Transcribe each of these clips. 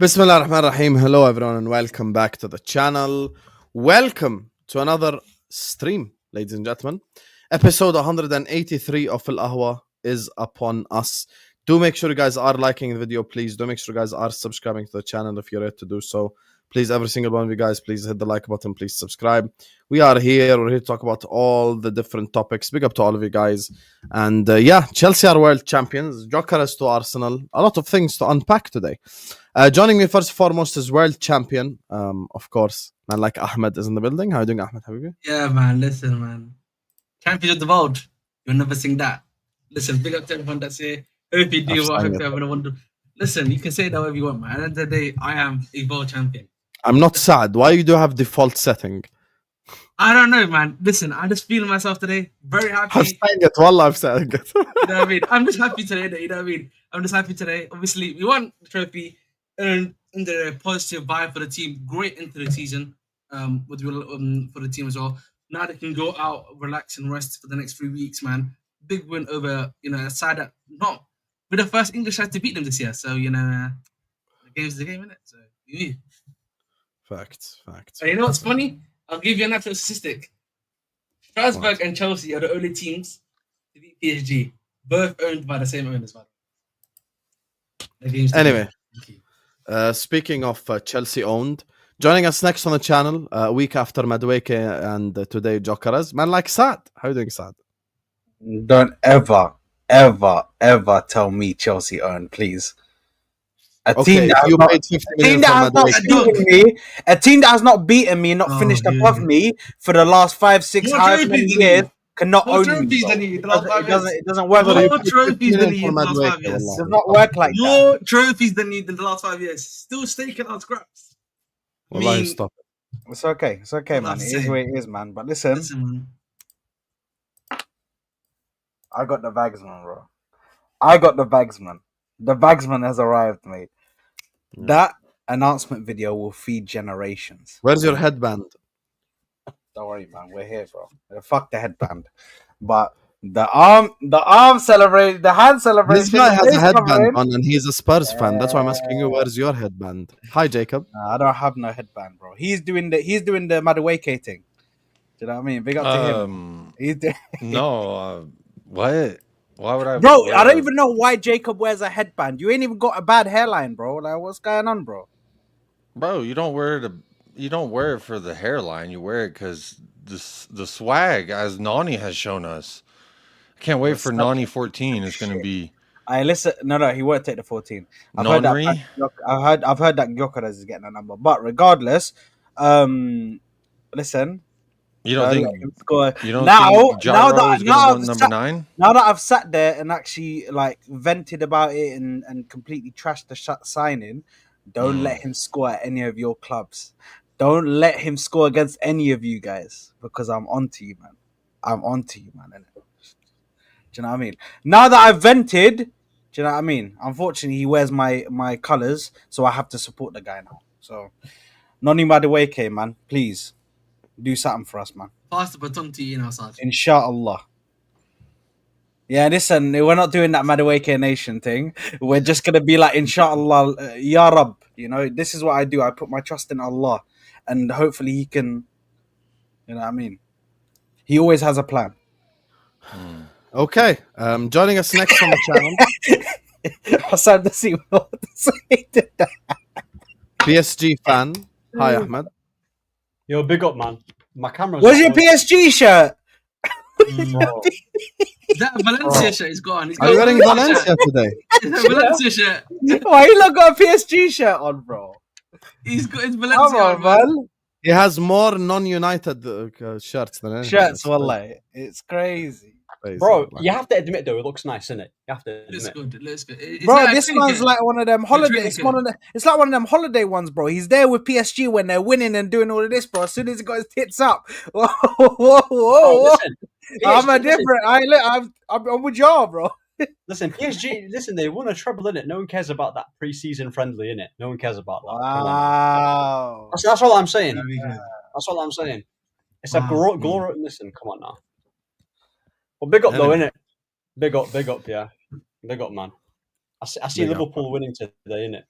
Bismillah ar-Rahman ar-Rahim. Hello everyone and welcome back to the channel. Welcome to another stream, ladies and gentlemen. Episode 183 of Ahwa is upon us. Do make sure you guys are liking the video, please. Do make sure you guys are subscribing to the channel if you're ready to do so. Please, every single one of you guys, please hit the like button, please subscribe. We're here to talk about all the different topics. Big up to all of you guys. And Chelsea are world champions. Gyokeres to Arsenal. A lot of things to unpack today. Joining me first and foremost is world champion, of course, man like Ahmed is in the building. How are you doing, Ahmed? Habibi? Yeah, man. Listen, man. Champion of the world. You'll never sing that. Listen, big up to everyone that's here. Hope you do what. Hope you're having a wonderful. Listen, you can say that whatever you want, man. At the end of the day, I am a world champion. I'm not Saad. Why you do have default setting? I don't know, man. Listen, I'm just feeling myself today. Very happy. I'm saying it. Wallah, I'm saying it. You know what I mean? I'm just happy today. You know what I mean? I'm just happy today. Obviously, we won the trophy. And the positive vibe for the team, great into the season for the team as well. Now they can go out, relax and rest for the next 3 weeks, man. Big win over, a side that not we're the first English side to beat them this year. So, the game's the game, isn't it? So, yeah. Facts. And you know what's funny? I'll give you an actual statistic. Strasbourg and Chelsea are the only teams to beat PSG, both owned by the same owners. Anyway. Speaking of Chelsea owned, joining us next on the channel, a week after Madueke and today Gyokeres, man like Saad. How are you doing, Saad? Don't ever tell me Chelsea owned, please. A team that has not beaten me, not finished above me for the last 5-6 however many years. Cannot own me. It doesn't work. More trophies than he in the last 5 years. It does not work like that. More trophies than he in the last 5 years. Still staking out scraps. Stop it. It's okay, man. It is what it is, man. But listen, man. I got the bagsman, bro. I got the bagsman. The bagsman has arrived, mate. Yeah. That announcement video will feed generations. Where's your headband? Don't worry, man. We're here, bro. Fuck the headband. But the arm celebration, the hand celebration. This guy has a headband on and he's a Spurs fan. That's why I'm asking you, where's your headband? Hi, Jacob. I don't have no headband, bro. He's doing the Madueke thing. Do you know what I mean? Big up to him. He's doing what? Why would I? Bro, I don't even know why Jacob wears a headband. You ain't even got a bad hairline, bro. Like, what's going on, bro? Bro, you don't wear it for the hairline. You wear it because the swag, as Nani has shown us. I can't wait for Nani 14. It's going to be. No, he won't take the 14. I've heard that Gyokeres is getting a number, but regardless, listen. You don't think? You don't now think Gyro is going to number 9? Now that I've sat there and actually vented about it and completely trashed the signing, don't let him score at any of your clubs. Don't let him score against any of you guys because I'm onto you, man. Innit? Do you know what I mean? Now that I've vented, do you know what I mean? Unfortunately, he wears my colours, so I have to support the guy now. So, Noni Madueke, man, please do something for us, man. Pass the baton to you now, Saad. Inshallah. Yeah, listen, we're not doing that Madueke Nation thing. We're just going to be like, Inshallah, Ya Rab. This is what I do. I put my trust in Allah. And hopefully he can, you know what I mean? He always has a plan. Okay. Joining us next on the channel. Husam, to see what to say to that. PSG fan. Hi, Ahmed. Yo, big up, man. My camera's. Where's your PSG shirt? That Valencia shirt is gone. Are you wearing Valencia today? Valencia shirt. Why you not got a PSG shirt on, bro? He's got his Valencia on, man. He has more non-United shirts than anything. Shirts, wallah. It's crazy. Bro, you have to admit though, it looks nice, isn't it? You have to admit. It looks good. Bro, this one's like one of them holiday. It's like one of them holiday ones, bro. He's there with PSG when they're winning and doing all of this, bro. As soon as he got his tits up, whoa. Bro, listen, I'm different. I'm with y'all, bro. Listen, PSG. They won a treble, innit? No one cares about that pre-season friendly, innit? No one cares about that. Wow. That's all I'm saying. That's all I'm saying. It's a glory. Listen, come on now. Well, big up though, innit? Big up, yeah. Big up, man. I see Liverpool winning today, innit?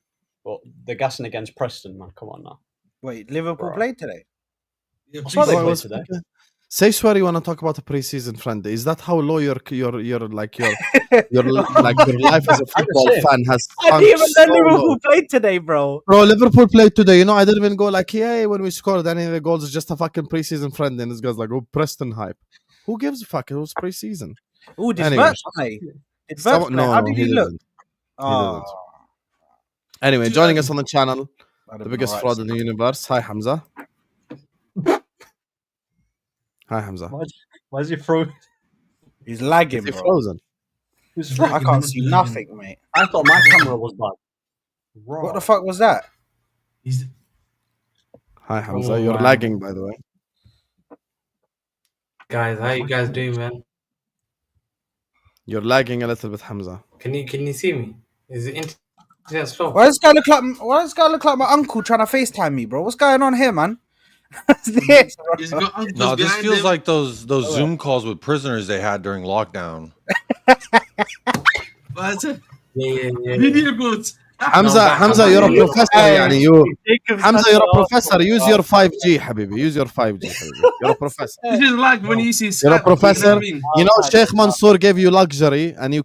But they're gassing against Preston, man. Come on now. Wait, Liverpool Bro. played today? Yeah, I saw they Bro, I played was today. fucking- Say swear you want to talk about a preseason friend. Is that how low your like your life as a football saying. fan has I didn't even sunk know so Liverpool low? played today, bro. Bro, Liverpool played today. You know, I didn't even go like, yay, when we scored any of the goals. It's just a fucking preseason friend. And this guy's like, oh, Preston hype. Who gives a fuck? It was preseason. Oh, did Anyway. Verts play? Did Verts play? How did he look? didn't. Oh, Anyway, joining us on the channel, I the don't biggest know, fraud in the universe. Hi, Hamza. Hi, Hamza. Why is he frozen? He's lagging, Is he bro. frozen? Who's I frozen? can't see nothing, mate. I thought my camera was bad. What the fuck was that? He's Hi, Hamza. Oh, You're wow. lagging, by the way. Guys, how you guys doing, man? You're lagging a little bit, Hamza. Can you see me? Is it internet slow? Why does this guy look like my uncle trying to FaceTime me, bro? What's going on here, man? What's this, bro? he's got uncles No, this behind feels him. like those Zoom calls with prisoners they had during lockdown. But Yeah. video calls. Hamza, you're a professor. يعني you, Hamza, you're a professor. Use your 5G, Habibi. Use your 5G, Habibi. You're a professor. This is like when you see You're a Skype, professor. you know what I mean? You know, Sheikh Mansour gave you luxury, and you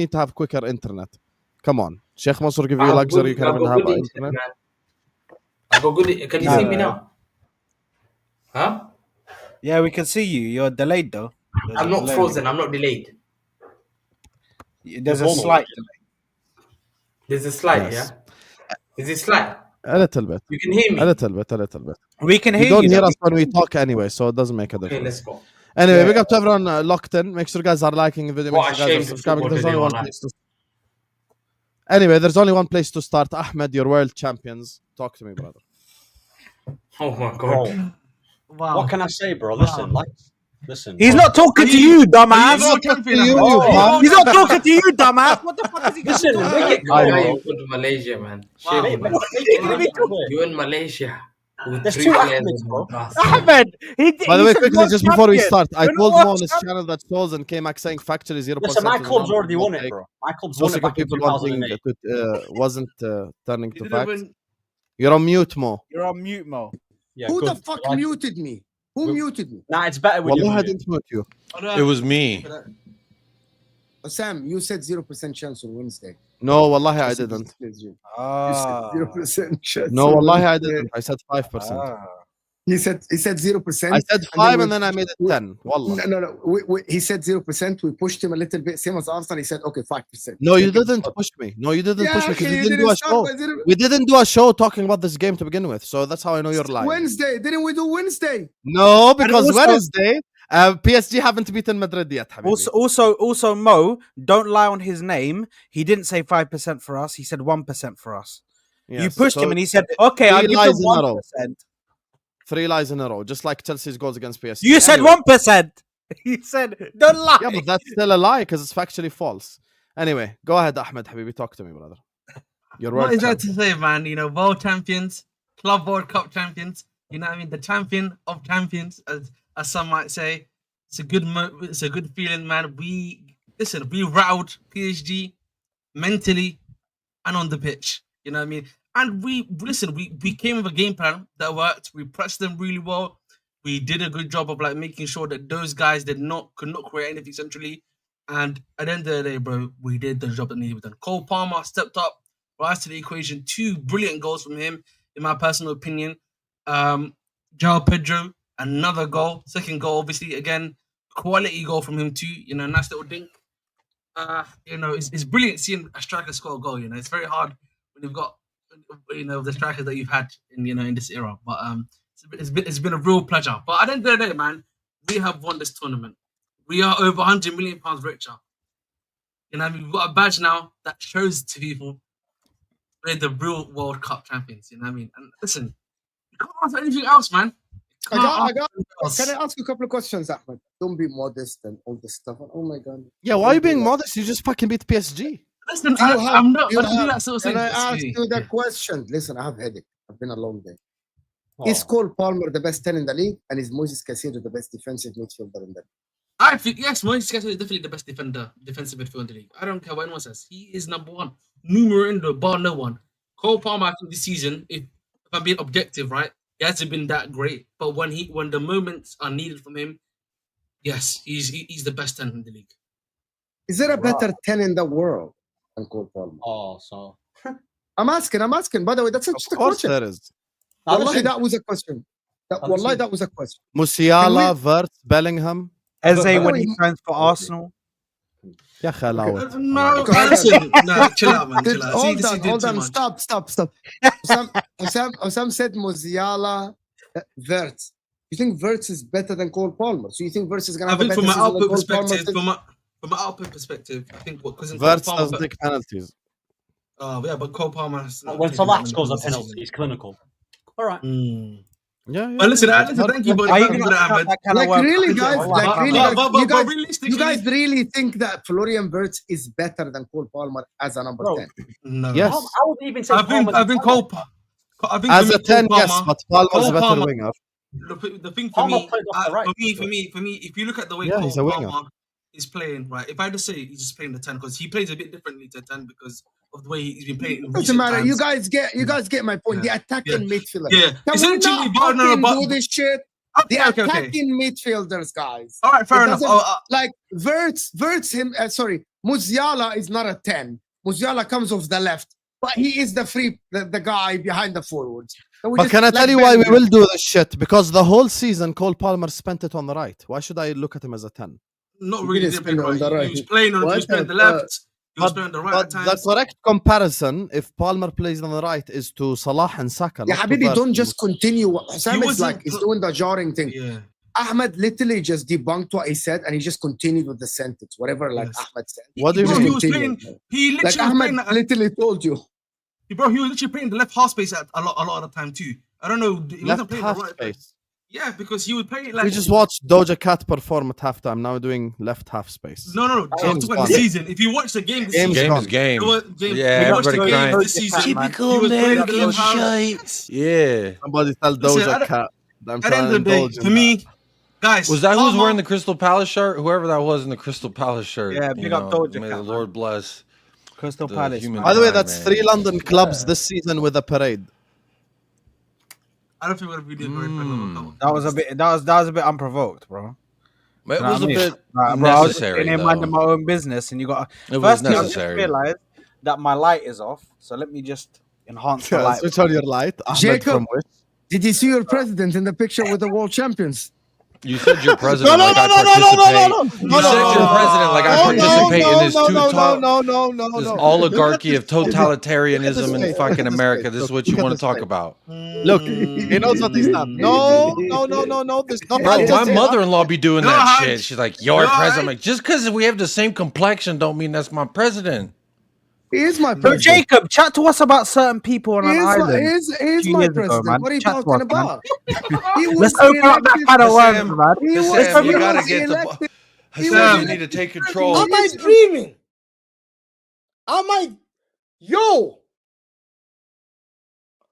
need to have quicker internet. Come on, Sheikh Mansour give you luxury. You can't even have internet. man. I got good. Can you see me now? Huh? Yeah, we can see you. You're delayed though. There's I'm a not delay. frozen. I'm not delayed. There's a slight delay. There's a slide, Yes. yeah? Is it slide? A little bit. You can hear me. A little bit. We can You hear don't you. hear though. us when we talk anyway, so it doesn't make a Okay, difference. let's go. Anyway, Yeah. big up to everyone locked in. Make sure you guys are liking the video. Make What sure a you shame guys are to subscribing. support There's only today, one man. place to... Anyway, there's only one place to start. Ahmed, your world champions. Talk to me, brother. Oh my Bro, god. Wow. what can I say, bro? Listen, listen. He's not talking to you, dumbass. He's not talking to you, you. you bum. He's not talking to you, dumbass. What the fuck is he going Listen, to make talk it You're I clear, know. going bro. to Malaysia, man. Wow. Shame, Make man. it clear. You're in Malaysia. With There's 3 two players Ahmeds, in bro. the bus. Ahmed, By the way, quickly, just before we start, I We're not told world Mo on his champions. channel that Souls and K-Max saying factually 0%. Listen, my is club's an already won unbelievable it, take. bro. My club's won Most it back in people wanting 2008. wasn't turning He to didn't facts. win. You're on mute, Mo. You're on mute, Mo. Yeah, Who good. the fuck Like- muted me? Who Well- muted me? Nah, it's better when Wallah, I you. didn't mute you. It was me. Sam, you said 0% chance on Wednesday. No, wallahi, I didn't. You Ah. said 0% chance. No, on wallahi, I Wednesday. didn't. I said 5%. Ah. He said 0%. I said and 5 we- and then I made it 10. Wallah. No. He said 0%. We pushed him a little bit. Same as Arsenal. He said, okay, 5%. No, you didn't push me. No, you didn't push me because you we didn't do a start show. by zero- We didn't do a show talking about this game to begin with. So that's how I know you're lying. Wednesday. Didn't we do Wednesday? No, because also- Wednesday, PSG haven't beaten Madrid yet, Habibi. Also, Mo, don't lie on his name. He didn't say 5% for us. He said 1% for us. Yes, You pushed so him, and he said, "Okay, I'll three give lies him in a row. 1%." 3 lies in a row, just like Chelsea's goals against PSG. You said Anyway. 1%. He said, "Don't lie." Yeah, but that's still a lie because it's factually false. Anyway, go ahead, Ahmed Habibi. Talk to me, brother. Your What world is that champion. to say, man? You know, world champions, Club World Cup champions. You know what I mean? The champion of champions, as some might say. It's a good feeling, man. We rattled PSG mentally and on the pitch. You know what I mean? And we came with a game plan that worked. We pressed them really well. We did a good job of like making sure that those guys could not create anything centrally. And at the end of the day, bro, we did the job that needed to be done. Cole Palmer stepped up, rise to the equation. 2 brilliant goals from him, in my personal opinion. João Pedro, another goal. Second goal, obviously, again, quality goal from him too. You know, nice little dink. You know, it's brilliant seeing a striker score a goal. You know, it's very hard when you've got, you know, the strikers that you've had in this era. But it's been a real pleasure. But at the end of the day, man, we have won this tournament. We are over £100 million richer. You know, I mean, we've got a badge now that shows to people we're the real World Cup champions. You know what I mean? And listen, you can't ask for anything else, man. I got. Can I ask you a couple of questions, Ahmed? Don't be modest and all this stuff. Oh my God. Yeah, why are you being modest? You just fucking beat PSG. Listen, Do you have- I'm not. do you I don't do have- that sort of thing. Can I ask Excuse you me. the question? Listen, I have a headache. It's been a long day. Oh. Is Cole Palmer the best 10 in the league? And is Moses Caicedo the best defensive midfielder in the league? I think yes, Moise Caicedo is definitely the best defensive midfielder in the league. I don't care what anyone says. He is number one. Numero uno, bar no one. Cole Palmer, I think this season, if I'm being objective, right, he hasn't been that great. But when the moments are needed from him, yes, he's the best 10 in the league. Is there a better 10 in the world than Cole Palmer? Oh, so I'm asking. By the way, that's just a Of course question. there is. Wallahi, that was a question. Wallahi, that was a question. Musiala, Wirtz, Bellingham. Eze But- when he signs for Arsenal. يا أخي allow it. No, Okay. listen, no, chill out, man. Chill out. Hold See, on, did hold too on. much. Stop. Osam said Musiala, Wirtz. You think Wirtz is better than Cole Palmer? So you think Wirtz is going to I have a think better from an season than output Cole Palmer? perspective, from an output perspective, I think because Wirtz does take penalties. yeah, but Cole Palmer. when Salah scores a penalty, he's clinical. All right. Yeah. But listen, thank you, but Are you thank you gonna for that, start Ahmed. that kind of Like work? really, guys, But you realistically, guys really think that Florian Wirtz is better than Cole Palmer as a number Bro. 10? no. Yes. I would even say I think Cole. I think As for a me, 10, Cole yes, Palmer- but Palmer's Cole a better Palmer- winger. The thing for Palmer me, played off the right. for me, if you look at the way Yeah, Cole he's a winger. Palmer is playing, right? If I just say he's just playing the 10 because he plays a bit differently to 10 because of the way he's been playing. in Doesn't recent matter. You times. guys get my point. Yeah. The attacking midfielder. Yeah, Can we essentially, not fucking do this shit? The okay. attacking midfielders, guys. All right, fair It enough. doesn't- Like Wirtz, Musiala is not a 10. Musiala comes off the left, but he is the guy behind the forwards. So we But just can I let tell you why we them- will do this shit? Because the whole season, Cole Palmer spent it on the right. Why should I look at him as a 10? Not He really. didn't Didn't play spin on the right. right. He was playing on. He was playing on the left. He was playing on the right But at the times. correct comparison, if Palmer plays on the right, is to Salah and Saka. Yeah, not to Habibi, don't Wirtz. just continue. Husam is wasn't like, he's doing the jarring thing. Yeah. Ahmed literally just debunked what he said and he just continued with the sentence, whatever like Yes. Ahmed said. What do you Bro, mean? he was Continued. playing. He literally Like was Ahmed playing. literally told you. Bro, he was literally playing the left half space a lot of the time too. I don't know. He wasn't Left playing half the right space. Yeah, because he would play like. We just watched Doja Cat perform at halftime. Now we're doing left half space. No. I'm Game's talking about the gone. season. If you watch the game this Game's season, gone. Game is game. it was- game- Yeah, if you watch the everybody game crying. this season. Typical he was playing the American left half. Yeah. Somebody tell Listen, Doja at the- Cat that I'm At the trying end to of the day, indulge in for that. me, guys, Was that who was Palmer- wearing the Crystal Palace shirt? Whoever that was in the Crystal Palace shirt. Yeah, you big up know, Doja May Cat, the man. Lord bless. Crystal the Palace. human- man. By the way, Yeah, that's man. 3 London clubs this season with a parade. I don't think we're gonna be doing very well. That was a bit unprovoked, bro. It You know was what a I mean? bit Like, bro, I was just necessary, sitting here minding though. my own business, and you got. It was Firstly, I just necessary. realized that my light is off, so let me just enhance the Yeah, light. switch on your light. Ahmed Jacob. from Wish. Did you see your president in the picture with the world champions? You said your president No, like I no, participate. no, You said your president like I participate in this this no. oligarchy of totalitarianism in face. fucking Look at America. this This is face. what Look you at want to this talk face. about. Look, he knows what he's done. No. There's no Bro, my fantasy. mother-in-law be doing No, that I- shit. She's like, your No, I- president. I'm like, just because we have the same complexion don't mean that's my president. He is my So, president. Jacob, chat to us about certain people on He an is island. my years ago, president. man. What are you Chat to talking us, man. about? He was Let's open up that elected- kind of worms, Sam, man. He was- Sam, he you gotta was get the elected- he Sam, was you need to elected take president. control. He Am I is- dreaming? Yo?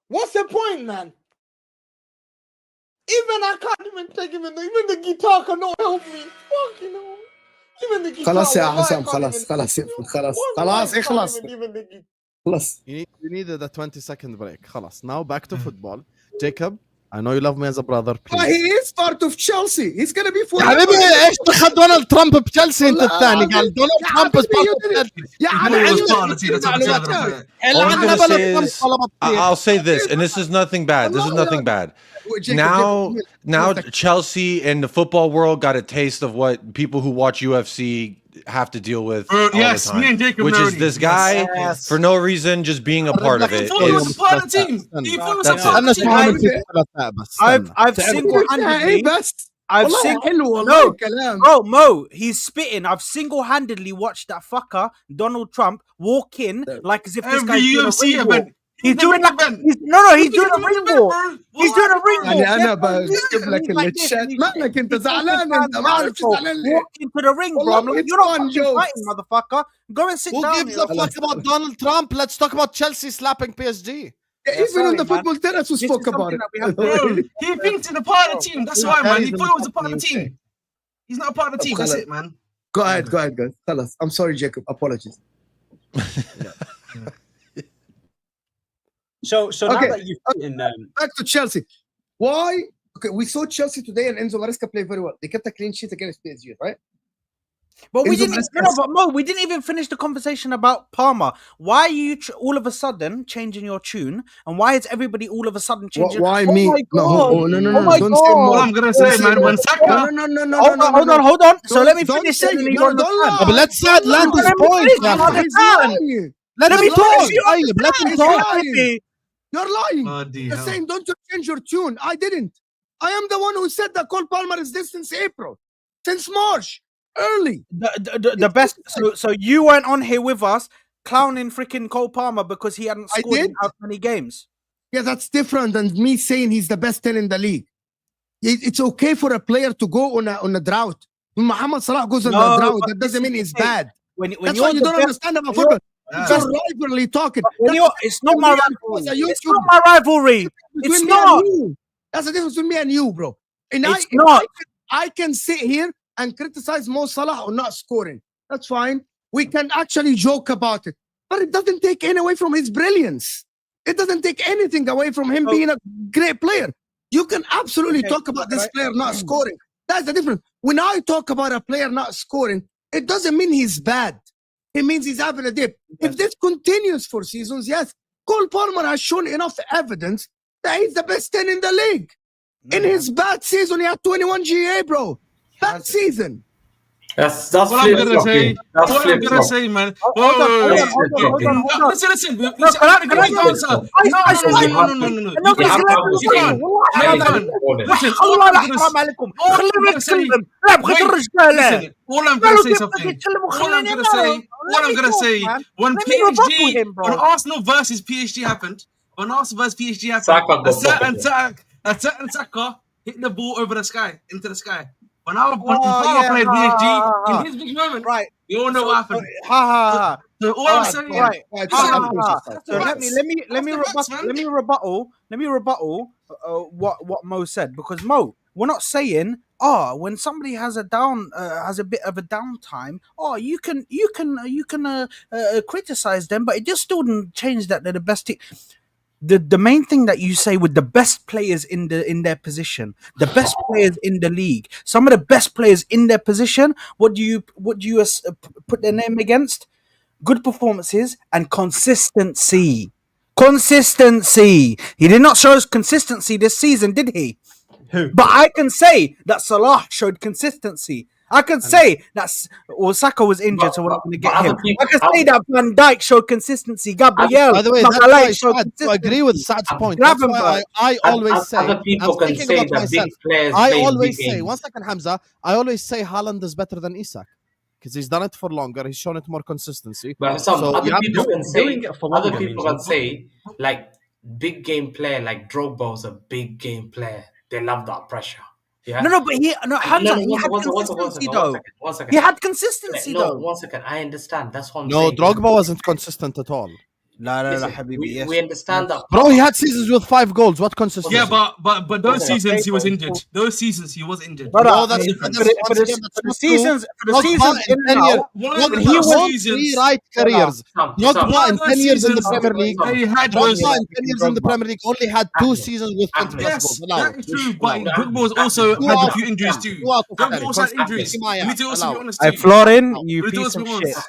What's the point, man? Even I can't even take even the guitar cannot help me. Fucking hell. Even the guitar. خلاص يا والله حسام can't خلاص even- خلاص يقفل خلاص والله خلاص can't اخلص even the guitar. خلاص. You needed a 20-second break. خلاص. Now back to football. Jacob, I know you love me as a brother. He Please. is part of Chelsea. He's gonna be for يا حبيبي ايش دخل دونالد ترامب بتشيلسي انت الثاني قال دونالد ترامب is part of Chelsea. يا He عمي was عندك quality, that's what I'm saying. معلومات. All I'm أنا gonna بلد say ترامب is, ولا بطيء. I'll say this, and this is nothing bad. This is nothing bad. Now Chelsea and the football world got a taste of what people who watch UFC have to deal with all yes, the time, me and Jacob which know is these. this guy Yes. for no reason just being a part of it. He thought he was is- a part of the team. He thought he was a That's part of أنا the شو عامل team. في الثلاثاء بس استنى. I've ايه single-handedly, بس I've والله single, حلو والله no, الكلام. bro, Mo, he's spitting. I've single-handedly watched that fucker Donald Trump walk in like as if this Every guy's doing a UFC ring walk. event. He's doing like he's doing a ring walk. He's doing a ring walk. يعني انا Yeah, بجيب لك he's like this, الشات he's- مالك انت he's زعلان fucking انت ما اعرف شو manful. زعلان ليه. Walk into the ring, bro. I'm والله like, it's you're not fun fucking jokes. fighting, motherfucker. Go and sit Who down. gives you a know. fuck about Donald Trump? Let's talk about Chelsea slapping PSG. Even sorry, on the man. football terrace we This is spoke about something it. that we have to Bro, he thinks he's a part of the team. That's why, man. He thought he was a part of the team. He's not a part of the team. That's it, man. Go ahead guys. خلاص. I'm sorry Jacob. Apologies. So now Okay, that you've beaten back to Chelsea. Why? Okay, we saw Chelsea today and Enzo Maresca play very well. They kept a clean sheet against PSG, right? But we Enzo didn't. Maresca- No, but Mo, we didn't even finish the conversation about Palmer. Why are you all of a sudden changing your tune? And why is everybody all of a sudden changing? Why Oh me? my No, God. no, Oh my don't say God. All more. I'm gonna Don't say, man, more. when Saka, No, Hold on. So let me Don't finish say it. And then no, you're don't done. lie. No, but let Saad land his Let me point. finish, يا you أخي. understand? lying. Let Let him me talk. finish. You طيب, let him He's talk. lying. You're lying. bloody You're hell. saying don't you change your tune. I didn't. I am the one who said that Cole Palmer is this since April, since March, early. The best. So you weren't on here with us clowning freaking Cole Palmer because he hadn't I scored in did. how many games. Yeah, that's different than me saying he's the best 10 in the league. It's okay for a player to go on a drought. When Mohamed Salah goes on a No, drought, but that this doesn't is mean the he's thing. bad. When That's you're why you the don't best, understand about when you're- football. It's your rivalry talking. when That's you're, the it's not difference my between me and rivalry. you as a It's YouTube- not my rivalry. between It's me not. and you. That's the difference between me and you, bro. And It's if not. I can sit here and criticize Mo Salah or not scoring. That's fine. We can actually joke about it. But it doesn't take any away from his brilliance. It doesn't take anything away from him So- being a great player. You can absolutely Okay, talk about this right. player not scoring. That's the difference. When I talk about a player not scoring, it doesn't mean he's bad. It means he's having a dip. If this continues for seasons, yes, Cole Palmer has shown enough evidence that he's the best 10 in the league. In his bad season, he had 21 GA, bro. Bad season. That's What I'm flip gonna say, flopping. That's what I'm flip gonna flop. say, man. Hold on. Listen. No, I'm gonna give that's you the answer. flip-flop. No. No, You can't. خليني You can't. أتكلم. والله No, you حرام can't. عليكم. Listen, والله لا حرام عليكم. خليني أتكلم. لا بغيت الرجالة. Listen, all I'm gonna say قالوا something. يتكلم All I'm وخليني gonna أنا. say, Let all I'm me gonna talk, say, man. when Let me rebuttal PSG, him, bro. when Arsenal versus PSG happened, Saka got and Saka hit the ball over the sky, into the sky. When Palmer yeah, played PSG, ha. in his big moment, Right. you all know what happened. Ha. So all I'm saying, Right. Listen, So let me rebuttal what Mo said, because Mo, we're not saying when somebody has a bit of a downtime, you can criticize them, but it just still didn't change that they're the best team. The main thing that you say with the best players in their position, the best players in the league, some of the best players in their position, what do you put their name against? Good performances and consistency. Consistency. He did not show us consistency this season, did he? Who? But I can say that Salah showed consistency. I can say that Saka was injured, so we're not going to get but him. other people- I can say that Van Dijk showed consistency. Gabriel, By the way, that's Magalhaes why showed Saad, to agree with Saad's point. That's why I always say, other people I'm can thinking say about that myself. big players I play in always big say, games. 1 second, Hamza. I always say Haaland is better than Isak because he's done it for longer. He's shown it more consistency. But some So you other have people to- can say, doing it for other longer people means can say, like big game player, like Drogba was a big game player. They love that pressure. Yeah. No, but Hamza, he had one consistency second, though. one second. He had consistency No, though. 1 second. I understand. That's what I'm No, saying. Drogba wasn't consistent at all. La, Listen, Habibi, yes. we understand that. Bro, he had seasons with 5 goals. What consistency? Yeah, but those Okay. seasons he was injured. Those seasons he was injured. Brother, No, that's for different. the Once again, that's for the not seasons, true. for the Drogba seasons in in 10 years. now, One of when the he top was seasons. 3 right careers. Drogba in 10 years in the Premier League. He had was Drogba in 10 years in the Premier League only had 2 Ahmed. seasons with 20 plus yes, goals. Allow that it. is true. Allow But it. Drogba was also Two had a out few of injuries 10. too. 2 out of Drogba 10. also had injuries. Consistency, We need to also allow be it. honest Hey, too. Florin, you We need to piece also of be shit. honest.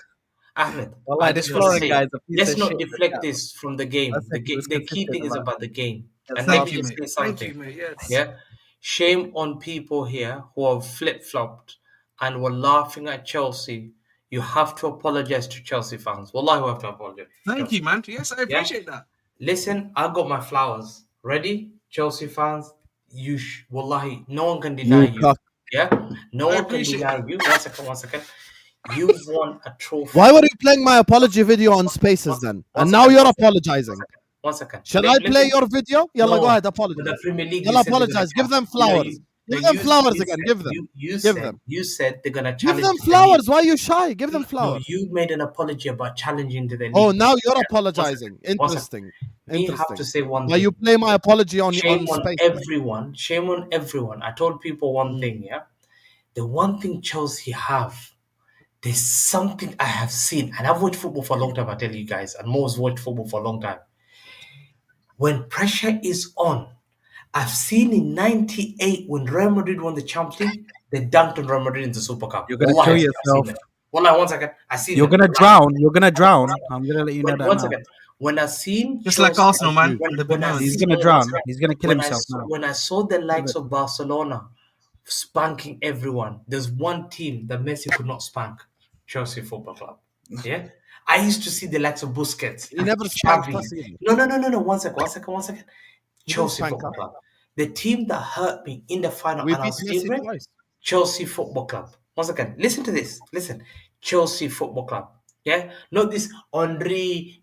Ahmed, Wallahi, I this just want to Florin say, guy is a piece let's of not shit. deflect this from the game. That's it, he was The key consistent thing is about about the game. That's And all. let Thank me you, just mate. say Thank you, something. mate. Yes. Yeah. Shame on people here who have flip flopped and were laughing at Chelsea. You have to apologize to Chelsea fans. Wallahi, you have to apologize. to Thank Chelsea. you, man. Yes, I appreciate that. Listen, I got my flowers ready, Chelsea fans. Wallahi, no one can deny you. cuck. Yeah, no I one can appreciate deny that. you. 1 second. You've won a trophy. Why were you playing my apology video on Spaces then? And now you're apologizing. 1 second. Should I play your video? Yalla, No, go ahead, for apologize. the Premier League, Yalla, you said they're gonna apologize. Give them challenge. flowers. Give them flowers again. Give them. You said they're gonna Give challenge. them to the league. flowers. Why are you shy? Give them No, flowers. you made an apology about challenging to the league. Oh, now you're Yeah, apologizing. 1 second. Interesting. We have to Interesting. say one Now thing. you play my apology on Shame on Spaces. everyone. Shame on everyone. I told people one thing, yeah. The one thing Chelsea have, there's something I have seen, and I've watched football for a long time. I tell you guys, and Mo's watched football for a long time. when pressure is on, I've seen in '98 when Real Madrid won the Champions League, they dunked on Real Madrid in the Super Cup. You're gonna Wallahi, kill I've yourself. seen it. Wallahi, one second. I see You're gonna drown. You're gonna drown. I'm gonna let you know that One now. second. When I seen Just like Chelsea- Arsenal, man. when- The when I bananas. He's see- gonna drown. He's gonna kill when himself I, now. when I saw the likes of Barcelona spanking everyone, there's one team that Messi could not spank: Chelsea Football Club. Yeah, I used to see the likes of Busquets. He never Xavi. spanked us either. No. One second. He Chelsea didn't spank Football us. Club, the team that hurt me in the final, We and I beat was Messi favorite. twice. Chelsea Football Club. Once again, listen to this. Listen, Chelsea Football Club. Yeah, not this Henri.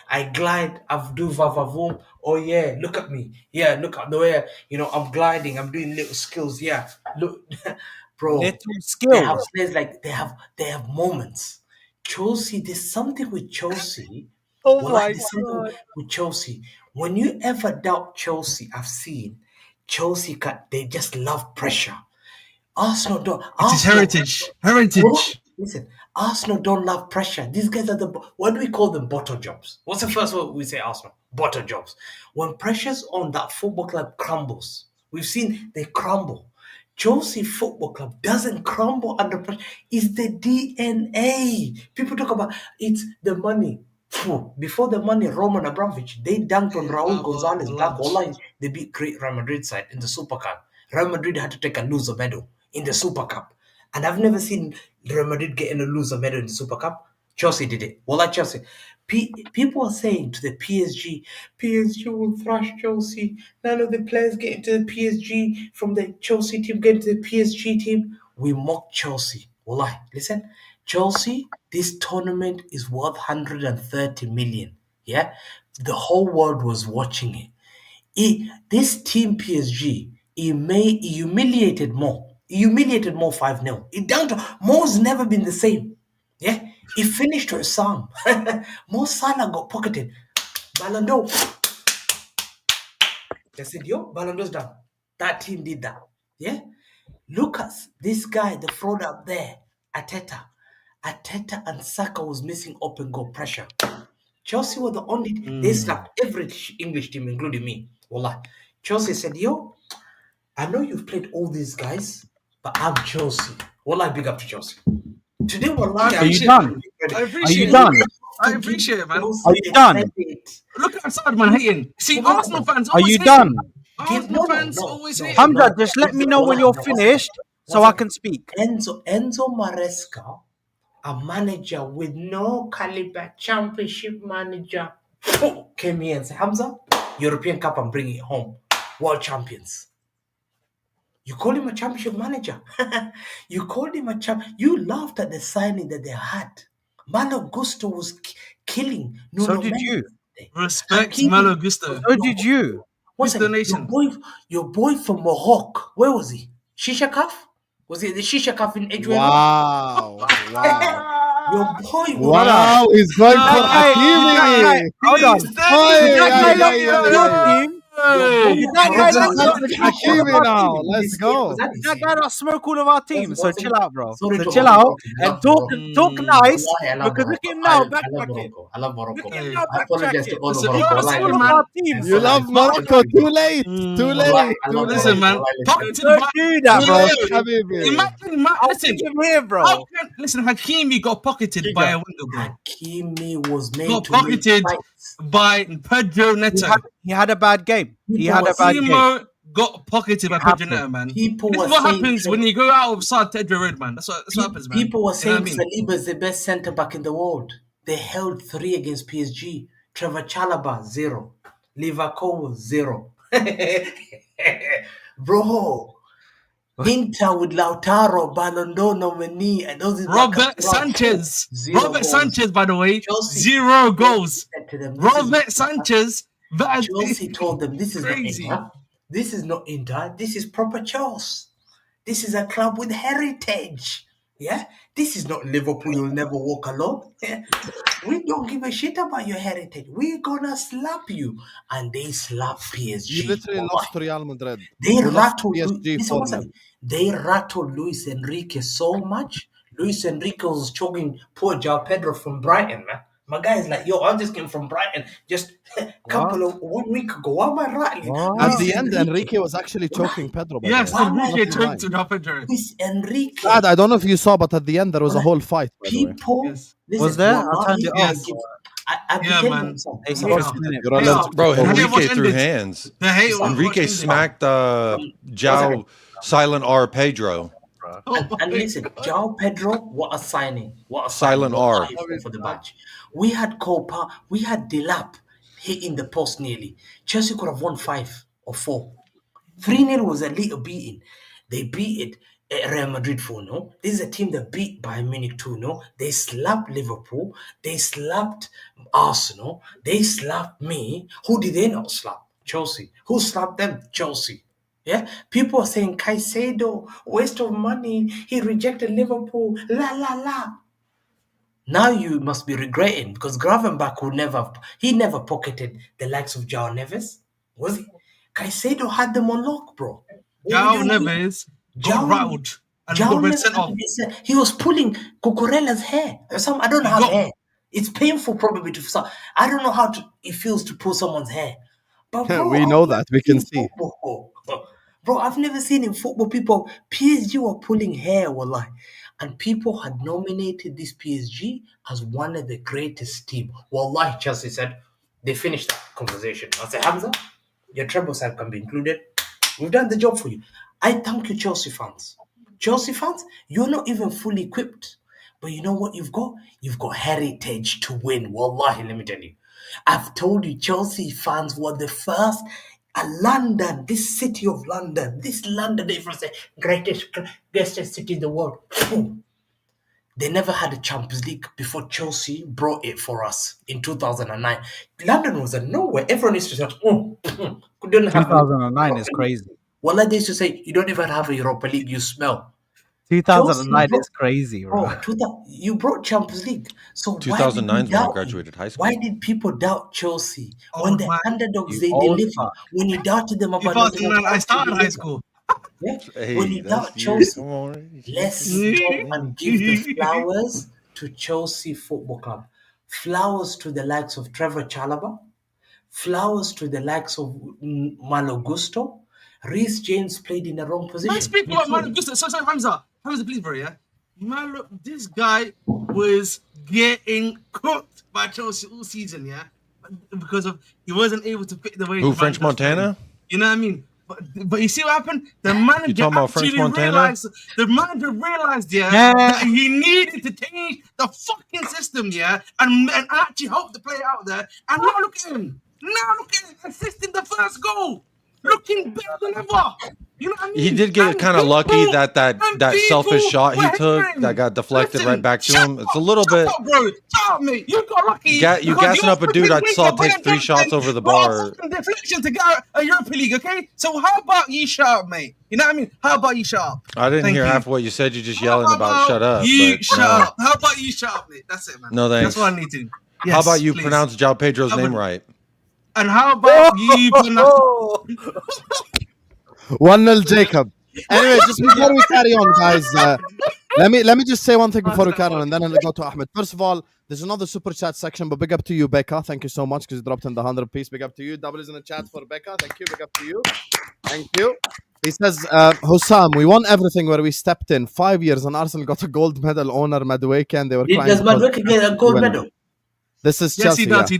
I glide. I do vavavoom. Oh yeah, look at me. Yeah, look at the way. I'm gliding. I'm doing little skills. Yeah, look, bro. Little They have skills. players like they have moments. Chelsea. There's something with Chelsea. Oh There's something with Chelsea. When you ever doubt Chelsea, I've seen Chelsea. They just love pressure. Arsenal don't. It is heritage. Listen, Arsenal don't love pressure. These guys are what do we call them? Bottle jobs. What's the first word we say? Arsenal bottle jobs. When pressure's on, that football club crumbles. We've seen they crumble. Chelsea Football Club doesn't crumble under pressure. It's the DNA. People talk about it's the money. Before the money, Roman Abramovich, they dunked on Raul Gonzalez back. Online, they beat great Real Madrid side in the Super Cup. Real Madrid had to take a loser medal in the Super Cup. And I've never seen Real Madrid getting a loser medal in the Super Cup. Chelsea did it. Well, like Chelsea. People are saying to the PSG will thrash Chelsea. None of the players get into the PSG from the Chelsea team get into the PSG team. We mock Chelsea. Wallahi, listen. Chelsea, this tournament is worth 130 million. Yeah? The whole world was watching it. This team PSG, he humiliated Mo. He humiliated Mo 5-0. It down to Mo's never been the same. Yeah, he finished with Sam. Mo Salah got pocketed. Ballon d'Or. They said, yo, Ballon d'Or's done. That team did that. Yeah. Look at this guy, the fraud up there, Arteta and Saka was missing open goal pressure. Chelsea were the only they slapped every English team, including me. Wallah. Chelsea said, yo, I know you've played all these guys, but I'm Chelsea. Wallah, big up to Chelsea. Today, Wallah, Are you done? I Are appreciate you it. done? I appreciate it, man. Are you done? Look at Saad, man, hating. See, Arsenal fans Are always you hate. done? Arsenal fans always hate. Hamza, just let me know when you're finished so I can speak. Enzo Maresca, a manager with no caliber, championship manager, came here and said, Hamza, European Cup, I'm bringing it home. World champions. You call him a championship manager. You called him a champ. You laughed at the signing that they had. Malo Gusto was killing. So did you. Respect Hakimi. Malo Gusto. So did you. What's His that? donation. Your boy from Morocco. Where was he? Shisha Kaf? Was it the Shisha Kaf in Edgeware? Wow. Your boy was Wow. He's going for Hakimi. Hold on. Did that guy not your team? Did that guy not It's Hakimi now. Let's go. Did that guy not smoke all of our team? So chill out, bro. Sorry So to chill Morocco. out and talk nice. Wallahi, I love Because look Morocco. at him now, I love backtracking. Morocco. I love Morocco. Look at him I now, apologize to backtracking. all of Listen, Morocco. you're Wallahi, a All of man. our teams. You love Morocco. Too late. Too late. Wallahi, I Too love late. Listen, man. Morocco. Pocketed Don't by. do that, bro. Habibi. Imagine, I'll listen. take him here, bro. Listen, Hakimi got pocketed by a window, bro. Hakimi was made Got to make pocketed fights. by Pedro Neto. He had a bad game. He had a was bad game. Simo got pocketed by Pedro happened. Neto, man. People This were is what saying happens when you go out of Saad to Edgeware Road, man. That's what happens, man. People were You know saying what I mean? Saliba is the best centre back in the world. They held 3 against PSG. Trevor Chalobah 0. Liverpool 0. Bro, Inter with Lautaro, Ballon d'Or nominee, and those is Robert Sanchez. 0 Robert goals. Sanchez, by the way, Chelsea. 0 goals. Said to them, this is Robert Sanchez. That Chelsea told them this is crazy. not Inter. This is not Inter. This is proper Chelsea. This is a club with heritage. Yeah, this is not Liverpool. You'll never walk alone. Yeah? We don't give a shit about your heritage. We're gonna slap you, and they slap PSG. You literally Wallahi. lost to Real Madrid. They You lost rattled PSG listen, one 4-0. second. They rattled Luis Enrique so much. Luis Enrique was choking poor João Pedro from Brighton, man. My guy is like, yo, I just came from Brighton just couple of 1 week ago. Why am I rattling? What? At Luis the end, Enrique. Enrique was actually choking Pedro. By Yes, the way. Why am I Enrique not choked to Joao Pedro. Luis Enrique. Saad, I don't know if you saw, but at the end there was a whole fight. By the way. People, Yes. listen, Was there? I wallahi, turned it I off. give- I be Yeah, telling man. you something. 81st minute. You're Hey, allergic. Bro, The hate Enrique watch threw ended. hands. The hate watch Enrique ended. smacked Jao Silent R Pedro. Oh And my listen, God. Joao Pedro, what a signing. What a Silent signing. What R. a signing for the badge. We had Copa, we had Delap hitting the post nearly. Chelsea could have won 5 or 4. 3-0 was a little beating. They beat it Real Madrid 4-0. This is a team that beat Bayern Munich 2-0. They slapped Liverpool. They slapped Arsenal. They slapped me. Who did they not slap? Chelsea. Who slapped them? Chelsea. Yeah, people are saying Caicedo, waste of money. He rejected Liverpool. La la la. Now you must be regretting because Gravenbach he never pocketed the likes of João Neves, was he? Caicedo had them on lock, bro. Joao Neves got João- rattled and João got red Neves sent off. he was pulling Cucurella's hair. I don't have got- hair. It's painful probably to some. I don't know how it feels to pull someone's hair. But bro, We know I've that. We never can seen see. football. Bro, I've never seen in football people, PSG were pulling hair, wallahi. And people had nominated this PSG as one of the greatest team. Wallahi, Chelsea said, they finished that conversation. I said, Hamza, your treble side can be included. We've done the job for you. I thank you, Chelsea fans. Chelsea fans, you're not even fully equipped. But you know what you've got? You've got heritage to win. Wallahi, let me tell you. I've told you, Chelsea fans were the first. London, this city of London, this London, they say greatest city in the world. They never had a Champions League before Chelsea brought it for us in 2009. London was a nowhere. Everyone used to say, couldn't have 2009 is crazy. Well, they used to say, you don't even have a Europa League, you smell. 2009 Chelsea is crazy, bro. You brought Champions League. So 2009 is when I doubt graduated high school. Why did people doubt Chelsea? Oh, When the man. underdogs, You they old deliver. fuck. When you doubted them about 2009, I started high school. Yeah? Hey, When you doubt that's you. Chelsea, Come on. let's stop and give the flowers to Chelsea Football Club. Flowers to the likes of Trevor Chalobah. Flowers to the likes of Malo Gusto. Reece James played in the wrong position. Let's speak about Malo Gusto. So, Hamza, please, bro, yeah? Malo, this guy was getting cooked by Chelsea all season, yeah? Because he wasn't able to fit the way. Who, the French manager's playing. Montana? You know what I mean? But you see what happened? The manager talking about French actually Montana? realized, that he needed to change the fucking system, yeah, and actually help the player out there. And now look at him. Assisting the first goal. Looking better than ever. You know what I mean? He did get And kind of lucky people- that and selfish people shot he were took hating. that got deflected Listen, right back to shut him. It's up, a little shut bit. up, bro. Shut up, mate. You got lucky. You because gassing your up a dude I freaking saw winger, take Bayern 3 shots Munich, over the got a bar. fucking deflection to get a Europa League, okay? So how about you shut up, mate? You know what I mean? How about you shut up? I didn't Thank hear you. half of what you said. You're just How yelling about shut up. You but, shut up. How about you shut up, mate? That's it, man. No, thanks. That's what I need to. How Yes, about you please. pronounce João Pedro's I name would- right? And how about you pronounce? 1-0 Jacob. Anyway, just before we carry on, guys, let me just say one thing before we carry on, and then I'll go to Ahmed. First of all, there's another super chat section, but big up to you, Becca. Thank you so much because you dropped in the 100 piece. Big up to you. Double is in the chat for Becca. Thank you. Big up to you. Thank you. He says, Husam, we won everything where we stepped in. 5 years, and Arsenal got a gold medal. Owner Madueke, and they were crying. Does because Madueke get a gold medal? This is Yes, Chelsea. he does. Yeah, He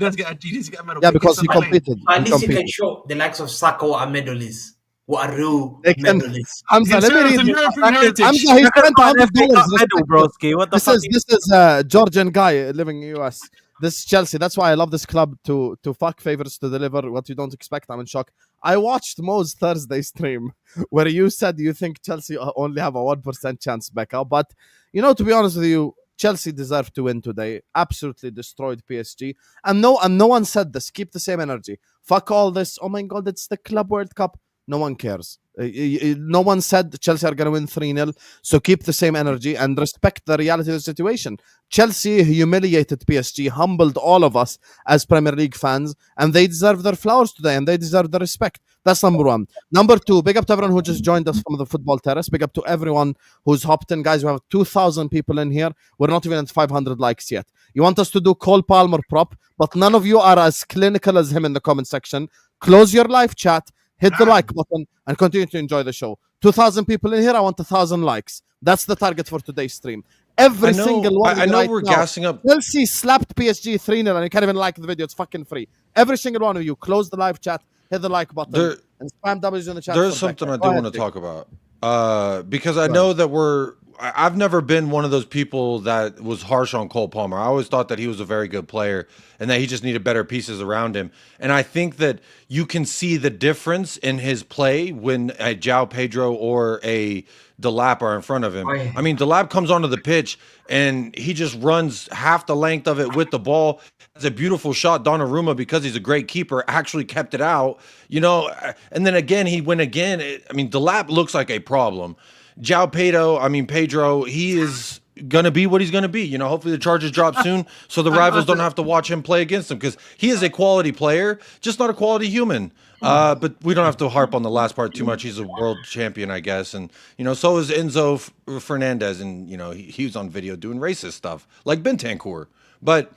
does get a medal. yeah, because he gets the competed. At He least he can competed. show the likes of Saka what a medal is. What a real They can- medal is. Hamza, let me read this. European heritage. Hamza, he spent $100. medal, broski. What the fuck? This is a Georgian guy living in US. This is Chelsea. That's why I love this club to fuck favors to deliver what you don't expect. I'm in shock. I watched Mo's Thursday stream where you said you think Chelsea only have a 1% chance, Becca. But to be honest with you, Chelsea deserved to win today. Absolutely destroyed PSG. And no one said this. Keep the same energy. Fuck all this. Oh my God, it's the Club World Cup. No one cares. No one said Chelsea are going to win 3-0. So keep the same energy and respect the reality of the situation. Chelsea humiliated PSG, humbled all of us as Premier League fans, and they deserve their flowers today and they deserve the respect. That's number one. Number two, big up to everyone who just joined us from the football terrace. Big up to everyone who's hopped in. Guys, we have 2,000 people in here. We're not even at 500 likes yet. You want us to do Cole Palmer prop, but none of you are as clinical as him in the comment section. Close your live chat, hit the like button, and continue to enjoy the show. 2,000 people in here. I want 1,000 likes. That's the target for today's stream. Every single one. I know we're gassing up. Chelsea slapped PSG 3-0 and you can't even like the video. It's fucking free. Every single one of you, close the live chat, hit the like button, and spam W's in the chat. There's something I do want to talk about. Because I know that I've never been one of those people that was harsh on Cole Palmer. I always thought that he was a very good player and that he just needed better pieces around him. And I think that you can see the difference in his play when a João Pedro or a Delap are in front of him. I mean, Delap comes onto the pitch and he just runs half the length of it with the ball. It's a beautiful shot. Donnarumma, because he's a great keeper, actually kept it out. You know, and then again, he went again. I mean, Delap looks like a problem. João Pedro, he is going to be what he's going to be. You know, hopefully the charges drop soon so the rivals don't have to watch him play against him, because he is a quality player, just not a quality human. But we don't have to harp on the last part too much. He's a world champion, I guess. And, you know, so is Enzo Fernandez. And, you know, he was on video doing racist stuff like Bentancur. But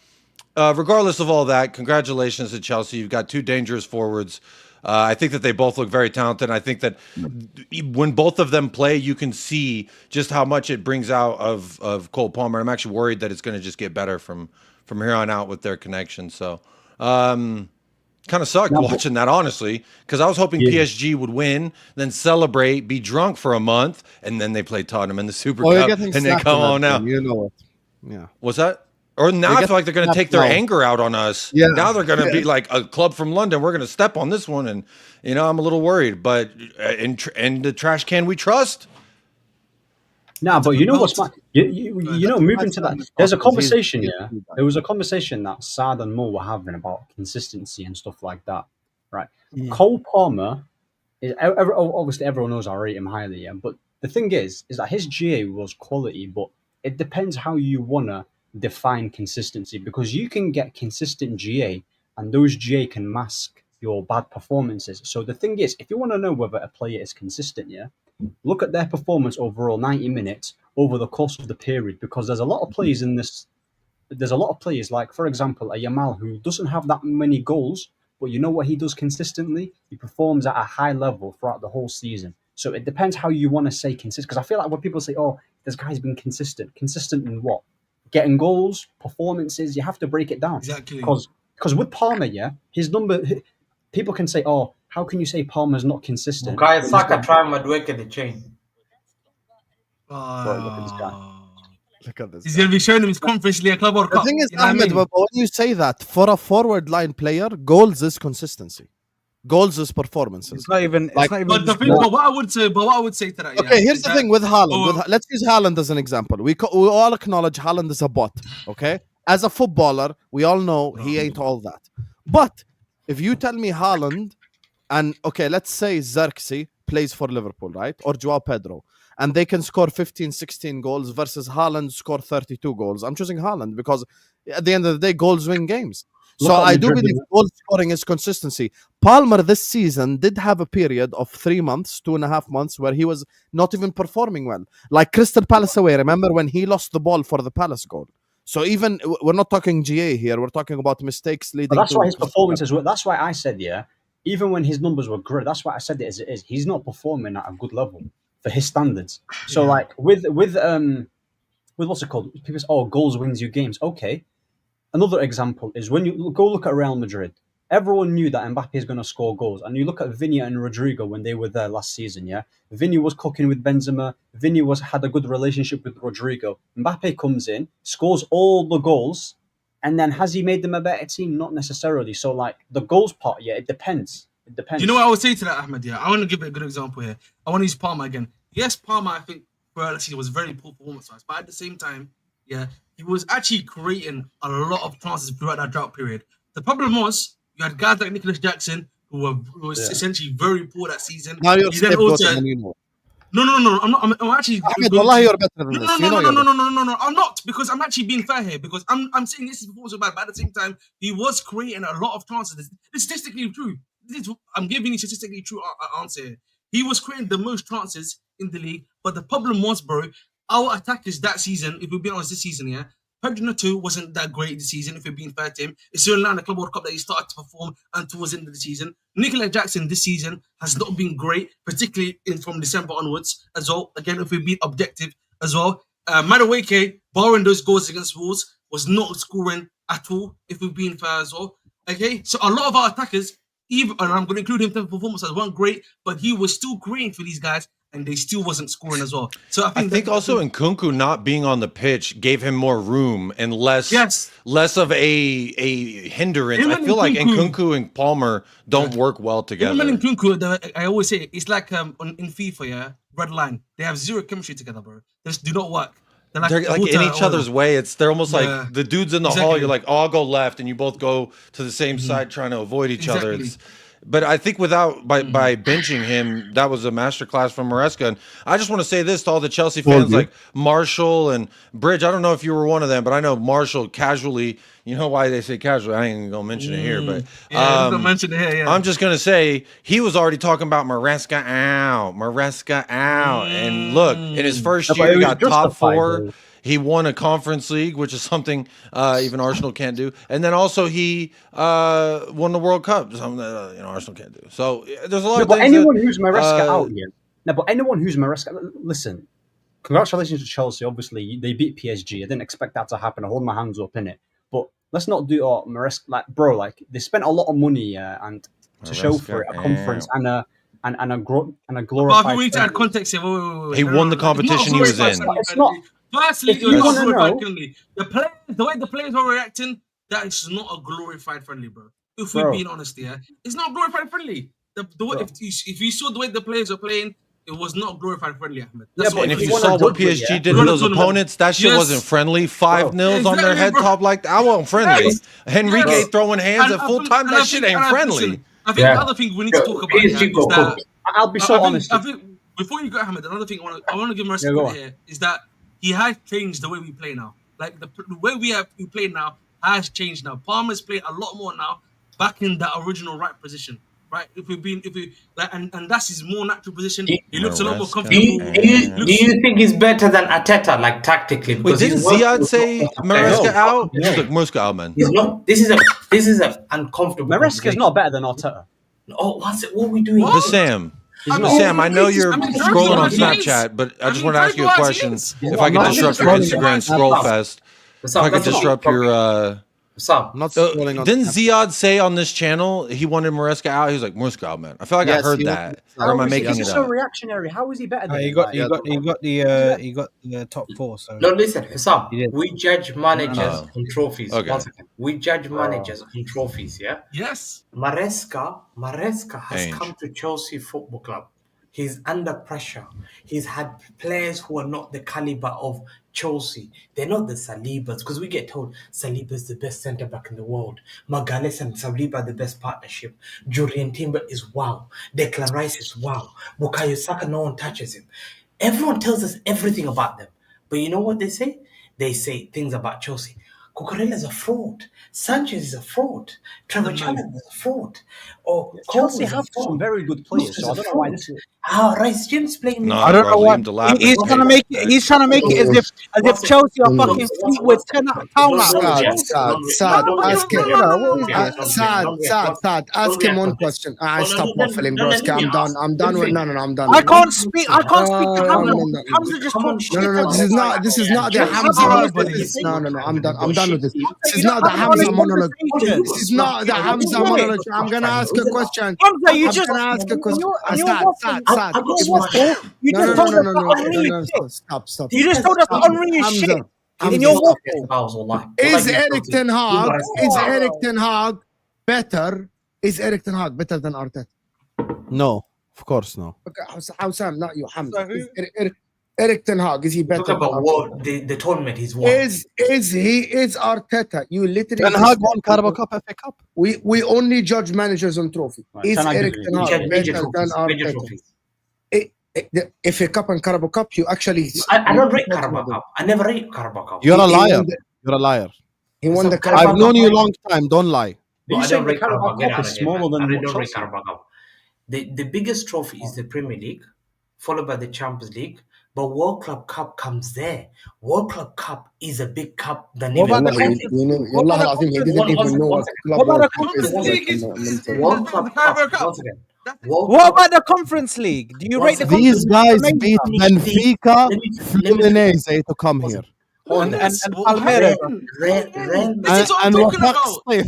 regardless of all that, congratulations to Chelsea. You've got two dangerous forwards. I think that they both look very talented. I think that when both of them play, you can see just how much it brings out of Cole Palmer. I'm actually worried that it's going to just get better from here on out with their connection. So kind of sucked watching that, honestly, because I was hoping PSG would win, then celebrate, be drunk for a month, and then they play Tottenham in the Super Cup, and they come on out. You know it. Yeah. What's that? Or now I feel like they're going to take their anger out on us. Yeah. Now they're going to be like a club from London. We're going to step on this one. And, you know, I'm a little worried. But in the trash can we trust? Nah, but you know what's you know, moving to that, there's a conversation, yeah. There was a conversation that Saad and Mo were having about consistency and stuff like that, right? Yeah. Cole Palmer, obviously everyone knows I rate him highly, yeah. But the thing is that his GA was quality, but it depends how you want to define consistency, because you can get consistent GA and those GA can mask your bad performances. So the thing is, if you want to know whether a player is consistent, yeah, look at their performance overall 90 minutes over the course of the period, because there's a lot of players in this. There's a lot of players, like, for example, a Yamal who doesn't have that many goals, but you know what he does consistently? He performs at a high level throughout the whole season. So it depends how you want to say consistent, because I feel like when people say, oh, this guy's been consistent in what? Getting goals, performances, you have to break it down. Exactly. Because with Palmer, yeah, his number, people can say, oh, how can you say Palmer's not consistent? Guys, Saka trying to work at the chain. Bro, look at this guy. Look at this. He's going to be showing him his Conference League Club World Cup. The thing is, Ahmed, but when you say that, for a forward line player, goals is consistency. Goals is performances. It's not even. But what I would say to that. Okay, here's the thing with Haaland. Let's use Haaland as an example. We all acknowledge Haaland is a bot. Okay, as a footballer, we all know he ain't all that. But if you tell me Haaland, and okay, let's say Xerxes plays for Liverpool, right, or João Pedro, and they can score 15, 16 goals versus Haaland score 32 goals, I'm choosing Haaland, because at the end of the day, goals win games. So I do believe goal scoring is consistency. Palmer this season did have a period of 3 months, 2.5 months, where he was not even performing well. Like Crystal Palace away, remember when he lost the ball for the Palace goal? So even, we're not talking GA here, we're talking about mistakes leading but that's why his performances were, that's why I said, yeah, even when his numbers were great, that's why I said it as it is. He's not performing at a good level for his standards. So like with what's it called? People say, oh, goals wins you games. Okay. Another example is when you go look at Real Madrid. Everyone knew that Mbappe is going to score goals. And you look at Vinny and Rodrigo when they were there last season, yeah? Vinny was cooking with Benzema. Vinny had a good relationship with Rodrigo. Mbappe comes in, scores all the goals, and then has he made them a better team? Not necessarily. So, like, the goals part, yeah, it depends. It depends. You know what I would say to that, Ahmed? Yeah, I want to give it a good example here. I want to use Palmer again. Yes, Palmer, I think, for last season was very poor performance-wise. But at the same time, yeah, he was actually creating a lot of chances throughout that drought period. The problem was, you had guys like Nicholas Jackson who was essentially very poor that season. Now you're He then scapegoating also and you know. no. I'm actually. Ahmed, going Wallah, to- you're better than No, this. no, You no, know no, you're no, no, no, no. I'm not, because I'm actually being fair here, because I'm saying this performance was bad, but at the same time, he was creating a lot of chances. It's statistically true. I'm giving you statistically true answer here. He was creating the most chances in the league, but the problem was, bro, our attackers that season, if we're being honest, this season, yeah, Pedro 2 wasn't that great this season, if we're being fair to him. It's only now in the Club World Cup that he started to perform and towards the end of the season. Nicola Jackson this season has not been great, particularly from December onwards as well. Again, if we're being objective as well. Madueke, barring those goals against Wolves, was not scoring at all, if we're being fair as well. Okay, so a lot of our attackers, even, and I'm going to include him in the performances, weren't great, but he was still creating for these guys, and they still wasn't scoring as well. So I think also Nkunku not being on the pitch gave him more room and less of a hindrance. Him I and feel like Nkunku- Nkunku and Palmer don't work well together. Even in Nkunku, I always say it's like in FIFA, yeah, red line. They have zero chemistry together, bro. They just do not work. They're like in each other's way. They're almost like the dudes in the hall. You're like, oh, I'll go left, and you both go to the same side, trying to avoid each other. But I think by benching him, that was a masterclass from Maresca. And I just want to say this to all the Chelsea fans, like Marshall and Bridge. I don't know if you were one of them, but I know Marshall casually. You know why they say casually? I ain't gonna mention it here, but mention it here. Yeah. I'm just gonna say he was already talking about Maresca out. And look, in his first year, he got top 4. He won a Conference League, which is something even Arsenal can't do. And then also he won the World Cup, something that Arsenal can't do. So there's a lot of things. But anyone who's Maresca out, but anyone who's Maresca, listen, congratulations to Chelsea. Obviously, they beat PSG. I didn't expect that to happen. I hold my hands up in it. But let's not do Maresca, like, bro, like, they spent a lot of money and to show for it, a conference and a glorified. But we need to add context here. Wait. He won the competition he was in. It's not. Firstly, If you wanna know- the way the players were reacting, that is not a glorified friendly, bro. If we're being honest here, it's not glorified friendly. The way, if you saw the way the players were playing, it was not glorified friendly, Ahmed. But if you saw what PSG did to those opponents, that shit wasn't friendly. 5-0 on their head top like that. I wasn't friendly. Henrique throwing hands at full time, that shit ain't friendly. I think the other thing we need to talk about is that I'll be so honest. I think before you go, Ahmed, another thing I want to give respect here is that he has changed the way we play now. Like the way we play now has changed now. Palmer's playing a lot more now, back in that original right position. Right, and that's his more natural position. He looks a lot more comfortable. Do you think he's better than Arteta, like tactically? Wait, didn't Ziad say Maresca out? He's like Maresca out, man. He's not. This is a uncomfortable. Maresca is not better than Arteta. Oh, what are we doing? But Sam, I know you're scrolling on Snapchat, but I just want to ask you a question. If I could disrupt your Instagram scroll fest, if I could disrupt your. Not scrolling on. Didn't Ziad say on this channel he wanted Maresca out? He was like, Maresca out, man. I feel like I heard that. Or am I making it so up? reactionary? How is he better than He got the top 4. So no, listen, Husam. We judge managers on trophies. Okay. Once again, we judge managers on trophies. Yeah. Yes. Maresca has come to Chelsea Football Club. He's under pressure. He's had players who are not the caliber of Chelsea. They're not the Salibas, because we get told Saliba's the best centre-back in the world. Magalhaes and Saliba are the best partnership. Julian Timber is wow. Declan Rice is wow. Bukayo Saka, no one touches him. Everyone tells us everything about them. But you know what they say? They say things about Chelsea. Cucurella is a fraud. Sanchez is a fraud. Trevor Chalobah is a fraud. Or Chelsea have some very good players, so I don't know why this is. Rice James playing. No, I don't know what he's trying to make it. He's trying to make it as if Chelsea are fucking Fleetwood town out. Saad, ask him. Saad, ask him one question. I stop waffling, broski. I'm done with. No, I'm done. I can't speak to Hamza. Hamza just talks shit. No. This is not the Hamza monologue. No. I'm done with this. This is not the Hamza monologue. This is not the Hamza monologue. I'm gonna ask a question. Hamza, you just ask a question. Saad. You just told us unreal shit. Stop. You just told us unreal shit. In your waffle. Is Eric Ten Hag better? Is Eric Ten Hag better than Arteta? No, of course no. Okay, Husam, not you, Hamza. Eric Ten Hag, is he better? Talk about than what the tournament he's won. Is Arteta? You literally Ten Hag won Carabao Cup, FA Cup. We only judge managers on trophy. Right, Is Ten Hag Eric is- Ten Hag Major better than trophies. Major Arteta? trophies. The FA Cup and Carabao Cup, you actually. I don't rate Carabao Cup. I never rate Carabao Cup. You're a He liar. won the- You're a liar. He won So the Carabao I've known you a Cup- long time. Don't lie. No, You I saying don't the rate Carabao Carabao Cup. Get Cup out is of here, smaller man. than I what don't rate Chelsea? Carabao Cup. The biggest trophy is the Premier League, followed by the Champions League. But World Club Cup comes there. World Club Cup is a big cup than What even about Wallah, the you know, What Wallah about al-Azim, he the didn't One even second, know one what second. Club What about World the Cup is. Conference like, League is mental. World Club the Carabao Cup. Cup. One second. That's it. World What Cup. about the Conference League? Do you rate the These Conference guys League beat amazing? Benfica, Let me Fluminense to come here. and Yes, Palmeiras? Real This is what I'm And talking Wafaq about. State.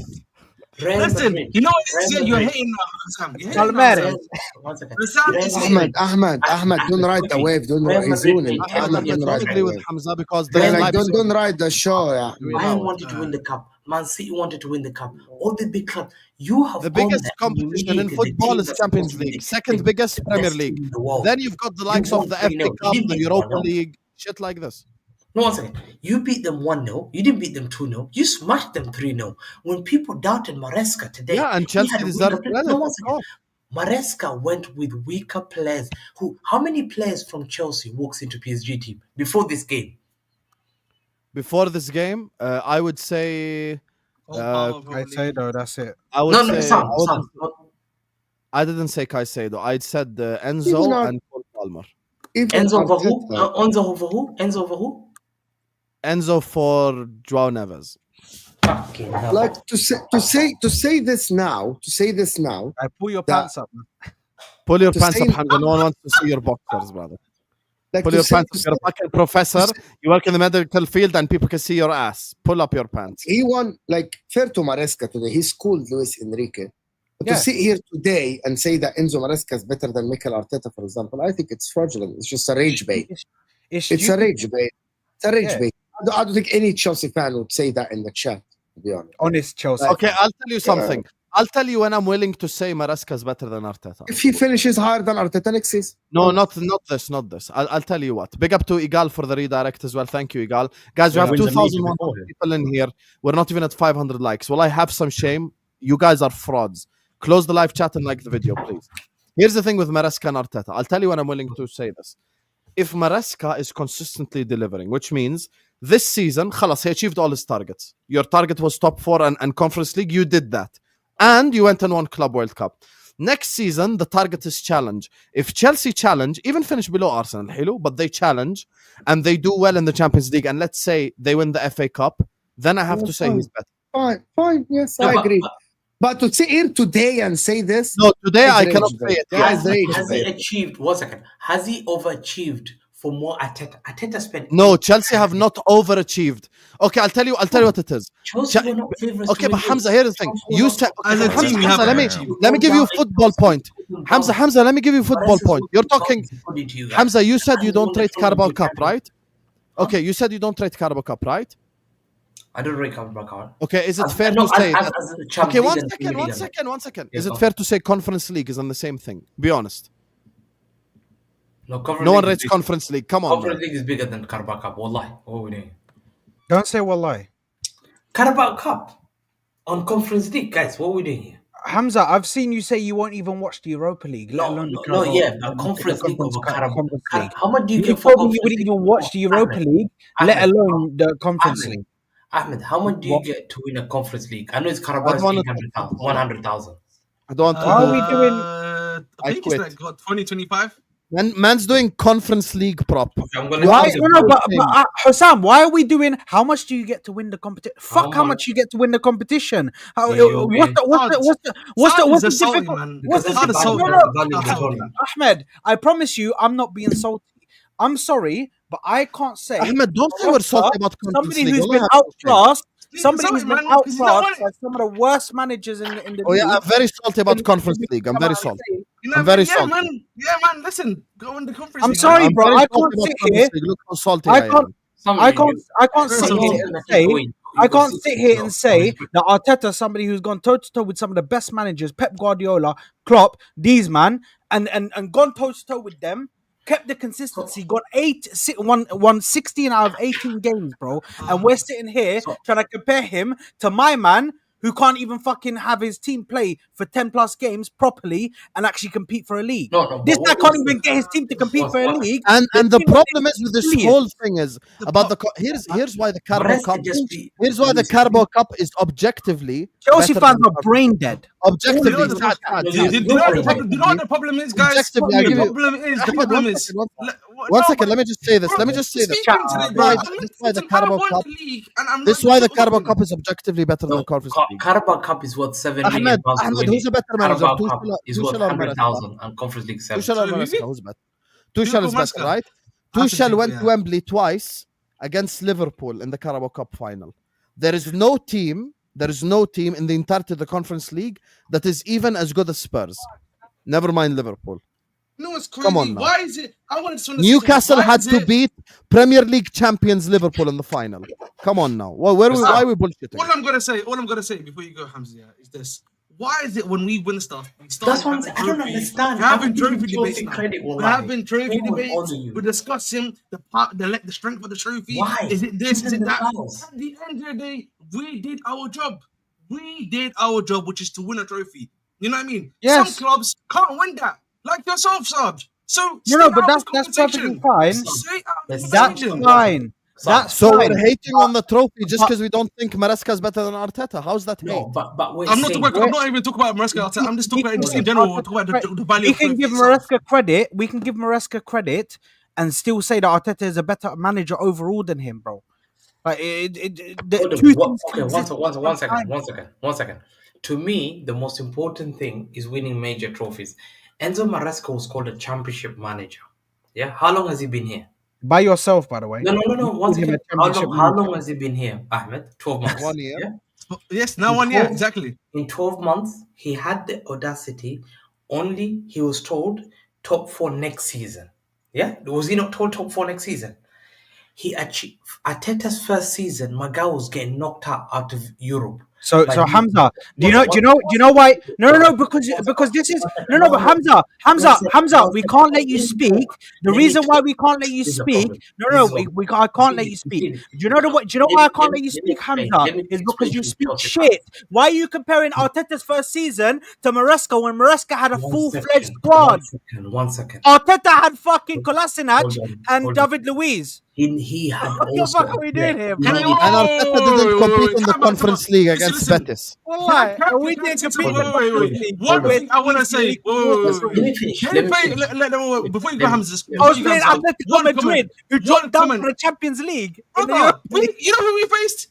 Listen, Madrid. you know what it is? Real Yeah, you're Madrid. hating now, Husam. You're hating now, Palmeiras. Sam. One second. Husam Real is Madrid. hating. Ahmed, don't ride the wave. Don't Real ride. He's Madrid zoning. played Ahmed, Ahmed, Champions don't don't ride League. agree the with wave. Hamza because Yeah, there's like, live. don't ride the show. Yeah. We Bayern know it. wanted to win the cup. Man City wanted to win the cup. All the big clubs. You have The gone biggest there and competition in humiliated the football team is that's Champions supposed to be League. the Second biggest Premier best League. team in the world. Then you've got the You likes of won the 3-0. FA You Cup, didn't the beat them Europa 1-0. League, shit like this. No, one second. You beat them 1-0. You didn't beat them 2-0. You smashed them 3-0. When people doubted Maresca today, Yeah, and he Chelsea had deserve weaker players. credit, No, one of second. course. Maresca went with weaker players. How many players from Chelsea walks into PSG team before this game? Before this game, I would say, I'd say though, that's it. I would No, say, Sam. I didn't say Caicedo. I'd said Even Enzo Ar- and Cole Palmer. Even Enzo over who? Arteta. Enzo over who? Enzo over who? Enzo for Joao Neves. Fucking hell. Like to say this now. I pull your That- pants up, man. Pull your To pants up, say- Hamza. No one wants to see your boxers, brother. Like Pull to your say, pants up. You're a fucking professor. You work in the medical field and people can see your ass. Pull up your pants. he won. Like fair to Maresca today. He schooled Luis Enrique. But Yeah. to sit here today and say that Enzo Maresca is better than Mikel Arteta, for example, I think it's fraudulent. It's just a rage bait. It's It's a stupid. rage bait. It's a rage Yeah. bait. I don't think any Chelsea fan would say that in the chat, to be honest. Honest Chelsea. Okay, I'll tell you something. I'll tell you when I'm willing to say Maresca is better than Arteta. If he finishes higher than Arteta next season, No, not this. I'll tell you what. Big up to Igal for the redirect as well. Thank you, Igal. Guys, we Yeah, have wins a major 2,100 before him. people in here. We're not even at 500 likes. Well, I have some shame. You guys are frauds. Close the live chat and like the video, please. Here's the thing with Maresca and Arteta. I'll tell you when I'm willing to say this. If Maresca is consistently delivering, which means this season, خلاص, he achieved all his targets. Your target was top 4 and Conference League. You did that. And you went and won Club World Cup. Next season, the target is challenge. If Chelsea challenge, even finish below Arsenal, hello, but they challenge and they do well in the Champions League, and let's say they win the FA Cup, then I have to say he's better. fine. Yes, No, I but- agree. But to sit here today and say this, No, today It's I rage cannot bait. say it. Yeah, Has, it's rage has he bait. achieved? 1 second. Has he overachieved for more Arteta? Arteta spent. No, Chelsea have not overachieved. Okay, I'll tell you what it is. Chelsea Ch- were not favourites. Okay, to but win Hamza, this. here's the thing. Chelsea were You not- said, As a Hamza, team, you Hamza, have- let me give you a football point. Hamza, let me give you a football point. You're talking, Hamza, you said you don't rate Carabao Cup, right? Okay, you said you don't rate Carabao Cup, right? I don't rate Carabao Cup. Okay, is it As- fair no, to say as- that? as the Champions Okay, League one and Premier League, second. Yeah, Is go it on. fair to say Conference League is on the same thing? Be honest. No, Conference No one League rates is Conference League. Come on, Conference man. League is bigger than Carabao Cup. Wallahi. What are we doing? Don't say wallahi. Carabao Cup on Conference League, guys. What are we doing here? Hamza, I've seen you say you won't even watch the Europa League, let alone the Carabao- yeah, but Conference League over Carabao. Conference League. How much do you You get for told me you Conference wouldn't League? even watch the Europa Ahmed, League, let Ahmed, alone the Conference Ahmed, League. Ahmed, how much do you What? get to win a Conference League? I know it's I Carabao is don't wanna- 800,000, 100,000. I don't want to Why do are we doing- I I think quit. it's like what, 2025. Man's doing Conference League prop. Okay, I'm gonna Why? give you No, the but, thing. Hussam, why are we doing? How much do you get to win the competition? Fuck, how much? much you get to win the competition? How? Yeah, you What's the Saad is difficult? insulting, man. What's the Because Saad is difficult? so- No, no, value of the Ahmed, tournament. Ahmed, I promise you, I'm not being salty. I'm sorry, but I can't say. Ahmed, don't say we're salty about Conference Somebody League. who's Wallah, been have to say. outclassed. He's Somebody who's insulting, been man, 'cause he's not outclassed winning. by some of the worst managers in the Oh yeah, league. I'm very salty about And- Conference League. I'm very salty. You know, I'm very yeah, salty. man. Yeah, man. Listen, go in the Conference I'm League, sorry, man. bro. very I salty can't about sit Conference here. League. Look how salty I I am. can't. I can't Very sit salty. here and say. I can't sit here and say that Arteta, somebody who's gone toe to toe with some of the best managers, Pep Guardiola, Klopp, these man, and gone toe to toe with them, kept the consistency, got won 16 out of 18 games, bro. And we're sitting here trying to compare him to my man who can't even fucking have his team play for 10 plus games properly and actually compete for a league. This guy can't even get his team to compete for a league. And the problem is with this whole thing is about here's why the Carabao Cup is objectively Chelsea better fans than are brain dead. objectively. You know what the problem is, guys? Objectively, I give you- The problem is. One second, let me just say this. This is why the Carabao Cup. This is why the Carabao Cup is objectively better than the Conference League. Carabao Cup is worth 7 million pounds. Ahmed, who's a better manager? Carabao Cup is worth 100,000 and Conference League 7. Tuchel or Maresca? Who's better? Tuchel is better, right? Tuchel went to Wembley twice against Liverpool in the Carabao Cup final. There is no team in the entirety of the Conference League that is even as good as Spurs. Never mind Liverpool. No, it's crazy. Come on now. Why is it? I wanted to Newcastle had to beat Premier League champions Liverpool in the final. Come on now. Why are we bullshitting? All I'm gonna say before you go, Hamza, is this: why is it when we win stuff, we start That's what I don't understand. We're having trophy debates now. Credit, We're having trophy debates. We're discussing the strength of the trophy. Why? Is it this? Is it that? Fouls. At the end of the day, we did our job. We did our job, which is to win a trophy. You know what I mean? Yes. Some clubs can't win that, like yourself, Saad. So but that's perfectly fine. That's fine. That's So fine. we're hating on the trophy just because we don't think Maresca is better than Arteta. How's that hate? No, but wait, I'm not even talking about Maresca. I'm just talking about in general. We're talking about the value. We can give Maresca credit. We can give Maresca credit and still say that Arteta is a better manager overall than him, bro. Like One second. To me, the most important thing is winning major trophies. Enzo Maresca was called a championship manager. Yeah, how long has he been here? By yourself, by the way. No. One second. How long has he been here, Ahmed? 12 months. 1 year. Yeah? Yes, now 1 year, exactly. In 12 months, he had the audacity. Only he was told top 4 next season. Yeah, was he not told top 4 next season? He achieved Arteta's first season. Magal was getting knocked out of Europe. So Hamza, do you know why? No, because this is but Hamza, we can't let you speak. The reason why we can't let you speak, I can't let you speak. Do you know why I can't let you speak, Hamza? Is because you speak shit. Why are you comparing Arteta's first season to Maresca when Maresca had a full-fledged squad? 1 second. Arteta had fucking Kolasinac and David Luiz. He had What the fuck are we doing here, bro? And Arteta didn't compete in the Conference League against Betis. Why? We didn't compete. One thing I want to say. Let me finish. Before you go, Hamza. I was playing Atletico Madrid, who dropped down from the Champions League. You know who we faced?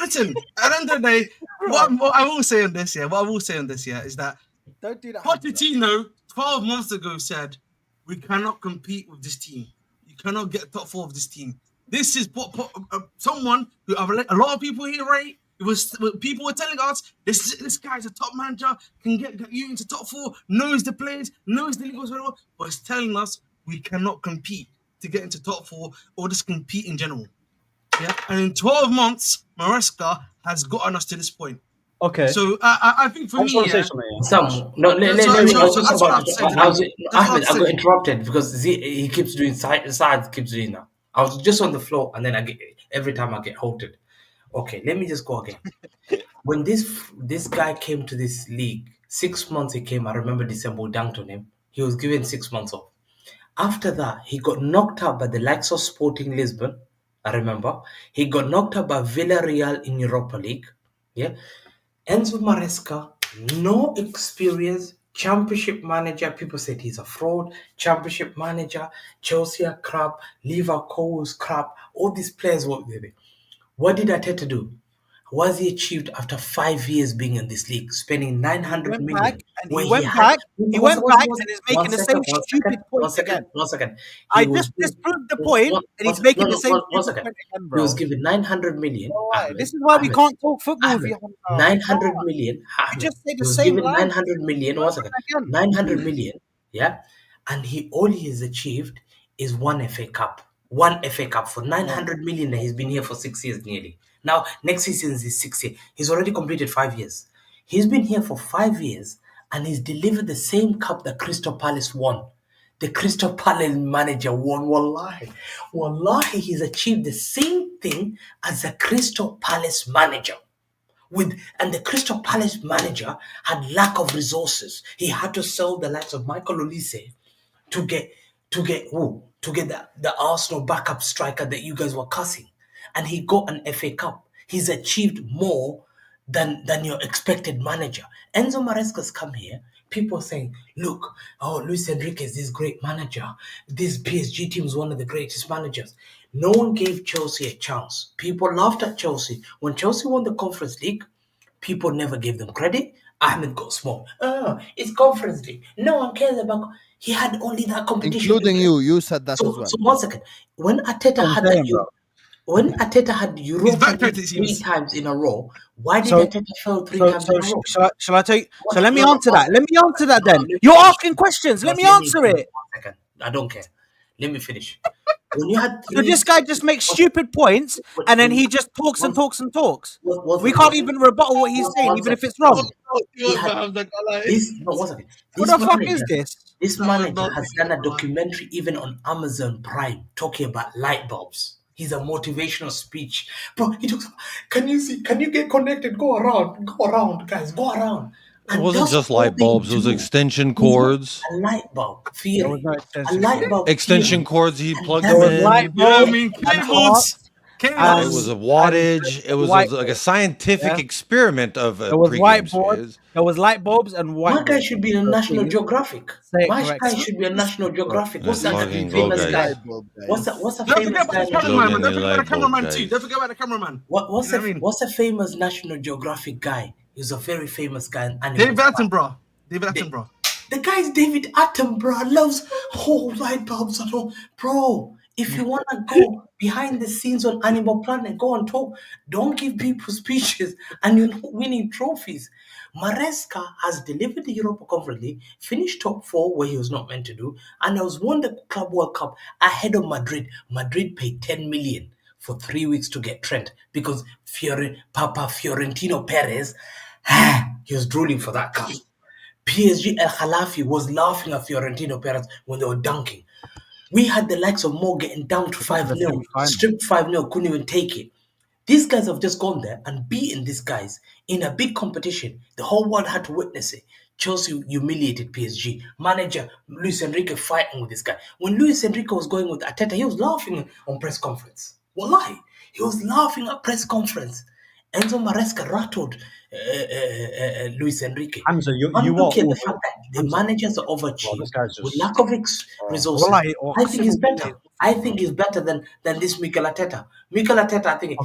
Listen, at the end of the day, what I will say on this, is that Don't do that. Pochettino 12 months ago said, we cannot compete with this team. You cannot get top 4 of this team. This is someone who a lot of people here rate. People were telling us this guy's a top manager, can get you into top 4, knows the players, knows the league as well, but it's telling us we cannot compete to get into top 4 or just compete in general. Yeah, and in 12 months, Maresca has gotten us to this point. Okay. So I think for me, let Ahmed, I got interrupted because he keeps doing Saad keeps doing that. I was just on the floor and then every time I get halted. Okay, let me just go again. When this guy came to this league, 6 months he came. I remember December, we dunked on him. He was given 6 months off. After that, he got knocked out by the likes of Sporting Lisbon. I remember. He got knocked out by Villarreal in Europa League. Yeah. Enzo Maresca, no experience, championship manager. People said he's a fraud. Championship manager, Chelsea are crap, Liverpool is crap. All these players were there. What did Arteta do? What has he achieved after 5 years being in this league, spending 900 million? He went back and he's making the same stupid point again. 1 second. I just disproved the point and he's making the same one second. point again, He bro. was given 900 million. This is why we can't talk football with you. 900 million. You just say the He was same given line. 900 million. 1 second. 900 million. Yeah. And all he has achieved is one FA Cup. One FA Cup for 900 million that he's been here for 6 years nearly. Now, next season is his 6th year. He's already completed 5 years. He's been here for 5 years and he's delivered the same cup that Crystal Palace won. the Crystal Palace manager won. Wallahi, he's achieved the same thing as the Crystal Palace manager. And the Crystal Palace manager had lack of resources. He had to sell the likes of Michael Olise to get the Arsenal backup striker that you guys were cussing, and he got an FA Cup. He's achieved more than your expected manager. Enzo Maresca's come here. People saying, look, Luis Enrique is this great manager. This PSG team is one of the greatest managers. No one gave Chelsea a chance. People laughed at Chelsea. When Chelsea won the Conference League, people never gave them credit. Ahmed got small. It's Conference League. No one cares about. He had only that competition. Including you. You said that as well. So 1 second. When Arteta had that, when Arteta had Europa League 3 times in a row, why did Arteta fail 3 times in a row? Shall I tell you? So let me answer that. Let me answer that then. You're asking questions. Let me answer it. 1 second. I don't care. Let me finish. When you had So this guy just makes stupid points, and then he just talks and talks and talks. We can't even rebuttal what he's saying, even if it's wrong. What the fuck is this? This manager has done a documentary even on Amazon Prime talking about light bulbs. He's a motivational speech. Bro, he talks about, can you get connected? Go around, guys, go around. It wasn't just light bulbs, it was extension cords. A light bulb theory. A light bulb extension cords, he plugged them in. It was a wattage. It was like a scientific experiment of there was whiteboard. There was light bulbs and white. My guy should be in a National Geographic. My guy should be a National Geographic. What's that famous guy? What's a famous guy? Don't forget about the cameraman too. Don't forget about the cameraman. What's a famous National Geographic guy? He's a very famous guy. David Attenborough. The guy's David Attenborough loves light bulbs and all. Bro, if you want to go behind the scenes on Animal Planet, go and talk. Don't give people speeches and you're not winning trophies. Maresca has delivered the Europa Conference League, finished top 4 where he was not meant to do, and has won the Club World Cup ahead of Madrid. Madrid paid 10 million for 3 weeks to get Trent because Papa Fiorentino Perez, he was drooling for that cup. PSG El Khalafi was laughing at Fiorentino Perez when they were dunking. We had the likes of Mo getting down to 5-0, stripped 5-0, couldn't even take it. These guys have just gone there and beaten these guys in a big competition. The whole world had to witness it. Chelsea humiliated PSG. Manager Luis Enrique fighting with this guy. When Luis Enrique was going with Arteta, he was laughing on press conference. Wallahi, he was laughing at press conference. Enzo Maresca rattled Luis Enrique. Hamza, you are the fact that the managers are overachieved with lack of resources. I think he's better. I think he's better than this Mikel Arteta. Mikel Arteta, I think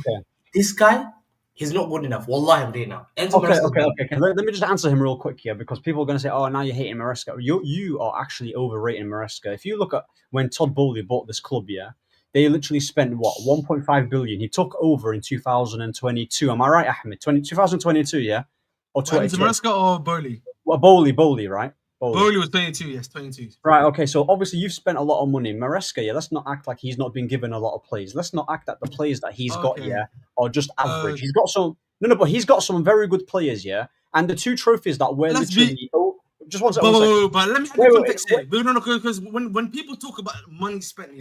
this guy, he's not good enough. Wallahi, I'm doing now. Okay. Let me just answer him real quick here because people are going to say, "Oh, now you're hating Maresca." You are actually overrating Maresca. If you look at when Todd Bowley bought this club, they literally spent 1.5 billion. He took over in 2022. Am I right, Ahmed? 2022, or 22? Maresca or Bowley? Well, Bowley, right? Bowley was 22, yes, 22. Right, okay, so obviously you've spent a lot of money. Maresca, let's not act like he's not been given a lot of plays. Let's not act that the players that he's got, are just average. He's got some, but he's got some very good players, and the 2 trophies that were literally... just one second. But let me add the context here. Because when people talk about money spent,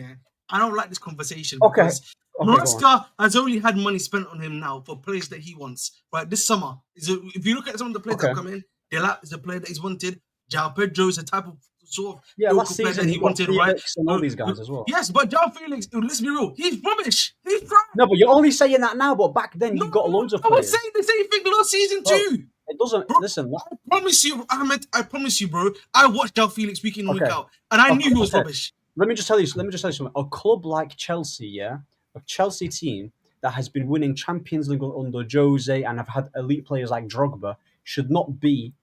I don't like this conversation. Because Maresca has only had money spent on him now for players that he wants. Right, this summer, if you look at some of the players that come in, Delap is a player that he's wanted. João Pedro is a type of sort of last season that he wanted, right? And all these guys as well. Yes, but João Felix, let's be real, he's rubbish. He's trash. No, but you're only saying that now. But back then, you got loads of players. I was saying the same thing last season too. It doesn't. Bro, listen, I promise you, Ahmed. I promise you, bro. I watched João Felix week in week out, and I knew he was rubbish. Let me just tell you something. A club like Chelsea, a Chelsea team that has been winning Champions League under Jose and have had elite players like Drogba should not be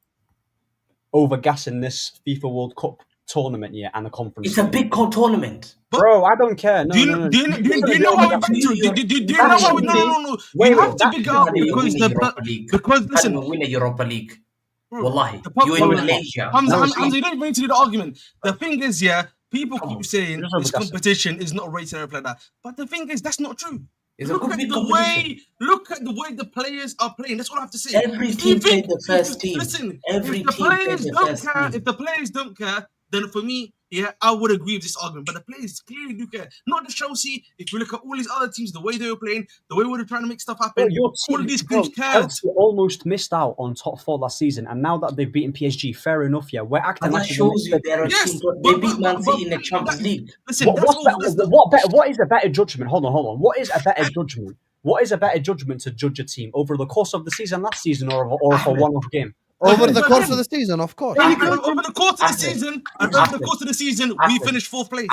overgassing this FIFA World Cup tournament and the conference. It's a big tournament. Bro, I don't care. Do you know why we're back to it? Do you know why we... No. You have to big up because listen... win a Europa League. Wallahi. You're in Malaysia. Hamza, you don't even need to do the argument. The thing is, people keep saying this competition is not rated and everything like that. But the thing is, that's not true. Look at the way the players are playing. That's all I have to say. Every team played the first team. Listen, if the players don't care, then for me, yeah, I would agree with this argument. But the players clearly do care. Not just Chelsea. If you look at all these other teams, the way they were playing, the way we were trying to make stuff happen, all of these teams cared. Chelsea almost missed out on top 4 last season, and now that they've beaten PSG, fair enough. Yeah, we're acting And that like shows you they're a Yes, team. They beat Man City in the Champions League. Listen, what is a better judgment? Hold on. What is a better judgment? What is a better judgment to judge a team over the course of the season last season, or for a one-off game? Over the course of the season, of course. Over the course of the season, we finished 4th place.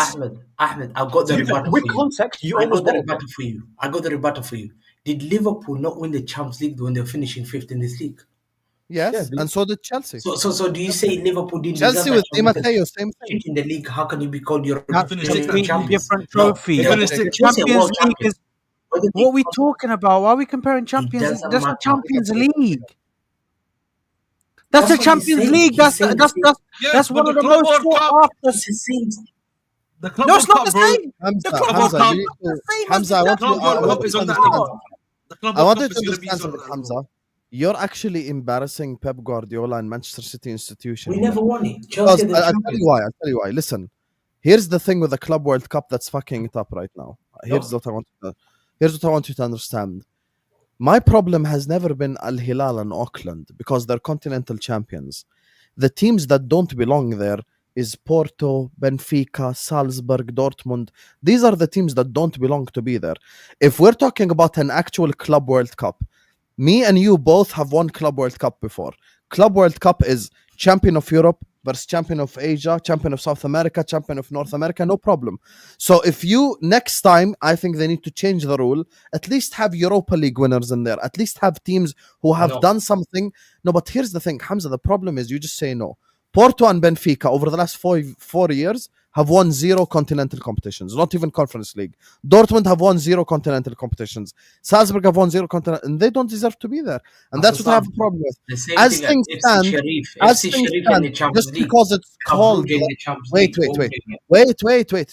Ahmed, I've got the rebuttal with for you. context, I got the rebuttal for you. Did Liverpool not win the Champions League when they were finishing 5th in this league? Yes, and so did Chelsea. So do you say Liverpool didn't Chelsea deserve with that Di Matteo, same thing. in the league? How can you be called your different trophy. No, Champions League is what are we talking about? Why are we comparing Champions League? That's the Champions League. That's the Champions League. That's one of the most sought after. No, it's not the same. Hamza, I want you to understand something, Hamza. You're actually embarrassing Pep Guardiola and Manchester City institution. We never won it. I'll tell you why. Listen, here's the thing with the Club World Cup that's fucking it up right now. Here's what I want you to understand. My problem has never been Al Hilal and Auckland because they're continental champions. The teams that don't belong there is Porto, Benfica, Salzburg, Dortmund. These are the teams that don't belong to be there. If we're talking about an actual Club World Cup, me and you both have won Club World Cup before. Club World Cup is champion of Europe versus champion of Asia, champion of South America, champion of North America, no problem. So if you, next time, I think they need to change the rule, at least have Europa League winners in there, at least have teams who have done something. No, but here's the thing, Hamza, the problem is you just say no. Porto and Benfica over the last 4 years have won 0 continental competitions, not even Conference League. Dortmund have won 0 continental competitions. Salzburg have won 0 continental, and they don't deserve to be there. And that's what I have a problem with. As things stand, just because it's called... Wait.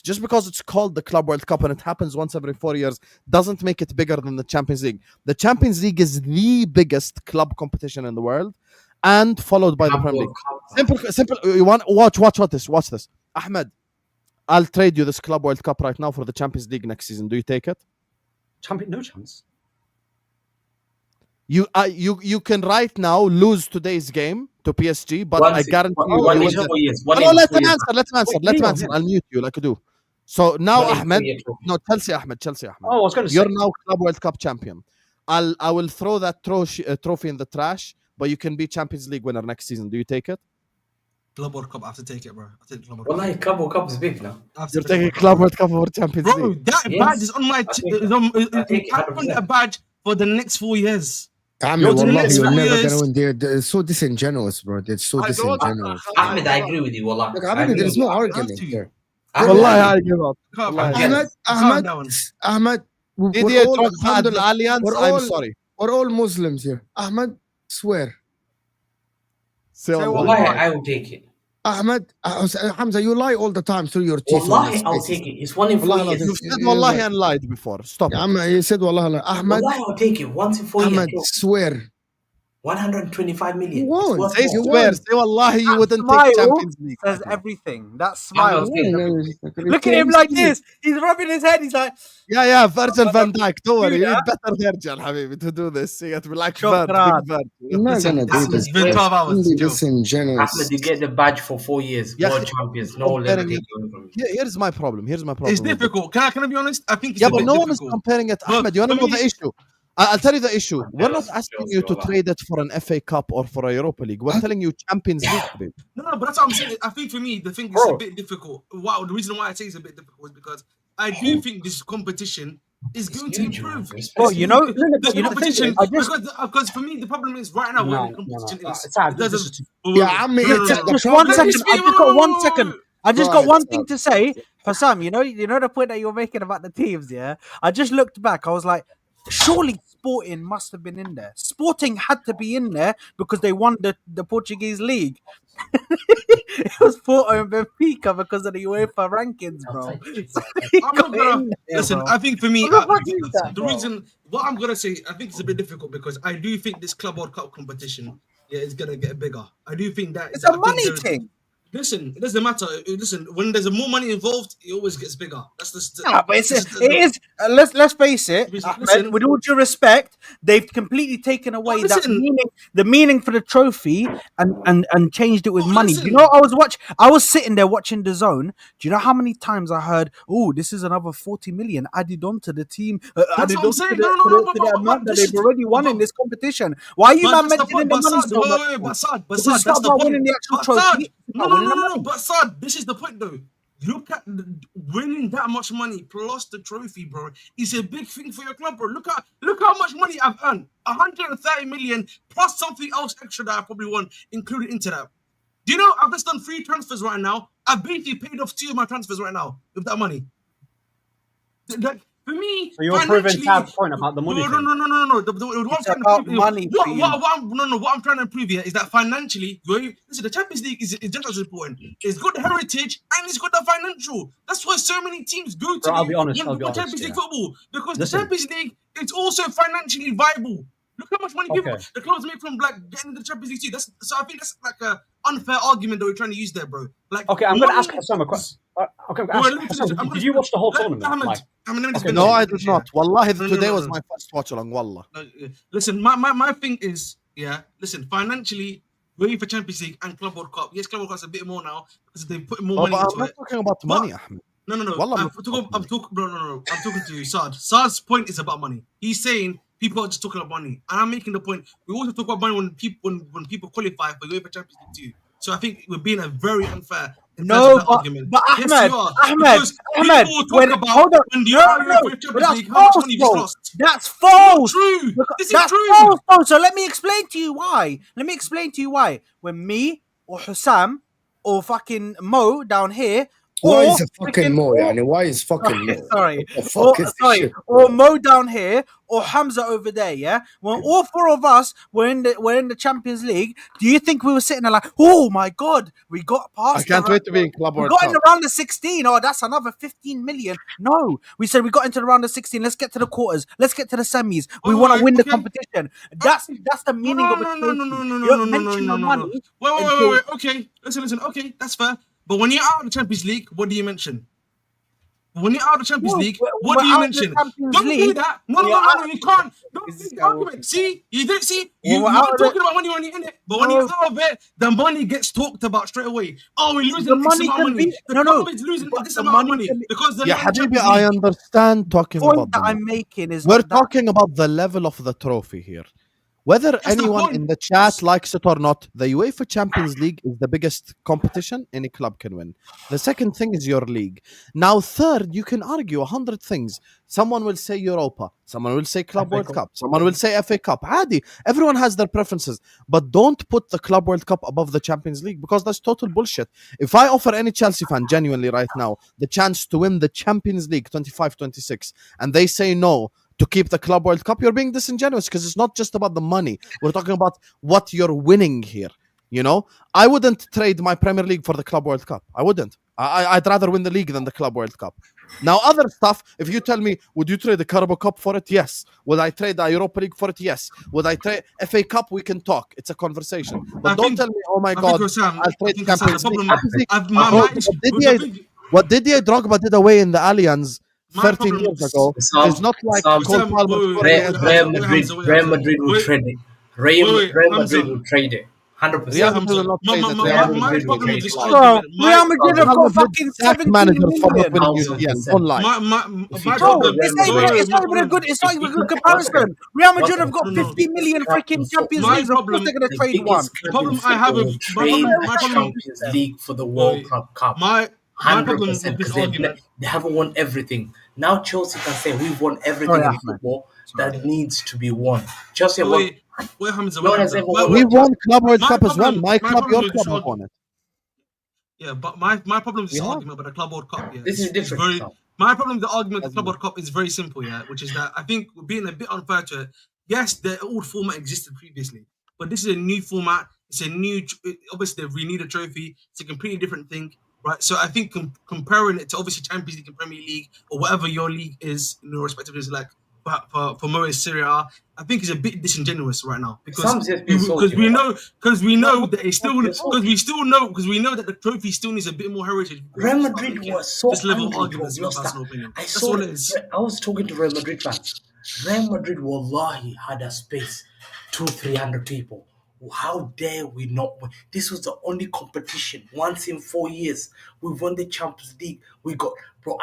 Just because it's called the Club World Cup and it happens once every 4 years doesn't make it bigger than the Champions League. The Champions League is the biggest club competition in the world, and followed by the Premier League. Simple. You want watch this. Ahmed, I'll trade you this Club World Cup right now for the Champions League next season. Do you take it? No chance. You can right now lose today's game to PSG, but I guarantee you. Let him answer. I'll mute you like I do. So now Ahmed, Chelsea Ahmed. Oh, I was going to say, you're now Club World Cup champion. I will throw that trophy in the trash, but you can be Champions League winner next season. Do you take it? Club World Cup, I have to take it, bro. I take Club World Cup. Club World Cup is big now. You're taking Club World Cup over Champions League. Bro, that badge is on my... I want that badge for the next 4 years. You're never going to win. It's so disingenuous, bro. It's so disingenuous. Ahmed, I agree with you, Wallah. There's no argument here. Wallahi, I give up. Ahmed, I'm sorry. We're all Muslims here. Ahmed, swear. Wallahi, I will take it. Ahmed, Hamza, you lie all the time through your teeth. Wallahi, I'll take it. It's 1 in 4 years. You've said wallahi and lied before. Stop. You said wallahi. Ahmed, wallahi, I'll take it. 1 in 4 years. Ahmed, swear. 125 million. You won't. Say swear. Say wallahi, you wouldn't take Champions League. Says everything. That smile. Look at him like this. He's rubbing his head. He's like, yeah, Virgil van Dijk. Don't worry. You need better Virgil, Habibi, to do this. You have to be like Virgil. You're not going to do this. It's been 12 hours. Disingenuous. Ahmed, you get the badge for 4 years. World champions. No one let it take away from you. Here's my problem. It's difficult. Can I be honest? I think it's but no one is comparing it. Ahmed, you want to know the issue? I'll tell you the issue. We're not asking you to trade it for an FA Cup or for a Europa League. We're telling you Champions League. No, but that's what I'm saying. I think for me, the thing is a bit difficult. Wow, the reason why I say it's a bit difficult is because I do think this competition is going to improve. Well, you know, competition, because for me, the problem is right now where the competition is. Just 1 second. I've just got 1 second. I just got one thing to say. Husam, you know the point that you're making about the teams, yeah? I just looked back. I was like, surely Sporting must have been in there. Sporting had to be in there because they won the Portuguese league. It was Porto and Benfica because of the UEFA rankings, bro. Listen, I think for me, the reason what I'm gonna say, I think it's a bit difficult because I do think this Club World Cup competition is gonna get bigger. I do think that it's a money thing. Listen, it doesn't matter. Listen, when there's more money involved, it always gets bigger. That's the. Nah, but it is. Let's face it. Listen, Ahmed, with all due respect, they've completely taken away the meaning for the trophy and changed it with money. listen. You know, I was sitting there watching the zone. Do you know how many times I heard, "Oh, this is another 40 million added onto the team, added what I'm onto saying. the amount that they've already won in this competition." Why are you not mentioning the money so much? But Saad, Because that's it's not the about point. winning the actual But trophy. Saad, It's no, about no, winning no, the no, money. no. But Saad, this is the point though. Look at winning that much money plus the trophy, bro. Is a big thing for your club, bro. Look how much money I've earned. 130 million plus something else extra that I probably won included into that. Do you know I've just done 3 transfers right now? I've basically paid off 2 of my transfers right now with that money. Like, for me, So you're proving Tad's point about the money. No. It's about money for you. What I'm trying to prove here is that financially, listen, the Champions League is just as important. It's got the heritage and it's got the financial. That's why so many teams go to I'll be honest, Champions League football, because Listen. the Champions League it's also financially viable. Look how much money the clubs make from like getting the Champions League too. So I think that's like a unfair argument that we're trying to use there, bro. Like, Okay, I'm going to ask Husam a question. Did you watch the whole tournament? No, I did not. Wallahi, today was my first watch along. Wallah. Listen, my thing is, listen, financially, going for Champions League and Club World Cup. Yes, Club World Cup's a bit more now because they put more money into I'm not it. talking about money, Ahmed. No. Wallah, I'm talking to you, Saad. Saad's point is about money. He's saying people are just talking about money, and I'm making the point. We also talk about money when people qualify for UEFA Champions League too. So I think we're being a very unfair. No, but Ahmed, yes, Ahmed, hold on. That's false. True. This is true. False, bro. So let me explain to you why. When me or Husam or fucking Mo down here. Why is it fucking Mo? Why is fucking Mo? Sorry. Or Mo down here, or Hamza over there. Yeah. When all 4 of us were in the Champions League, do you think we were sitting there like, oh my god, we got past? I can't wait to be in Club World Cup. We got Cup. in the round of 16. Oh, that's another 15 million. No, we said we got into the round of 16. Let's get to the quarters. Let's get to the semis. We want to win the competition. That's the meaning of it. No. Wait. Okay, listen. Okay, that's fair. But when you're out of the Champions League, what do you mention? When you're out of the Champions League, what do you mention? Don't do that. No, you can't. Don't do the argument. See, you didn't see. You're talking about money when you're in it, but when you're out of it, the money gets talked about straight away. Oh, we're losing this amount of money. The club is losing this amount of money because the Habibi, I understand talking about point that I'm making is we're talking about the level of the trophy here. Whether anyone in the chat likes it or not, the UEFA Champions League is the biggest competition any club can win. The second thing is your league. Now, third, you can argue 100 things. Someone will say Europa. Someone will say Club World Cup. Someone will say FA Cup. Adi. Everyone has their preferences. But don't put the Club World Cup above the Champions League because that's total bullshit. If I offer any Chelsea fan genuinely right now the chance to win the Champions League 25-26 and they say no, to keep the Club World Cup, you're being disingenuous because it's not just about the money. We're talking about what you're winning here. You know, I wouldn't trade my Premier League for the Club World Cup. I wouldn't. I'd rather win the league than the Club World Cup. Now, other stuff, if you tell me, would you trade the Carabao Cup for it? Yes. Would I trade the Europa League for it? Yes. Would I trade FA Cup? We can talk. It's a conversation. But don't tell me, oh my God, I'll trade Champions League. What Didier Drogba did away in the Allianz 13 years ago is not like Real Madrid will trade it. Real Madrid will trade it. 100%. Real Madrid have got fucking 17 million. It's not even a good comparison. Real Madrid have got 50 million freaking Champions Leagues. Of course they're going to trade one. Problem I have with Champions League for the World Cup. 100%, they haven't won everything. Now Chelsea can say we've won everything in football that needs to be won. Chelsea won. We won Club World Cup as well. My club, your club have won it. Yeah, but my problem with this argument about the Club World Cup, this is different. My problem with the argument of the Club World Cup is very simple, which is that I think we're being a bit unfair to it. Yes, the old format existed previously, but this is a new format. It's a new, obviously they've renewed a trophy. It's a completely different thing. Right, so I think comparing it to obviously Champions League and Premier League or whatever your league is in your respective is like for Mo Serie A, I think he's a bit disingenuous right now because we know that he still because we know that the trophy still needs a bit more heritage. Real Madrid was so this level of angry, arguments, in my personal opinion. I was talking to Real Madrid fans. Real Madrid, wallahi, had a space 200-300 people. How dare we not win? This was the only competition once in 4 years. We won the Champions League. We got, bro.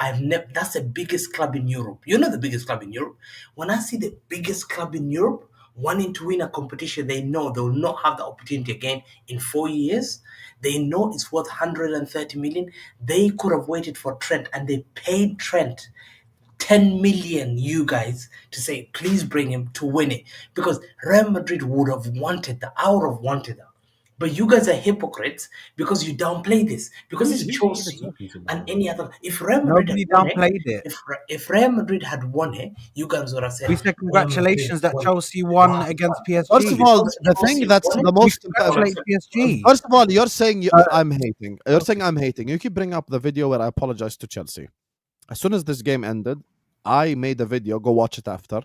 That's the biggest club in Europe. You know the biggest club in Europe. When I see the biggest club in Europe wanting to win a competition, they know they will not have the opportunity again in 4 years. They know it's worth 130 million. They could have waited for Trent, and they paid Trent 10 million, you guys, to say, please bring him to win it. Because Real Madrid would have wanted that. I would have wanted that. But you guys are hypocrites because you downplay this. Because it's Chelsea and any other. If Real Madrid Nobody had won downplayed it. If Real Madrid had won it, you guys would have said, We said congratulations that Chelsea won against PSG. First of all, the thing that's the most important. PSG. First of all, you're saying I'm hating. You're saying I'm hating. You keep bringing up the video where I apologize to Chelsea. As soon as this game ended, I made a video. Go watch it after.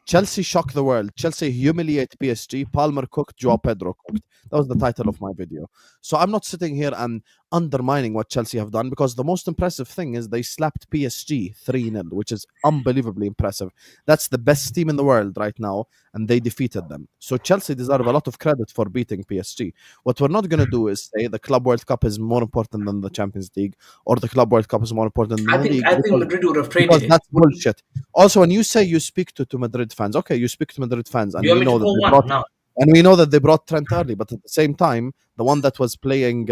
Chelsea shock the world. Chelsea humiliate PSG. Palmer cooked. Joao Pedro cooked. That was the title of my video. So I'm not sitting here and undermining what Chelsea have done, because the most impressive thing is they slapped PSG 3-0, which is unbelievably impressive. That's the best team in the world right now, and they defeated them. So Chelsea deserve a lot of credit for beating PSG. What we're not going to do is say the Club World Cup is more important than the Champions League, or the Club World Cup is more important than the league. I think Madrid would have traded it. That's bullshit. Also, when you say you speak to Madrid fans, okay, you speak to Madrid fans, and we know that they brought, and we know that they brought Trent early, but at the same time, the one that was playing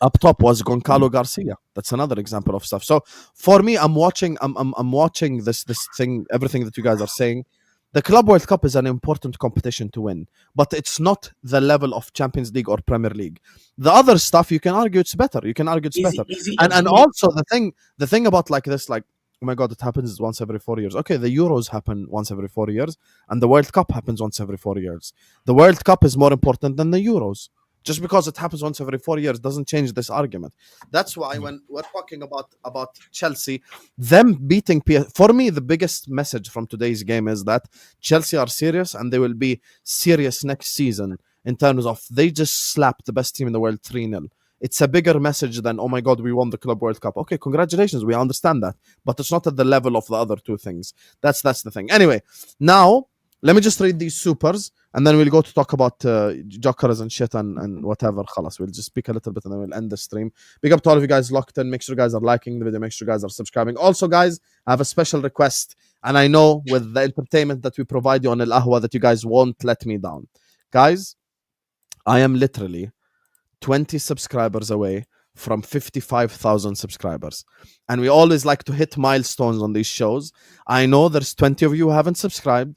up top was Goncalo Garcia. That's another example of stuff. So for me, I'm watching this thing, everything that you guys are saying. The Club World Cup is an important competition to win, but it's not the level of Champions League or Premier League. The other stuff, you can argue it's better. And also the thing about like this, like, oh my God, it happens once every 4 years. Okay, the Euros happen once every 4 years, and the World Cup happens once every 4 years. The World Cup is more important than the Euros. Just because it happens once every 4 years doesn't change this argument. That's why when we're talking about Chelsea, them beating for me, the biggest message from today's game is that Chelsea are serious, and they will be serious next season in terms of they just slapped the best team in the world 3-0. It's a bigger message than, oh my God, we won the Club World Cup. Okay, congratulations, we understand that. But it's not at the level of the other two things. That's the thing. Anyway, now, let me just read these supers, and then we'll go to talk about Gyokeres and shit and whatever. Khalas, we'll just speak a little bit, and then we'll end the stream. Big up to all of you guys locked in. Make sure you guys are liking the video. Make sure you guys are subscribing. Also, guys, I have a special request, and I know with the entertainment that we provide you on Al Ahwa that you guys won't let me down. Guys, I am literally 20 subscribers away from 55,000 subscribers. And we always like to hit milestones on these shows. I know there's 20 of you who haven't subscribed.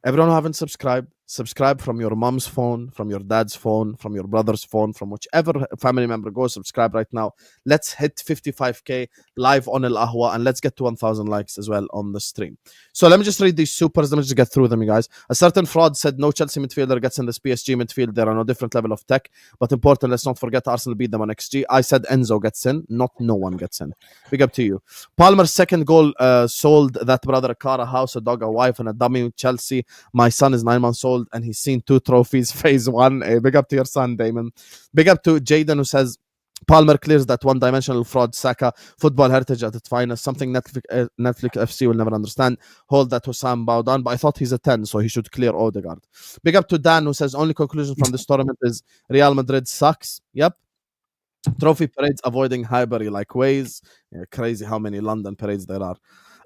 Everyone who haven't subscribed, subscribe from your mom's phone, from your dad's phone, from your brother's phone, from whichever family member. Go subscribe right now. Let's hit 55k live on Al Ahwa, and let's get to 1,000 likes as well on the stream. So let me just read these supers. Let me just get through them, you guys. A certain fraud said no Chelsea midfielder gets in this PSG midfield. There are no different level of tech, but important, let's not forget Arsenal beat them on XG. I said Enzo gets in, not no one gets in. Big up to you. Palmer's second goal sold that brother a car, a house, a dog, a wife, and a dummy with Chelsea. My son is 9 months old, and he's seen 2 trophies. Phase 1. Big up to your son, Damon. Big up to Jaden, who says Palmer clears that one-dimensional fraud. Saka, football heritage at its finest. Something Netflix FC will never understand. Hold that Husam bow down, but I thought he's a 10, so he should clear Odegaard. Big up to Dan, who says only conclusion from this tournament is Real Madrid sucks. Yep. Trophy parades avoiding Highbury like ways. Yeah, crazy how many London parades there are.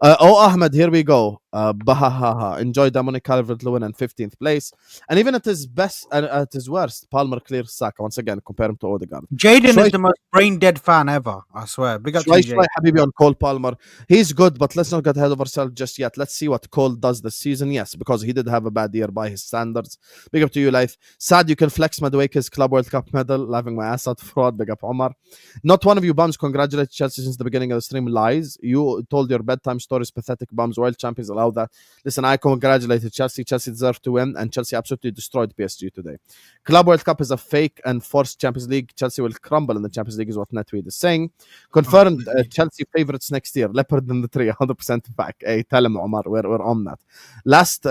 Ahmed, here we go. Bahahaha. Enjoy Dominic Calvert-Lewin in 15th place. And even at his best and at his worst, Palmer clears Saka. Once again, compare him to Odegaard. Jaden is the most brain-dead fan ever, I swear. Big up to you, Jaden. Habibi on Cole Palmer. He's good, but let's not get ahead of ourselves just yet. Let's see what Cole does this season. Yes, because he did have a bad year by his standards. Big up to you, Life. Saad, you can flex Madueke's Club World Cup medal. Laughing my ass out, fraud. Big up, Omar. Not one of you bums congratulate Chelsea since the beginning of the stream. Lies. You told your bedtime stories, pathetic bums. World champions, allow that. Listen, I congratulated Chelsea. Chelsea deserved to win, and Chelsea absolutely destroyed PSG today. Club World Cup is a fake and forced Champions League. Chelsea will crumble in the Champions League, is what Netweed is saying. Confirmed Chelsea favourites next year. Leopard in the tree, 100% back. Hey, tell him, Omar, we're on that. Last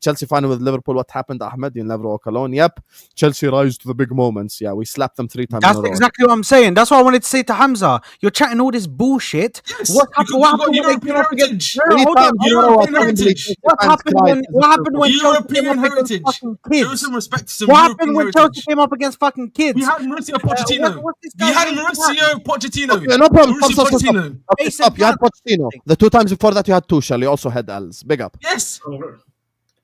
Chelsea final with Liverpool, what happened, Ahmed? You never walk alone. Yep, Chelsea rise to the big moments. Yeah, we slapped them 3 times. That's exactly what I'm saying. That's what I wanted to say to Hamza. You're chatting all this bullshit. Yes, What happened? What happened when they came up against? Hold on. What happened when Chelsea came European up against heritage. fucking Show kids? some respect to some What happened European when heritage. Chelsea came up against fucking kids? We had Mauricio Pochettino. what's this We guy had doing? Mauricio Pochettino. Okay, no problem. Mauricio Stop. Pochettino. Okay, stop. You had Pochettino. The 2 times before that, you had Tuchel. You also had Els. Big up. Yes.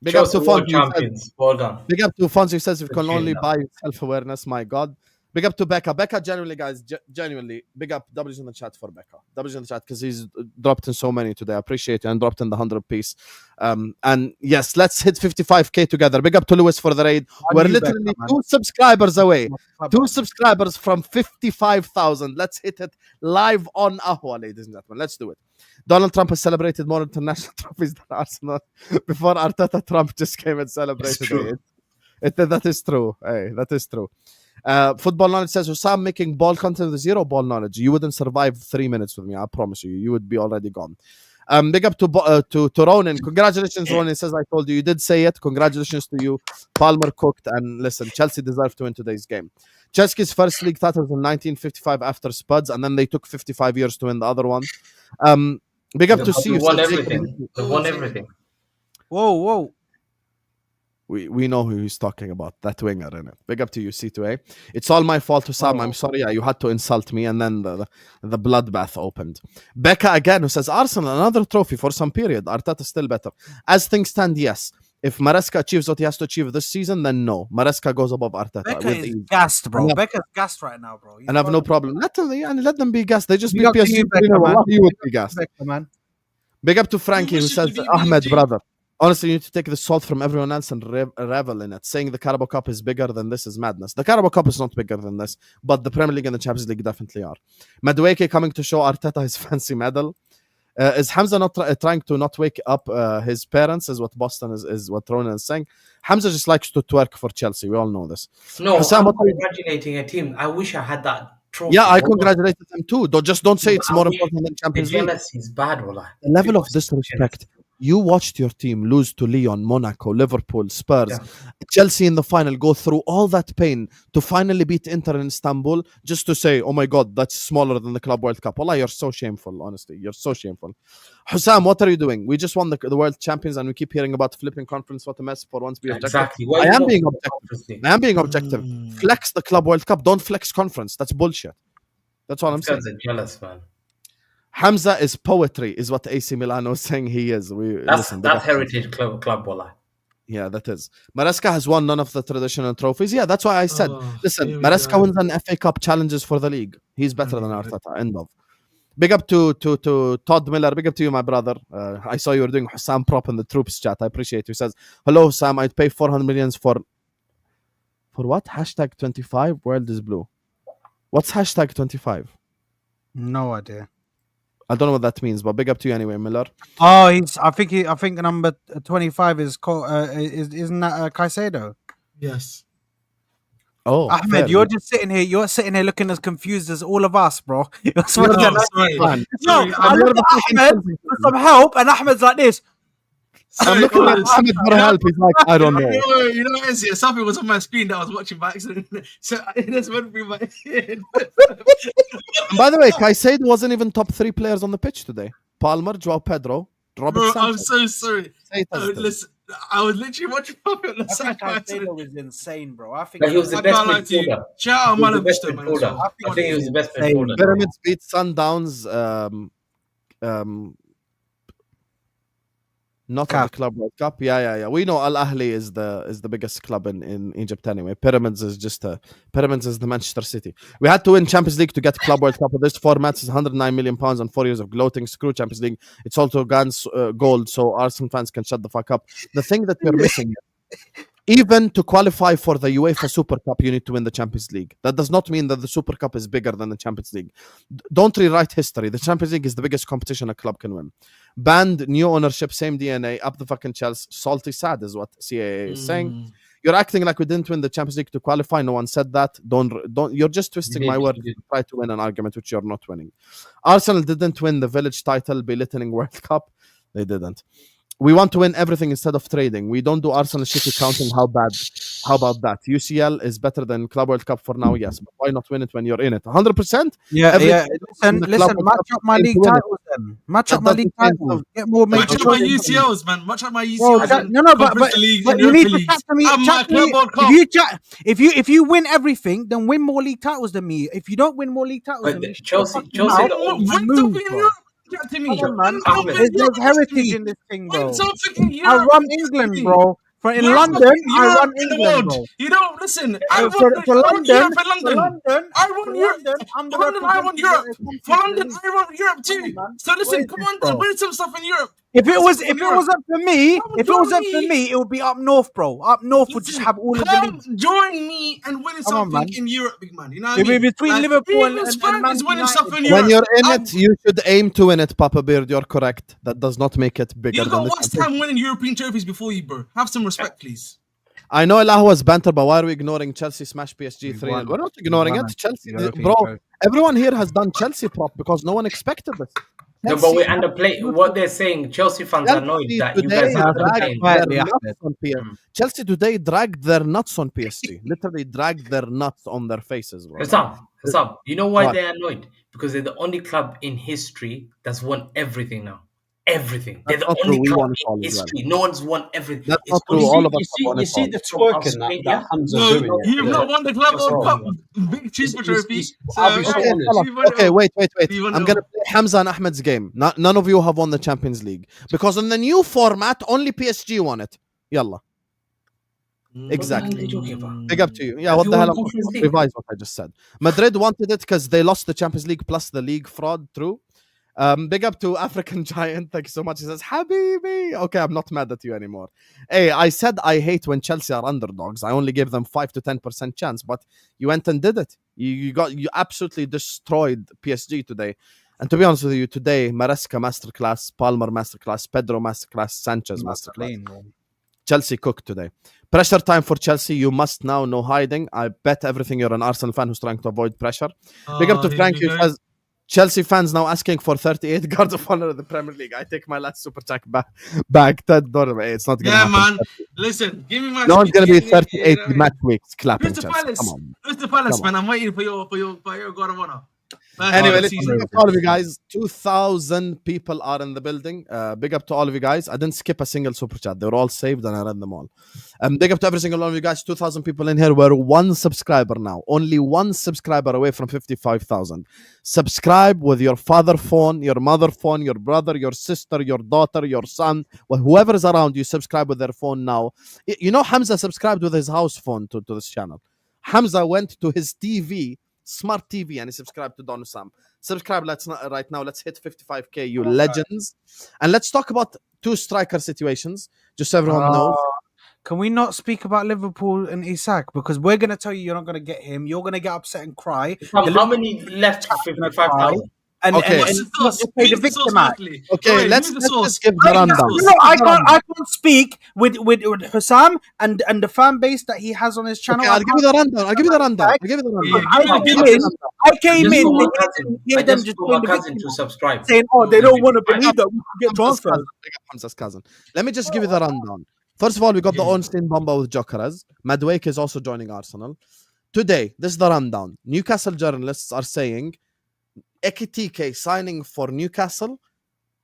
Big up to Chelsea world Fonzie. champions. Well done. Big up to Fonzie, says if you can Good only game, buy self-awareness, my God. Big up to Becca. Becca, genuinely, guys, genuinely, big up. W's in the chat for Becca. W's in the chat because he's dropped in so many today. I appreciate you, and dropped in the 100 piece. And yes, let's hit 55K together. Big up to Lewis for the raid. We're literally Becca, man. 2 subscribers away. 2 subscribers from 55,000. Let's hit it live on Ahwa, ladies and gentlemen. Let's do it. Donald Trump has celebrated more international trophies than Arsenal before Arteta. Trump just came and celebrated it. That is true. Hey, that is true. Football knowledge says Husam making ball content with 0 ball knowledge. You wouldn't survive 3 minutes with me. I promise you. You would be already gone. Big up to Ronan. Congratulations, Ronan. Says I told you. You did say it. Congratulations to you. Palmer cooked. And listen, Chelsea deserved to win today's game. Chelsea's first league title was in 1955 after Spuds, and then they took 55 years to win the other one. Big up to see you. They won everything. They won everything. Whoa. We know who he's talking about. That winger, innit? Big up to you, C2A. It's all my fault, Husam. I'm sorry. Yeah, you had to insult me, and then the bloodbath opened. Becca again, who says Arsenal another trophy for some period. Arteta still better. As things stand, yes. If Maresca achieves what he has to achieve this season, then no. Maresca goes above Arteta. Becca is gassed, bro. Becca's gassed right now, bro. And I have no problem. Let them be gassed. They just Big beat up to PSG. you, Becca, man. You would be gassed. Becca, man. Big up to Frankie, who says Ahmed, brother. Honestly, you need to take the salt from everyone else and revel in it. Saying the Carabao Cup is bigger than this is madness. The Carabao Cup is not bigger than this, but the Premier League and the Champions League definitely are. Madueke coming to show Arteta his fancy medal. Is Hamza not trying to not wake up his parents? Is what Boston is what Ronan is saying. Hamza just likes to twerk for Chelsea. We all know this. No, Husam, I'm congratulating a team. I wish I had that trophy. Yeah, I congratulated them too. Don't say it's more important than Champions League. Jealousy is bad, wallah. The level of disrespect. You watched your team lose to Lyon, Monaco, Liverpool, Spurs, Chelsea in the final, go through all that pain to finally beat Inter in Istanbul just to say, oh my God, that's smaller than the Club World Cup. Wallah, you're so shameful, honestly. You're so shameful. Husam, what are you doing? We just won the World Champions and we keep hearing about flipping conference. What a mess for once be objective. Exactly. I am being objective. Flex the Club World Cup. Don't flex conference. That's bullshit. That's all I'm saying. Guys are jealous, man. Hamza is poetry, is what AC Milano is saying he is. That's heritage club, wallah. Yeah, that is. Maresca has won none of the traditional trophies. Yeah, that's why I said, listen, Maresca wins an FA Cup challenges for the league. He's better than Arteta. End of. Big up to Todd Miller. Big up to you, my brother. I saw you were doing Husam prop in the troops chat. I appreciate you. He says, hello, Husam. I'd pay 400 millions for what? Hashtag 25. World is blue. What's hashtag 25? No idea. I don't know what that means, but big up to you anyway, Miller. Oh, I think number 25 is called isn't that Caicedo? Yes. Oh, Ahmed, fair. you're sitting here looking as confused as all of us, bro. No, sorry. I look at Ahmed for some help, and Ahmed's like this. I'm looking at Ahmed for help. He's like, I don't know. You know what it is? Something was on my screen that I was watching by accident. So it just went through my head. And by the way, Caicedo wasn't even top 3 players on the pitch today. Palmer, Joao Pedro, Robert Bro, Sanchez. I'm so sorry. Listen, I was literally watching Puppet on the side. Caicedo is insane, bro. I think He was the best midfielder. Shout out, He was man. the best midfielder. I think he was the best midfielder. Pyramids beat Sundowns. Not at the Club World Cup. Yeah. We know Al Ahly is the biggest club in Egypt anyway. Pyramids is the Manchester City. We had to win Champions League to get Club World Cup. This format is 109 million pounds and 4 years of gloating. Screw Champions League. It's also Gans gold, so Arsenal fans can shut the fuck up. The thing that we're missing, Even to qualify for the UEFA Super Cup, you need to win the Champions League. That does not mean that the Super Cup is bigger than the Champions League. Don't rewrite history. The Champions League is the biggest competition a club can win. Banned, new ownership, same DNA, up the fucking Chelsea. Salty sad is what CAA is saying. You're acting like we didn't win the Champions League to qualify. No one said that. Don't. You're just twisting my words to try to win an argument which you're not winning. Arsenal didn't win the Village title, belittling World Cup. They didn't. We want to win everything instead of trading. We don't do Arsenal shitty counting. How bad? How about that? UCL is better than Club World Cup for now, yes. But why not win it when you're in it? 100%? Yeah. Listen, match up my league titles then. Match up my league titles. Get more Match up my UCLs, man. Match up my UCLs. No, but you need to chat to me. If you win everything, then win more league titles than me. If you don't win more league titles than me, Chelsea, to me. There's heritage in this thing, bro. I run England, bro. In London, I run England, bro. You don't listen. For London, I run Europe. I'm For London, I run Europe. For London, I run Europe too. So listen, come on, win some stuff in Europe. If it wasn't for me, it would be up north, bro. Up north would just have all of the leagues. Join me and win something in Europe, big man. You know what I mean? Between Liverpool and Man United. When you're in it, you should aim to win it, Papa Beard. You're correct. That does not make it bigger. You got West Ham winning European trophies before you, bro. Have some respect, please. I know Ahwa's banter, but why are we ignoring Chelsea smash PSG 3-0? We're not ignoring it. Chelsea, bro. Everyone here has done Chelsea prop because no one expected this. No, but we underplay what they're saying. Chelsea fans are annoyed that you guys are playing. Chelsea today dragged their nuts on PSG. Literally dragged their nuts on their faces, bro. Husam, you know why they're annoyed? Because they're the only club in history that's won everything now. Everything. They're the only club in history. No one's won everything. That's not true. All of us you see the twerking that Hamza doing. You've not won the club World Cup. Big cheaper trophy. Okay, wait. I'm going to play Hamza and Ahmed's game. None of you have won the Champions League. Because in the new format, only PSG won it. Yalla. Exactly. Big up to you. Yeah, what the hell? Revise what I just said. Madrid wanted it because they lost the Champions League plus the league fraud. True. Big up to African Giant. Thank you so much. He says, Habibi. Okay, I'm not mad at you anymore. Hey, I said I hate when Chelsea are underdogs. I only gave them 5 to 10% chance, but you went and did it. You absolutely destroyed PSG today. And to be honest with you, today, Maresca masterclass, Palmer masterclass, Pedro masterclass, Sanchez masterclass. Chelsea cooked today. Pressure time for Chelsea. You must now, no hiding. I bet everything you're an Arsenal fan who's trying to avoid pressure. Big up to Frank who says, Chelsea fans now asking for 38 guard of honor in the Premier League. I take my last super chat back. $10. It's not going to happen. Man. Listen, give me my. No one's going to be 38 match weeks clapping. Come on. Crystal Palace, man. I'm waiting for your guard of honor. Anyway, listen, big up to all of you guys. 2,000 people are in the building. Big up to all of you guys. I didn't skip a single super chat. They were all saved and I read them all. Big up to every single one of you guys. 2,000 people in here. We're one subscriber now. Only one subscriber away from 55,000. Subscribe with your father phone, your mother phone, your brother, your sister, your daughter, your son. Well, whoever is around you, subscribe with their phone now. You know, Hamza subscribed with his house phone to this channel. Hamza went to his TV, smart TV, and he subscribed to Don Husam. Subscribe right now. Let's hit 55k, you legends. And let's talk about two striker situations, just so everyone knows. Can we not speak about Liverpool and Isak? Because we're going to tell you're not going to get him. You're going to get upset and cry. How many left for 55,000? And pay the victim out. Okay, let's just give the rundown. I can't speak with Husam and the fan base that he has on his channel. Okay, I'll give you the rundown. I came in. I just told my cousin to subscribe. Saying, they don't want to believe that we can get transferred. Hamza's cousin. Let me just give you the rundown. First of all, we got the Ornstein Bomba with Gyokeres. Madwake is also joining Arsenal. Today, this is the rundown. Newcastle journalists are saying Ekitike signing for Newcastle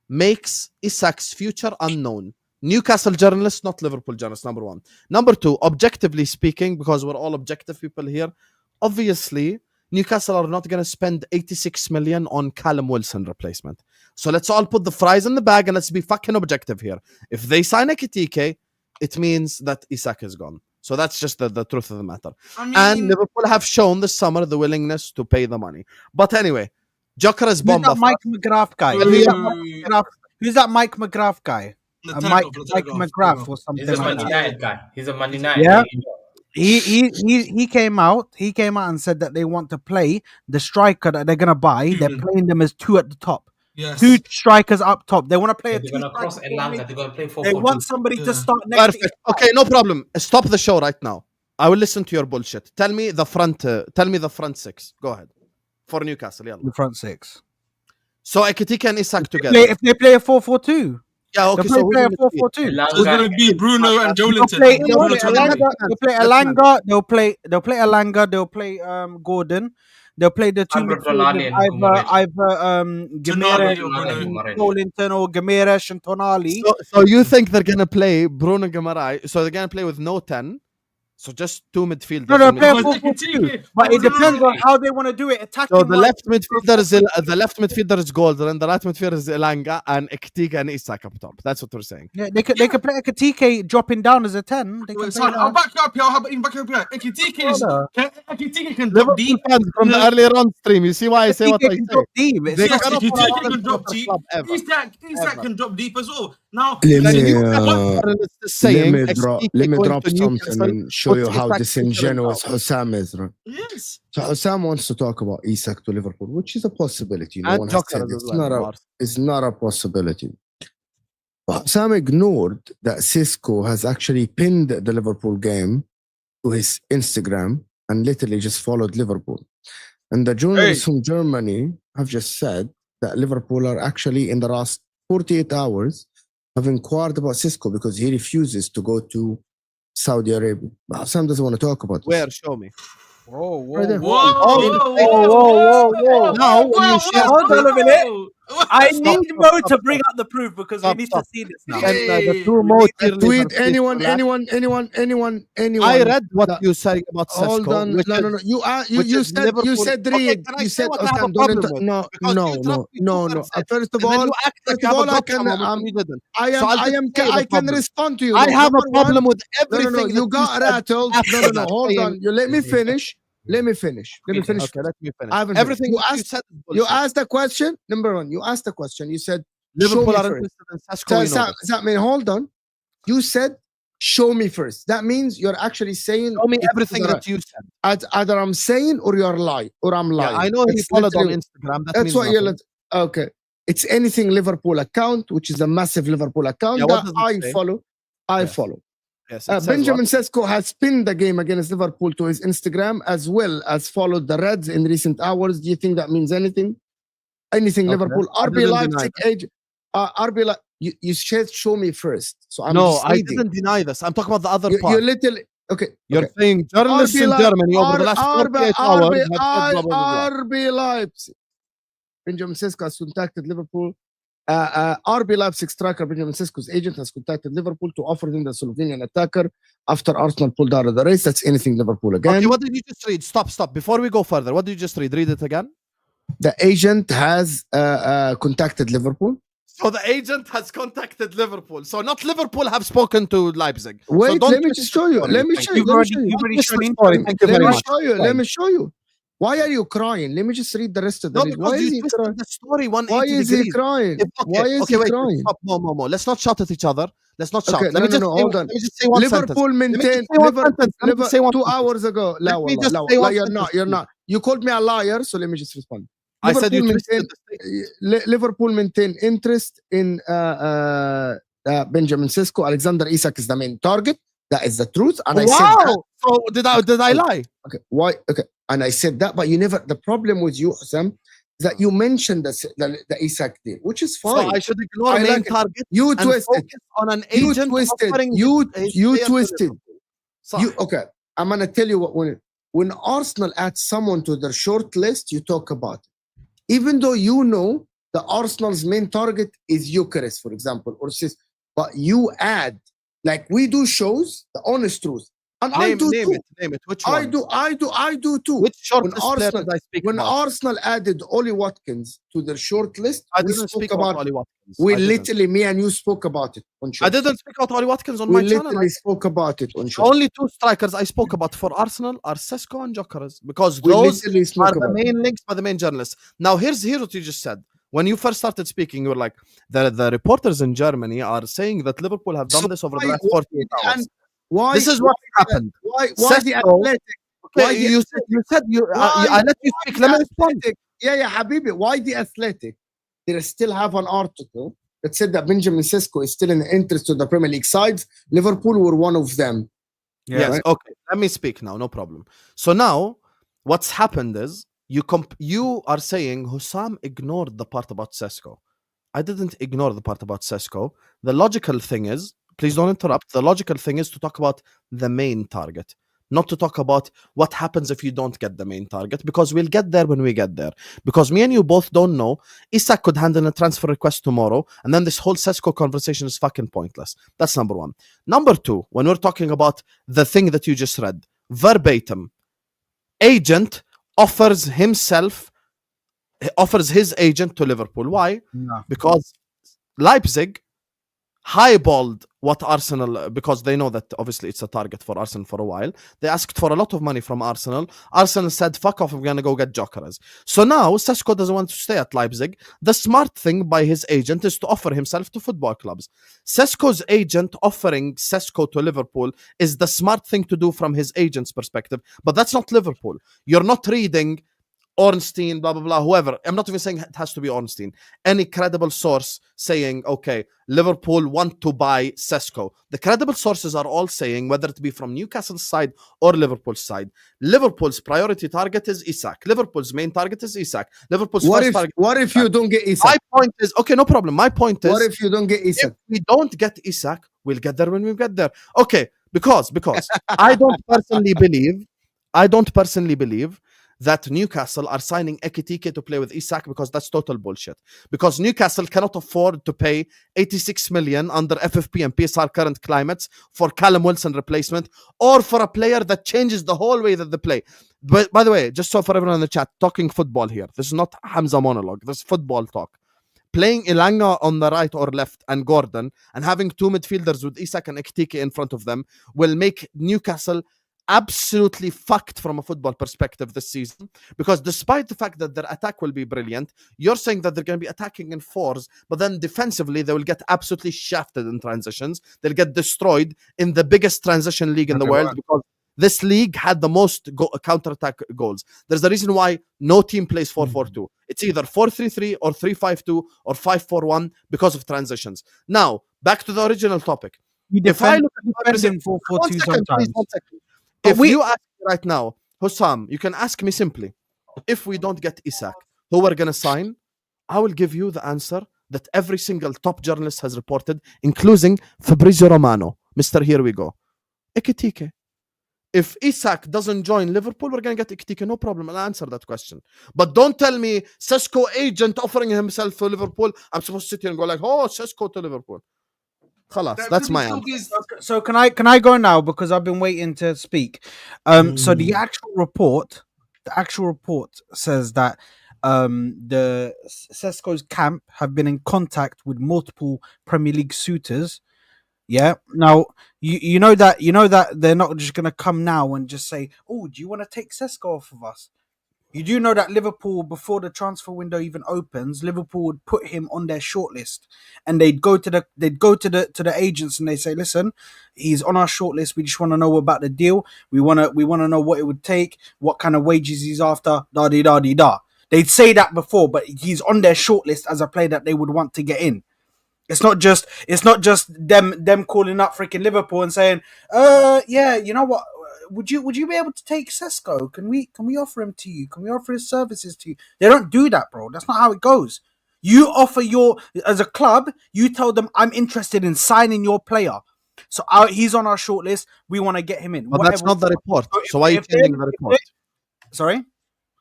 makes Isak's future unknown. Newcastle journalists, not Liverpool journalists, number one. Number two, objectively speaking, because we're all objective people here, obviously, Newcastle are not going to spend 86 million on Callum Wilson replacement. So let's all put the fries in the bag and let's be fucking objective here. If they sign Ekitike, it means that Isak is gone. So that's just the truth of the matter. And Liverpool have shown this summer the willingness to pay the money. But anyway, Gyokeres Bomba. Mike McGrath guy? Who's that Mike McGrath guy? Mike McGrath or something He's a like Man that. United guy. He's a Man United. Yeah. guy. He came out and said that they want to play the striker that they're gonna buy. They're playing them as two at the top. Yes. Two strikers up top. They want to play So a they're two. gonna cross Elanga. They're gonna play 4-4-2. They want somebody to start next. Perfect. Okay, no problem. Stop the show right now. I will listen to your bullshit. Tell me the front six. Go ahead. For Newcastle, yeah. The front six. So Ekitike and Isak together. If they play a 4-4-2. Yeah, okay. They'll So play a who's in the 4-4-2. So it's gonna be Bruno and They'll Jolinton. play Bruno Jolinton. Elanga. They'll play Elanga. They'll play Gordon. They'll play the two Albert Tonali and either Tonali Gyokeres, or Bruno. Jolinton or Gyokeres and Tonali. So you think they're gonna play Bruno Guimaraes? So they're gonna play with no 10. So just two midfielders. No, they'll in play a midfield. 4-4-2. But it depends on how they want to do it. Attacking. So the left midfielder is Golden, and the right midfielder is Elanga, and Ekitike and Isak up top. That's what we're saying. Yeah, they could play Ekitike dropping down as a 10. They can Wait, play son, I'll that. back you up here. How about even back you up here? Ekitike can drop Liverpool deep. fans from the earlier on stream. You see why I say what I Ekitike can say? drop deep. They Yes, cannot Ekitike follow can the drop top deep. club ever. Isak can drop deep as well. Now, Let Like, me, it's the saying, let me Ekitike going drop to something Newcastle, and show you puts how Isak disingenuous out. Husam is. Right? yes. So Husam wants to talk about Isak to Liverpool, which is a possibility. No And one has Gyokeres said as it's well, it's not a possibility. But Husam ignored that Cisco has actually pinned the Liverpool game to his Instagram and literally just followed Liverpool. And the journalists from Germany have just said that Liverpool are actually in the last 48 hours have inquired about Cisco because he refuses to go to Saudi Arabia. But Husam doesn't want to talk about this. Where? Show me. Whoa, Right there. whoa. Now, when you share, Hold on a minute. I Stop, need stop, Mo stop, to bring stop. up the proof because Stop, we need stop. to see this now. And, the Hey, two most Tweet cheerleaders, anyone. I read what that- you said about Hold Cisco. on. which No. is- You which is said Liverpool. you said Okay, read. can I You say said what I have a Husam, problem with? no. Because you interrupt me two words in, First of and then all, you act like you have a problem when you didn't. I So I'll am. just say the I can problem. respond to you. I Look, have a number problem one- with everything. You that got said rattled. after No. that, Hold saying- on. You let me finish. Let me finish. Okay, let me finish. I haven't Everything finished. that you said is You bullshit. asked the question. Number one, you asked the question. You said, Liverpool show me are first. interested in Cisco. We know this. That mean, hold on. You said, show me first. That means you're actually saying, Show me it's everything either- that you said. either I'm saying or you're lying, or I'm lying. Yeah, I know he It's followed on literally- Instagram. That That's means what you're. nothing. Okay. It's anything Liverpool account, which is a massive Liverpool account Yeah, what that does it I say? follow. I Yes. follow. Yes, it says Benjamin what? Sesko has pinned the game against Liverpool to his Instagram as well as followed the Reds in recent hours. Do you think that means anything? Anything Okay. Liverpool? I RB didn't deny Leipzig age. RB you said show me first. So I'm No, just I reading. didn't deny this. I'm talking about the other You part. literally okay. You're okay. saying journalists in Germany over the last 48 hours have said blah, blah, blah, blah. RB Leipzig. Benjamin Sesko has contacted Liverpool. RB Leipzig striker Benjamin Sesko's agent has contacted Liverpool to offer him the Slovenian attacker after Arsenal pulled out of the race. That's anything Liverpool again. Okay, what did you just read? Stop. Before we go further, what did you just read? Read it again. The agent has contacted Liverpool. So the agent has contacted Liverpool. So not Liverpool have spoken to Leipzig. So Wait, don't let me twist just the show you. story. Let me Thank show you. you. Let me show you. Don't twist the Thank story. Thank you Let very me much. show you. Let me show you. Why are you crying? Let me just read the rest of the No, read. because Why is you he twisted crying? the story 180 Why is he degrees. crying? Why is he wait, crying? Stop. More. Let's not shout at each other. Let's not shout. Okay, Let me just say hold on. Let me just say one sentence. Liverpool maintained Let me just say one sentence. Let me just say one 2 sentence. hours ago. Let me just say one sentence, You're please. not. You called me a liar, so let me just respond. I said you Liverpool twisted the statement. Liverpool maintain interest in Benjamin Sesko. Alexander Isak is the main target. That is the truth. And I said that. Wow. So did I lie? Okay. Why? Okay. And I said that, but you never. The problem with you, Husam, is that you mentioned the Isak deal, which is So fine. I should ignore I main like it. target You and twisted. focus on an You agent twisted. offering You his you player to twisted. Liverpool. Sorry. Okay. I'm gonna tell you what. When Arsenal adds someone to their short list, you talk about it. Even though you know the Arsenal's main target is Gyokeres, for example, or Sis, but you add, like we do shows, the honest truth. And I do too. Name it. Which one? I do too. Which short When list player Arsenal- did I speak When about? Arsenal added Ollie Watkins to their short list, I we didn't spoke speak about about Ollie Watkins. we I didn't. literally, me and you spoke about it on show. I didn't speak about Ollie Watkins on We my channel. literally spoke about it on The show. only two strikers I spoke about for Arsenal are Sesko and Gyokeres because We those literally are spoke the about it. main links by the main journalists. Now here's what you just said. when you first started speaking, you were like, the reporters in Germany are saying that Liverpool have done this over the last 48 hours. And why? This is what happened. Why the Sesko- athletic? Okay, Why the I let you speak. Let me respond. Yeah, Habibi. Why the athletic? They still have an article that said that Benjamin Sesko is still in the interest of the Premier League sides. Liverpool were one of them. Yeah. Yes, Right. okay. Let me speak now, no problem. So now, what's happened is you are saying Husam ignored the part about Sesko. I didn't ignore the part about Sesko. The logical thing is, please don't interrupt. The logical thing is to talk about the main target, not to talk about what happens if you don't get the main target, because we'll get there when we get there. Because me and you both don't know, Isak could handle a transfer request tomorrow, and then this whole Sesko conversation is fucking pointless. That's number one. Number two, when we're talking about the thing that you just read, verbatim, agent offers his agent to Liverpool. Why? No. Because Leipzig highballed what Arsenal, because they know that obviously it's a target for Arsenal for a while. They asked for a lot of money from Arsenal. Arsenal said, fuck off, I'm going to go get Gyokeres. So now Sesko doesn't want to stay at Leipzig. The smart thing by his agent is to offer himself to football clubs. Sesko's agent offering Sesko to Liverpool is the smart thing to do from his agent's perspective. But that's not Liverpool. You're not reading Ornstein, blah, blah, blah, whoever. I'm not even saying it has to be Ornstein. Any credible source saying, okay, Liverpool want to buy Sesko. The credible sources are all saying, whether it be from Newcastle's side or Liverpool's side, Liverpool's priority target is Isak. Liverpool's main target is Isak. Liverpool's What first if? target. What if you don't get Isak? My point is, okay, no problem. My point is, What if you don't get if Isak? we don't get Isak, we'll get there when we get there. Okay, because I don't personally believe that Newcastle are signing Ekitike to play with Isak, because that's total bullshit. Because Newcastle cannot afford to pay 86 million under FFP and PSR current climates for Callum Wilson replacement, or for a player that changes the whole way that they play. But by the way, just so for everyone in the chat, talking football here. This is not Hamza monologue. This is football talk. Playing Ilanga on the right or left and Gordon, and having two midfielders with Isak and Ekitike in front of them, will make Newcastle absolutely fucked from a football perspective this season, because despite the fact that their attack will be brilliant, you're saying that they're going to be attacking in fours, but then defensively they will get absolutely shafted in transitions. They'll get destroyed in the biggest transition league in the world, because this league had the most counter-attack goals. There's a reason why no team plays 4-4-2. It's either 4-3-3 or 3-5-2 or 5-4-1 because of transitions. Now, back to the original topic. If I look at the 4-4-2 sometimes. If you ask me right now, Husam, you can ask me simply, if we don't get Isak, who we're going to sign? I will give you the answer that every single top journalist has reported, including Fabrizio Romano. Mr. Here we go. Ekitike. If Isak doesn't join Liverpool, we're going to get Ekitike. No problem. I'll answer that question. But don't tell me Sesko agent offering himself to Liverpool. I'm supposed to sit here and go like, oh, Sesko to Liverpool. Khalas, that's my answer. So can I go now, because I've been waiting to speak. So the actual report says that the Sesko's camp have been in contact with multiple Premier League suitors. Yeah. Now you know that they're not just gonna come now and just say, "Oh, do you want to take Sesko off of us?" You do know that Liverpool, before the transfer window even opens, Liverpool would put him on their shortlist, and they'd go to the agents and they say, "Listen, he's on our shortlist. We just want to know about the deal. We want to know what it would take, what kind of wages he's after, da da da da da." They'd say that before, but he's on their shortlist as a player that they would want to get in. It's not just them calling up freaking Liverpool and saying, yeah, you know what? Would you be able to take Sesko? Can we offer him to you? Can we offer his services to you? They don't do that, bro. That's not how it goes. You offer as a club, you tell them, I'm interested in signing your player. So he's on our shortlist. We want to get him in. But that's not the report. So why are you changing the report? Sorry?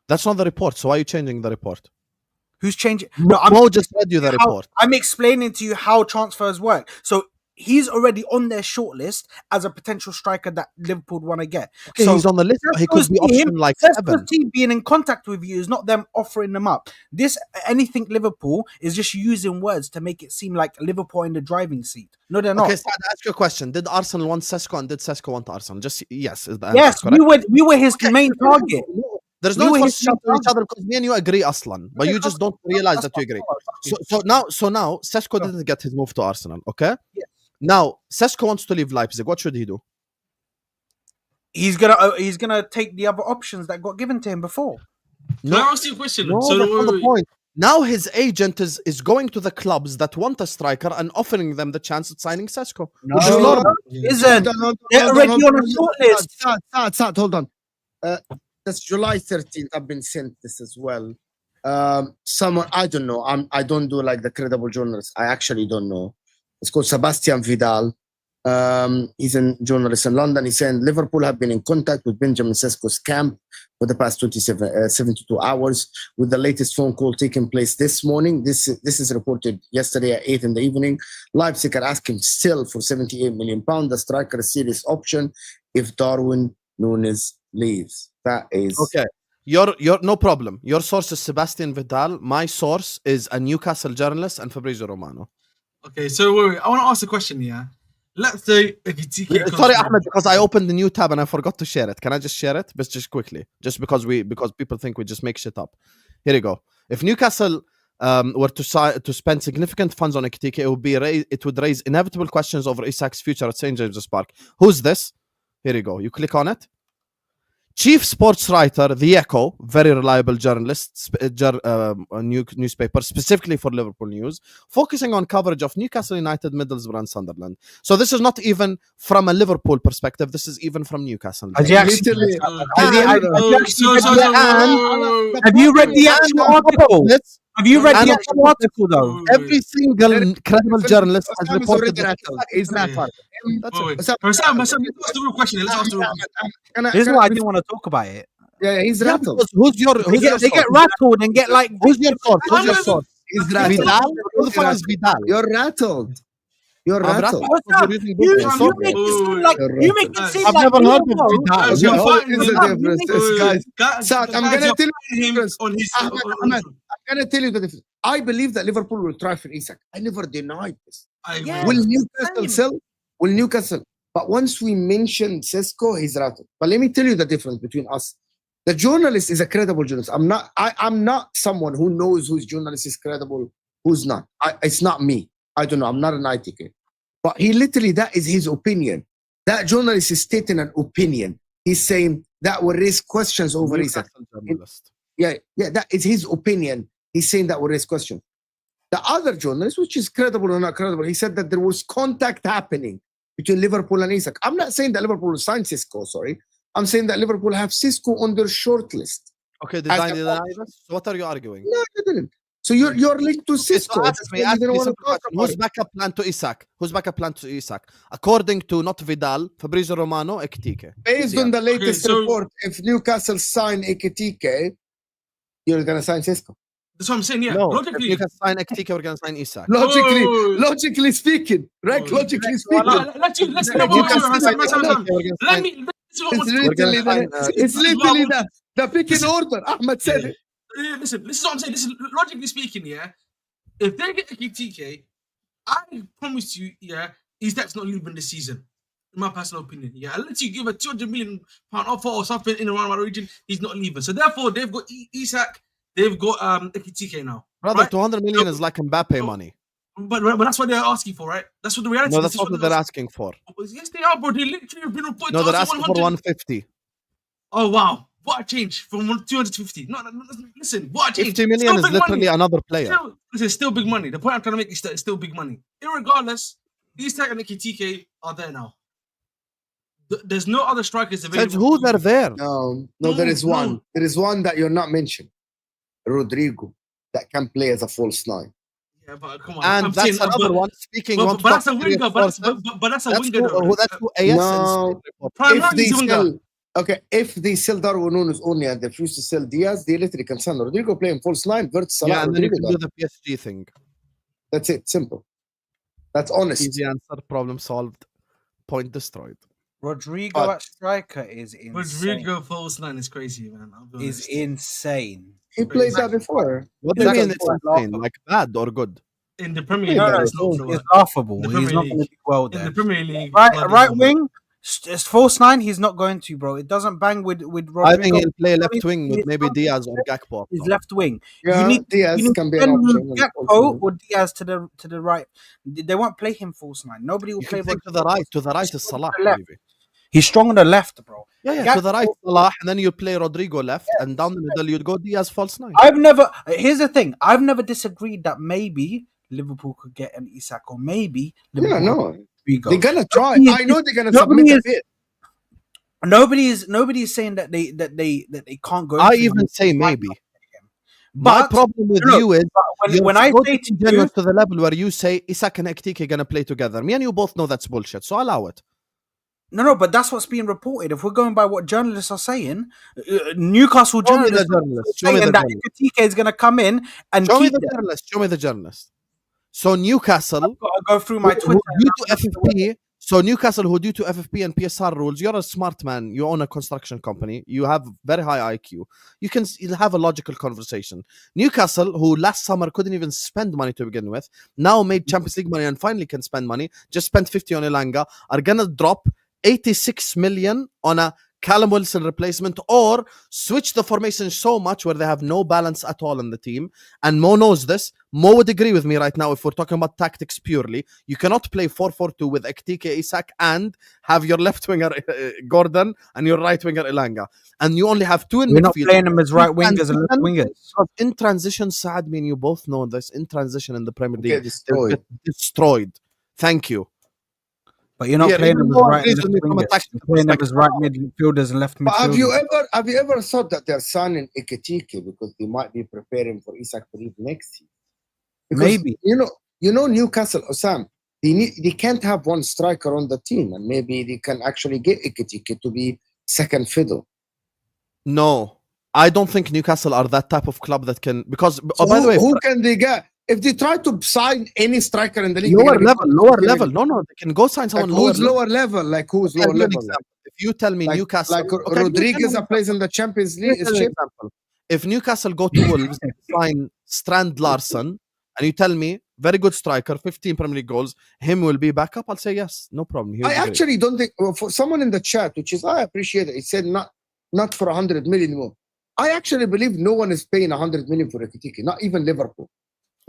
That's not the report. So why are you changing the report? Who's changing? No, Mo just read you the report. I'm explaining to you how transfers work. So he's already on their shortlist as a potential striker that Liverpool want to get. Okay, so he's on the list. He could be option like 7. Team being in contact with you is not them offering them up. Anything Liverpool is just using words to make it seem like Liverpool in the driving seat. No, they're not. Okay, so I'll ask you a question. Did Arsenal want Sesko, and did Sesko want Arsenal? Just yes. Is the answer yes, correct? we were his main target. There's We no were need for here us to shout to at each other because me and you agree, Aslan. But you just don't realize that you agree. So now, Sesko didn't get his move to Arsenal. Okay. Yeah. Now, Sesko wants to leave Leipzig. What should he do? He's gonna take the other options that got given to him before. Can I ask you a question? No, So that's not the wait. point. Now his agent is going to the clubs that want a striker and offering them the chance at signing Sesko. Which is normal. Isn't they're already on a short list? Saad, hold on. That's July 13th. I've been sent this as well. Someone, I don't know. I don't do like the credible journalists. I actually don't know. It's called Sebastian Vidal. He's a journalist in London. He's saying Liverpool have been in contact with Benjamin Sesko's camp for the past 72 hours, with the latest phone call taking place this morning. This is reported yesterday at 8 in the evening. Leipzig are asking still for £78 million. The striker a serious option if Darwin Núñez leaves. That is Okay. Your no problem. Your source is Sebastian Vidal. My source is a Newcastle journalist and Fabrizio Romano. Okay, so wait. I want to ask a question. Yeah, let's say if you take Sorry, Ahmed, because I opened the new tab and I forgot to share it. Can I just share it? But just quickly, just because people think we just make shit up. Here you go. If Newcastle were to spend significant funds on Ekitike, it would raise inevitable questions over Isak's future at St James's Park. Who's this? Here you go. You click on it. Chief sports writer, The Echo, very reliable journalist, newspaper, specifically for Liverpool news, focusing on coverage of Newcastle United, Middlesbrough and Sunderland. So this is not even from a Liverpool perspective, this is even from Newcastle. Have you actually read the actual article? Have you read the actual article though? Every single credible journalist has reported that. He's not part. Husam, let's ask the real question. Let's ask the real question. This is why I didn't want to talk about it. Yeah, he's rattled. They get rattled and get like. Who's your source? Who's your source? He's rattled. Vidal? Who the fuck is Vidal? You're rattled. You're rattled. You make it seem I've like never heard of Vidal. Guys. Saad, I'm gonna tell you the difference. On his. Ahmed, I'm gonna tell you the difference. I believe that Liverpool will try for Isak. I never denied this. Yeah. Will Newcastle sell? Will Newcastle? But once we mention Sesko, he's rattled. But let me tell you the difference between us. The journalist is a credible journalist. I'm not someone who knows whose journalist is credible, who's not. It's not me. I don't know. I'm not an ITK. But he literally, that is his opinion. That journalist is stating an opinion. He's saying that will raise questions over Isak. Yeah, that is his opinion. He's saying that will raise questions. The other journalist, which is credible or not credible, he said that there was contact happening between Liverpool and Isak. I'm not saying that Liverpool will sign Sesko, sorry. I'm saying that Liverpool have Sesko on their short list. Okay, did I deny this? So what are you arguing? No, you didn't. So you're linked to Sesko. Ask me who's backup plan to Isak? Who's backup plan to Isak? According to not Vidal, Fabrizio Romano, Ekitike. Based on the latest report, if Newcastle sign Ekitike, you're gonna sign Sesko. That's what I'm saying. Yeah, No, logically, if you can sign Ekitike, we're gonna sign Isak. Logically speaking, right? Logically speaking. It's literally the pick in order. Ahmed said it. Listen, this is what I'm saying. This is logically speaking, yeah. If they get Ekitike, I promise you, yeah, Isak's not leaving this season. In my personal opinion, yeah. Unless you give a £200 million offer or something in around my region, he's not leaving. So therefore, they've got Isak, they've got Ekitike now. Brother, right? 200 million is like Mbappe money. But that's what they're asking for, right? That's what the reality is. No, that's not what they're asking for. Yes, they are, bro. They literally have been reported. No, they're asking for 150. Oh, wow. What a change from 250. No, listen, what a change. 50 million is literally another player. Still big money. The point I'm trying to make is that it's still big money. Irregardless, Isak and Ekitike are there now. There's no other strikers available. Who they're there? No, there is one. There is one that you're not mentioning. Rodrigo, that can play as a false nine. Yeah, but come on. And that's another one. Speaking but that's a winger. But that's a winger. That's who AS no. If they sell Darwin Núñez only and they refuse to sell Diaz, they literally can sell Rodrigo playing false line. Yeah, and then you can do the PSG thing. That's it. Simple. That's honest. Easy answer. Problem solved. Point destroyed. Rodrigo at striker is insane. Rodrigo false line is crazy, man. Is insane. He played that before. What do you mean it's insane? Like bad or good? In the Premier League, it's laughable. He's not going to be well there. In the Premier League, right wing. It's false nine. He's not going to, bro. It doesn't bang with Rodrigo. I think he'll play left wing with maybe Diaz or Gakpo. He's left wing. Yeah, Diaz can be an option. Gakpo or Diaz to the right. They won't play him false nine. Nobody will You play can take to the right. To the right is Salah. Maybe. He's strong on the left, bro. Yeah. To the right, Salah, and then you play Rodrigo left, and down the middle you'd go Diaz false nine. Here's the thing. I've never disagreed that maybe Liverpool could get an Isak, or maybe Liverpool they're gonna try. I know they're gonna submit a bid. Nobody is saying that they can't go. I even say maybe. My problem with you is when I say to you, to the level where you say Isak and Ekitike are gonna play together. Me and you both know that's bullshit, so allow it. No, but that's what's being reported. If we're going by what journalists are saying, Newcastle journalists are saying that Ekitike is going to come in and show me the journalist. Show me the journalist. So Newcastle, I'll go through my Twitter. Due to FFP, so Newcastle, who due to FFP and PSR rules, you're a smart man. You own a construction company. You have very high IQ. You'll have a logical conversation. Newcastle, who last summer couldn't even spend money to begin with, now made Champions League money and finally can spend money. Just spent 50 on Elanga. Are gonna drop 86 million on a Callum Wilson replacement, or switch the formation so much where they have no balance at all in the team. And Mo knows this. Mo would agree with me right now if we're talking about tactics purely. You cannot play 4-4-2 with Ekitike, Isak, and have your left winger Gordon and your right winger Elanga. And you only have two in midfield. You're not playing them as right wingers and left wingers. In transition, Saad, me and you both know this. In transition in the Premier League, destroyed. Destroyed. Thank you. But you're not playing them as right wingers. You're playing them as right midfielders and left midfielders. Have you ever thought that they're signing Ekitike because they might be preparing for Isak to leave next season? Because, maybe. You know Newcastle, Husam, they can't have one striker on the team, and maybe they can actually get Ekitike to be second fiddle. No, I don't think Newcastle are that type of club that can, because so by the way, who can they get? If they try to sign any striker in the league, lower level. No, they can go sign someone who's lower level. Like who's lower level? If you tell me Newcastle, like Rodriguez plays in the Champions League. If Newcastle go to Wolves, sign Strand Larson, and you tell me very good striker, 15 Premier League goals, him will be back up, I'll say yes, no problem. I actually don't think for someone in the chat, which is I appreciate it. He said not for 100 million more. I actually believe no one is paying 100 million for Ekitike, not even Liverpool.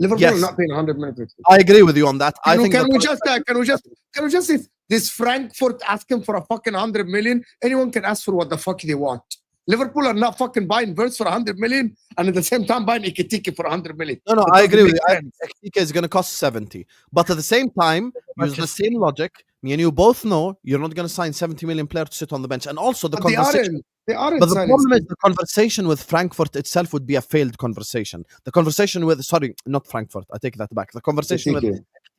Liverpool are not paying 100 million for Ekitike. I agree with you on that. Can we just if this Frankfurt asking for a fucking 100 million, anyone can ask for what the fuck they want. Liverpool are not fucking buying Verts for 100 million and at the same time buying Ekitike for 100 million. No, I agree with you. Ekitike is going to cost 70. But at the same time, use the same logic. Me and you both know you're not going to sign 70 million player to sit on the bench. And also the conversation. They aren't. But the problem is the conversation with Frankfurt itself would be a failed conversation. The conversation with, sorry, not Frankfurt. I take that back. The conversation with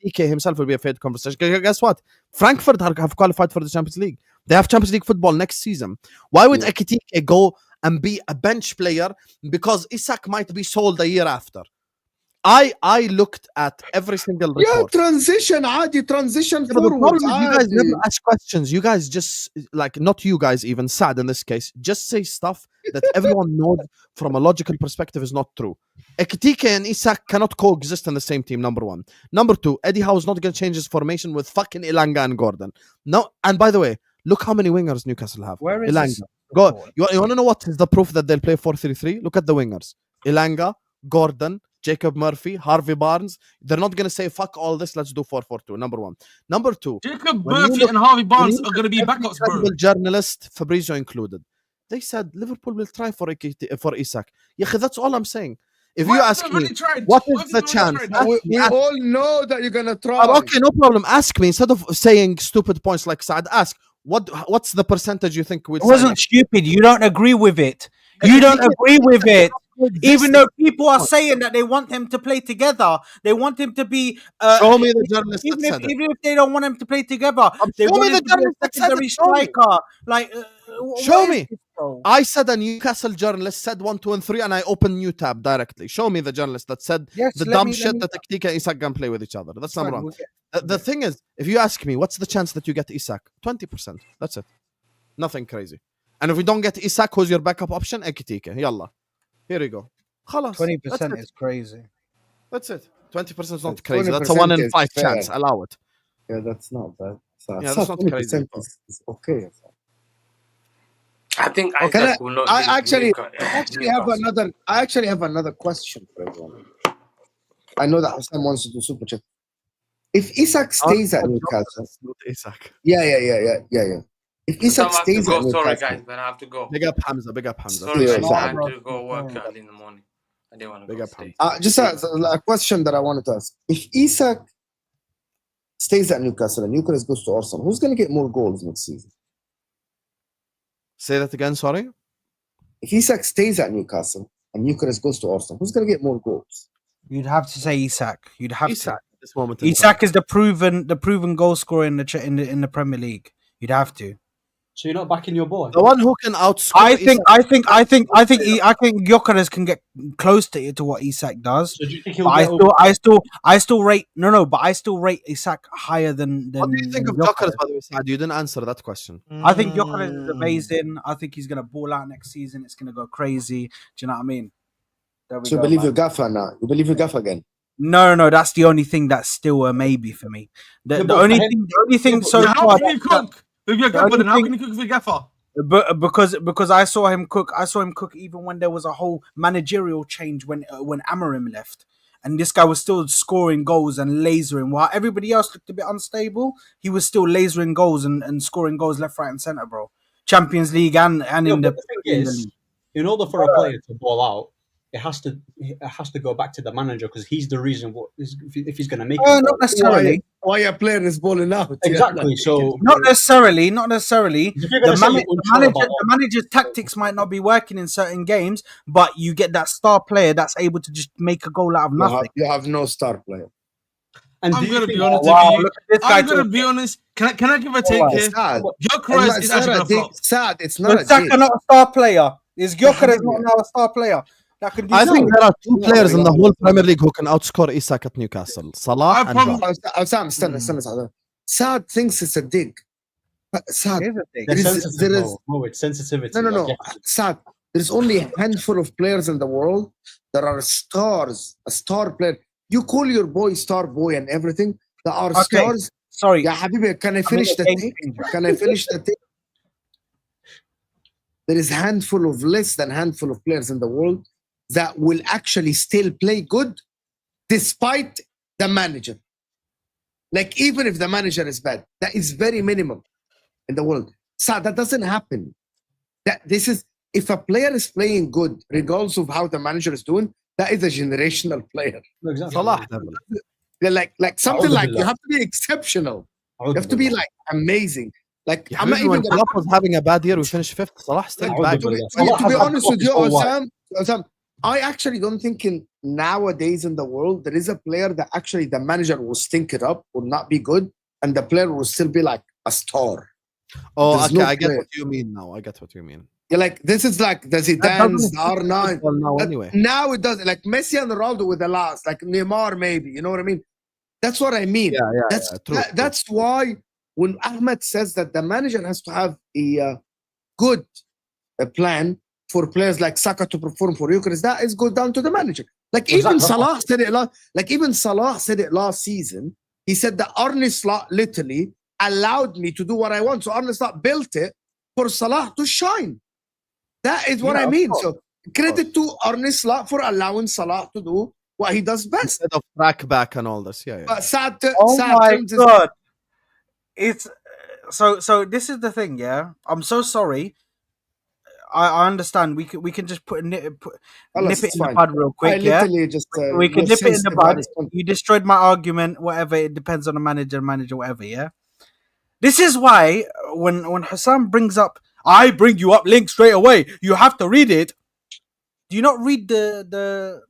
Ekitike himself will be a failed conversation. Guess what? Frankfurt have qualified for the Champions League. They have Champions League football next season. Why would Ekitike go and be a bench player? Because Isak might be sold a year after. I looked at every single report. Transition forward. You guys never ask questions. You guys just, like, not you guys even, Saad in this case, just say stuff that everyone knows from a logical perspective is not true. Ekitike and Isak cannot coexist in the same team, number one. Number two, Eddie Howe is not going to change his formation with fucking Elanga and Gordon. No, and by the way, look how many wingers Newcastle have. Where is Elanga? Go. You want to know what is the proof that they'll play 4-3-3? Look at the wingers. Elanga, Gordon, Jacob Murphy, Harvey Barnes. They're not going to say, fuck all this, let's do 4-4-2. Number one. Number two. Jacob Murphy and Harvey Barnes are going to be backups, bro. Journalist, Fabrizio included. They said Liverpool will try for Isak. Yeah, that's all I'm saying. If you ask me, what is the chance? We all know that you're going to try. Okay, no problem. Ask me. Instead of saying stupid points like Saad, ask, what's the percentage you think will? It wasn't stupid. You don't agree with it. You don't agree with it. Even though people are saying that they want them to play together, they want him to be. Show me the journalist that said it. Even if they don't want him to play together, they want him to be a secondary striker. Like, show me. I said a Newcastle journalist said 1, 2, and 3, and I opened new tab directly. Show me the journalist that said the dumb shit that Ekitike and Isak can play with each other. That's number one. The thing is, if you ask me, what's the chance that you get Isak? 20%. That's it. Nothing crazy. And if we don't get Isak, who's your backup option? Ekitike. Yalla. Here we go. 20% is crazy. That's it. 20% is not crazy. That's a 1 in 5 chance. Allow it. Yeah, that's not bad. So Yeah, that's not 20% crazy. is okay. I think Okay. Isak will not. I leave actually Newcastle. I actually have another question for everyone. I know that Husam wants to do super chat. If Isak stays at Newcastle, Not Isak. yeah. If Isak Sam, I have to stays at go. Sorry, Newcastle, guys, but I have to go. Big up Hamza. Big up Hamza. Sorry, Yeah, guys, sorry. I had to go work early in the morning. I didn't want to Big go up stay. just a question that I wanted to ask: if Isak stays at Newcastle and Gyökeres goes to Arsenal, who's going to get more goals next season? Say that again. Sorry. If Isak stays at Newcastle and Gyökeres goes to Arsenal, who's going to get more goals? You'd have to say Isak. You'd have Isak to. at this moment. in time. Isak is the proven goal scorer in the Premier League. You'd have to. So you're not backing your boy? The one who can outscore. I think Isak. Gyokeres can get close to what Isak does. So do you think he'll But get over? I still rate but I still rate Isak higher than. What do you think of Gyokeres, by the way, Saad? You didn't answer that question. I think Gyokeres is amazing. I think he's gonna ball out next season. It's gonna go crazy. Do you know what I mean? There we So you go, believe man. your gaffer now? You believe your gaffer again? No, that's the only thing that's still a maybe for me. Yeah, The but only for him- thing so How far can you cook with your the gaffer? only Then how thing- can you cook with your gaffer? But because I saw him cook even when there was a whole managerial change when Amorim left, and this guy was still scoring goals and lasering while everybody else looked a bit unstable. He was still lasering goals and scoring goals left, right, and center, bro. Champions League and Yeah, in but the thing in the is, league. in order for a player to ball out, it has to go back to the manager because he's the reason if he's going to make it. Not necessarily. Why a player is balling out? Exactly. So Not necessarily. if you're going to say you're unsure about The manager's tactics might not be working in certain games, but you get that star player that's able to just make a goal out of nothing. You have no star player. and I'm do you gonna think- be honest Wow, with you. look at this guy I'm gonna talking. be honest. Can I give a take here? Sad. Gyökeres is actually gonna flop. Sad. It's not a Is Saka dig. not a star player? Is Gyokeres not now a star player? That can do I think something? there are two players in the whole Premier League who can outscore Isak at Newcastle: Salah I and promise- John. Sam. Sad thinks it's a dig. But Sad, Here's the thing. They're There is- sensitive, there is- no, it's sensitivity. no. Like, Sad. There's only a handful of players in the world that are stars, a star player. You call your boy star boy and everything that are Okay. stars. Sorry. Yeah, Habibi, can I finish the game thing? changer. Can I finish the thing? There is less than handful of players in the world that will actually still play good despite the manager. Like even if the manager is bad, that is very minimum in the world. So that doesn't happen. This is if a player is playing good, regardless of how the manager is doing, that is a generational player. no, exactly. Salah level. They're like something like you Billah. have to be exceptional. A'udhu You have to be billah. like amazing. Like Yeah, I'm not even when even gonna Salah was having a bad year, we finished fifth. Salah still A'udhu back. billah. to be Salah has had honest with you, trophies for a while. Osam, I actually don't think in nowadays in the world there is a player that actually the manager will stink it up, will not be good, and the player will still be like a star. Oh, There's okay, no I get player. what you mean now. I get what you mean. You're like this is like the That Zidane's, doesn't the R9. Well, now That- anyway. Now it does like Messi and Ronaldo with the last, like Neymar maybe. You know what I mean? That's what I mean. Yeah, That's true, true. that's why when Ahmed says that the manager has to have a good plan for players like Saka to perform for Gyökeres, that is go down to the manager. Like even Exactly. Salah said it last season. He said that Arne Slot literally allowed me to do what I want. So Arne Slot built it for Salah to shine. That is what Yeah, I of mean. course. So credit to Arne Slot for allowing Salah to do what he does best. Instead of track back and all this. Yeah, yeah. But Oh my turns his- god! It's so. This is the thing. Yeah, I'm so sorry. I understand. We can just nip it Alas, in it's the fine. bud real I quick. Yeah, literally just we can was nip it in the sensitive. bud. You destroyed my argument. Whatever. It depends on the manager, whatever. Yeah. This is why when Husam brings up, I bring you up link straight away. You have to read it. Do you not read the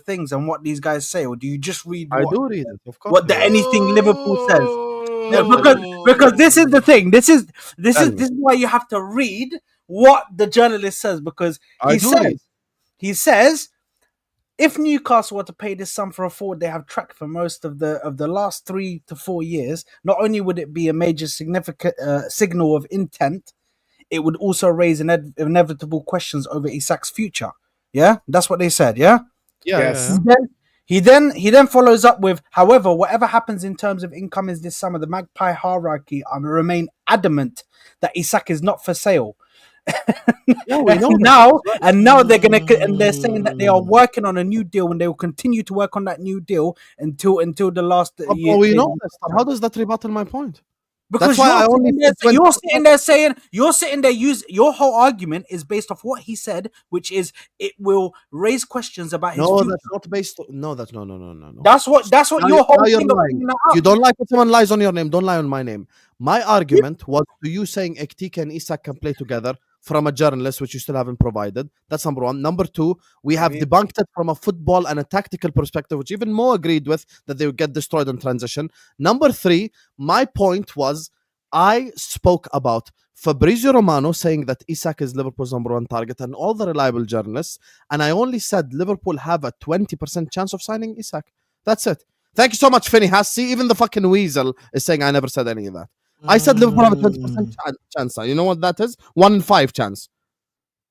things and what these guys say, or do you just read I what, do read it, of course. what the I do. anything Liverpool says? Yeah, because this is the thing. This is why you have to read what the journalist says, because I do read. he says if Newcastle were to pay this sum for a forward they have tracked for most of the last 3 to 4 years, not only would it be a major significant signal of intent, it would also raise inevitable questions over Isak's future. Yeah, that's what they said. Yeah. Yeah, Yes. yeah, He then follows up with, however, whatever happens in terms of incomings this summer, the Magpie hierarchy remain adamant that Isak is not for sale. Yeah, we know now they're they're saying that they are working on a new deal and they will continue to work on that new deal until the last year. we know this. How does that rebuttal my point? Because That's why you're sitting there saying your whole argument is based off what he said, which is it will raise questions about his future. That's not based. No. That's what your whole you're thing of lying. bringing that up. You don't like when someone lies on your name. Don't lie on my name. My argument was to you saying Ektika and Isak can play together from a journalist, which you still haven't provided. That's number one. Number two, we have debunked it from a football and a tactical perspective, which even Mo agreed with, that they would get destroyed in transition. Number three, my point was I spoke about Fabrizio Romano saying that Isak is Liverpool's number one target and all the reliable journalists, and I only said Liverpool have a 20% chance of signing Isak. That's it. Thank you so much, Finney Hassi. Even the fucking weasel is saying I never said any of that. I said Liverpool have a 20% chance. You know what that is? 1 in 5 chance.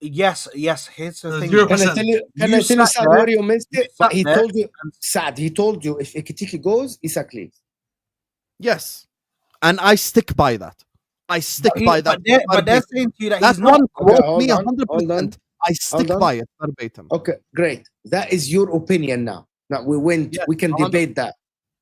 Yes. Here's the thing. 0%. Can I tell you Saad where you missed it? But he told you, Saad, he told you if Ekitike goes, Isak leaves. Yes. And I stick by that. I stick by that. But they're saying to you that That he's not. one quote me hold on. 100%. I stick by it verbatim. Okay, great. That is your opinion now. Now we went. Yes, we can 100%. debate that.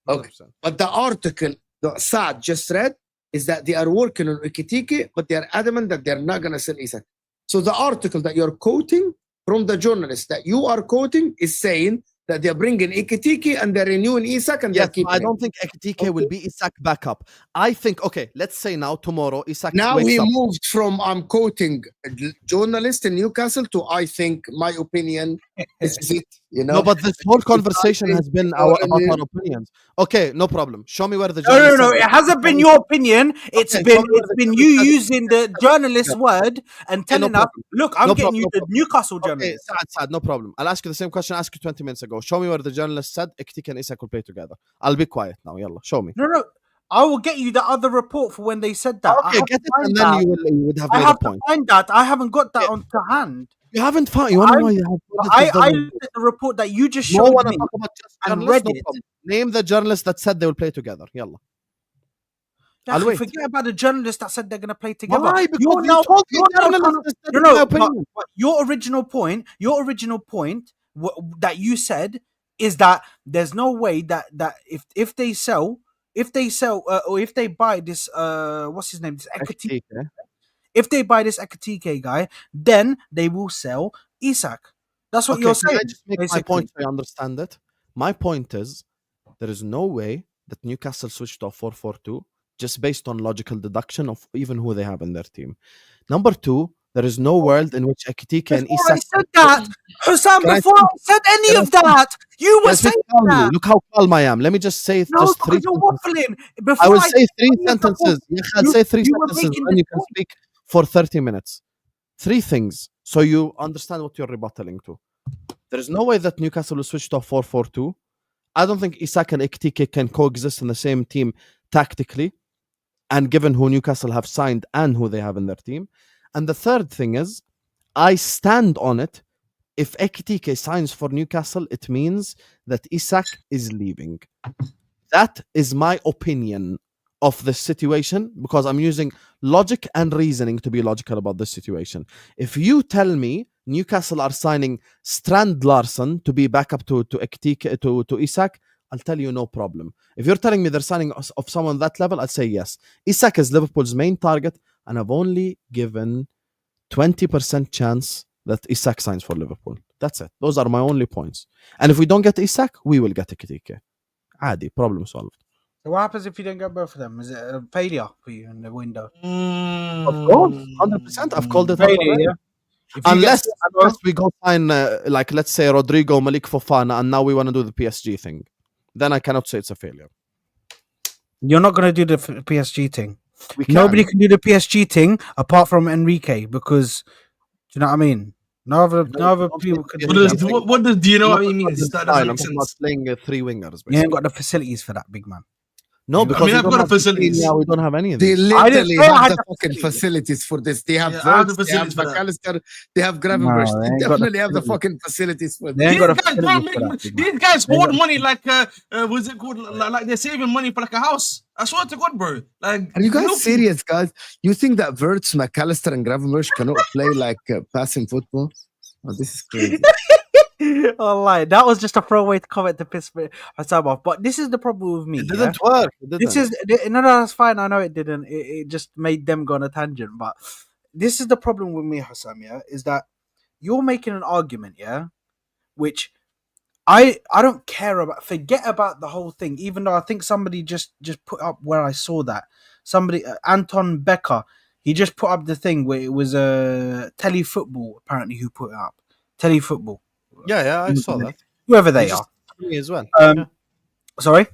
Okay. 100%. But the article that Saad just read is that they are working on Ekitike, but they are adamant that they're not going to sell Isak. So the article that you're quoting from the journalist that you are quoting is saying that they're bringing Ekitike and they're renewing Isak and they're keeping I don't think Ekitike will be Isak backup. I think, okay, let's say now, tomorrow, Isak Now wakes he up. moved from I'm quoting a journalist in Newcastle to I think my opinion is it. You know, No, but this whole conversation has been about our opinions. Okay, no problem. Show me where the journalist No. said- It hasn't been your opinion. It's Okay, been tell me where the you journalist said- using the journalist's word and telling us, problem. look, I'm No getting problem, you no the problem. Newcastle Okay, journalist. Saad, no problem. I'll ask you the same question I asked you 20 minutes ago. Show me where the journalist said Ekitike and Isak will play together. I'll be quiet now. Yalla, show me. No. I will get you the other report for when they said that. I Okay, have get to it, find and then that. you would have I made a have to point. find that. I haven't got that on to hand. You haven't found. You want to know why you have? I looked at the report that you just No showed one me talk about just and journalists, read no it. problem. Name the journalist that said they will play together. Yalla. Yeah, I'll wait. forget about the journalists that said they're going to play together. Why? Because You're you now- told me you're now journalists trying to- that said no, my no, opinion. but your original point that you said is that there's no way that if they sell or if they buy this what's his name, this Ekitike, Ekitike. if they buy this Ekitike guy, then they will sell Isak. That's what Okay, you're can saying. I just make my basically. point so I understand it? My point is there is no way that Newcastle switched to a 4-4-2 just based on logical deduction of even who they have in their team. Number two, there is no world in which Ekitike and Before I Isak. said that, Husam, Can I before I said any can I of that, you were Can I speak saying calmly? that. Look how calm I am. Let me just say No, just three because you're sentences. waffling. Before I will say three any of the sentences. point, I'll say three you were sentences, making and this you can point. speak for 30 minutes. Three things so you understand what you're rebuttaling to. There is no way that Newcastle will switch to a 4-4-2. I don't think Isak and Ekitike can coexist in the same team tactically, and given who Newcastle have signed and who they have in their team. And the third thing is, I stand on it. If Ekitike signs for Newcastle, it means that Isak is leaving. That is my opinion of the situation, because I'm using logic and reasoning to be logical about this situation. If you tell me Newcastle are signing Strand Larson to be backup to Ekitike, to Isak, I'll tell you no problem. If you're telling me they're signing of someone that level, I'll say yes. Isak is Liverpool's main target, and I've only given 20% chance that Isak signs for Liverpool. That's it. Those are my only points. And if we don't get Isak, we will get Ekitike. Adi, problem solved. So what happens if you don't get both of them? Is it a failure for you in the window? Of course, 100%. I've called it out Failure, already. yeah. If you get Unless we go sign, like, let's say, Rodrigo, Malik Fofana, and now we want to do the PSG thing. Then I cannot say it's a failure. you're not going to do the PSG thing. We can. Nobody can do the PSG thing apart from Enrique, because do you know what I mean? No other people can do that. What does do you know what I mean? Not That style, doesn't I'm make talking about sense. playing three wingers. You ain't Basically. got the facilities for that, big man. No, because I've got the facilities. Yeah, we don't have any of They these. literally say I have had the the fucking facilities. facilities for this. They have Yeah, I have the Verts, they have facilities for that. McAllister, they have Gravenberch. No, they They ain't got the definitely have the facilities. fucking facilities for They this. ain't got These a guys facilities don't for make. that. Big man. These guys They hoard got- money like what's it called? Like they're saving money for like a house. I swear to God, bro. Like, Are you guys know- serious, guys? You think that Verts, McAllister, and Gravenberch cannot play like passing football? Oh, this is crazy. Online. That was just a throwaway comment to piss me Husam off. But this is the problem with me. It yeah? didn't work. It didn't. This is no, that's fine. I know it didn't. It just made them go on a tangent. But this is the problem with me, Husam. Yeah, is that you're making an argument, yeah, which I don't care about. Forget about the whole thing. Even though I think somebody just put up where I saw that somebody Anton Becker. He just put up the thing where it was a Telly Football apparently who put it up. Telly Football. Yeah, I saw that. Whoever He they just are. sent it to me as well. Sorry.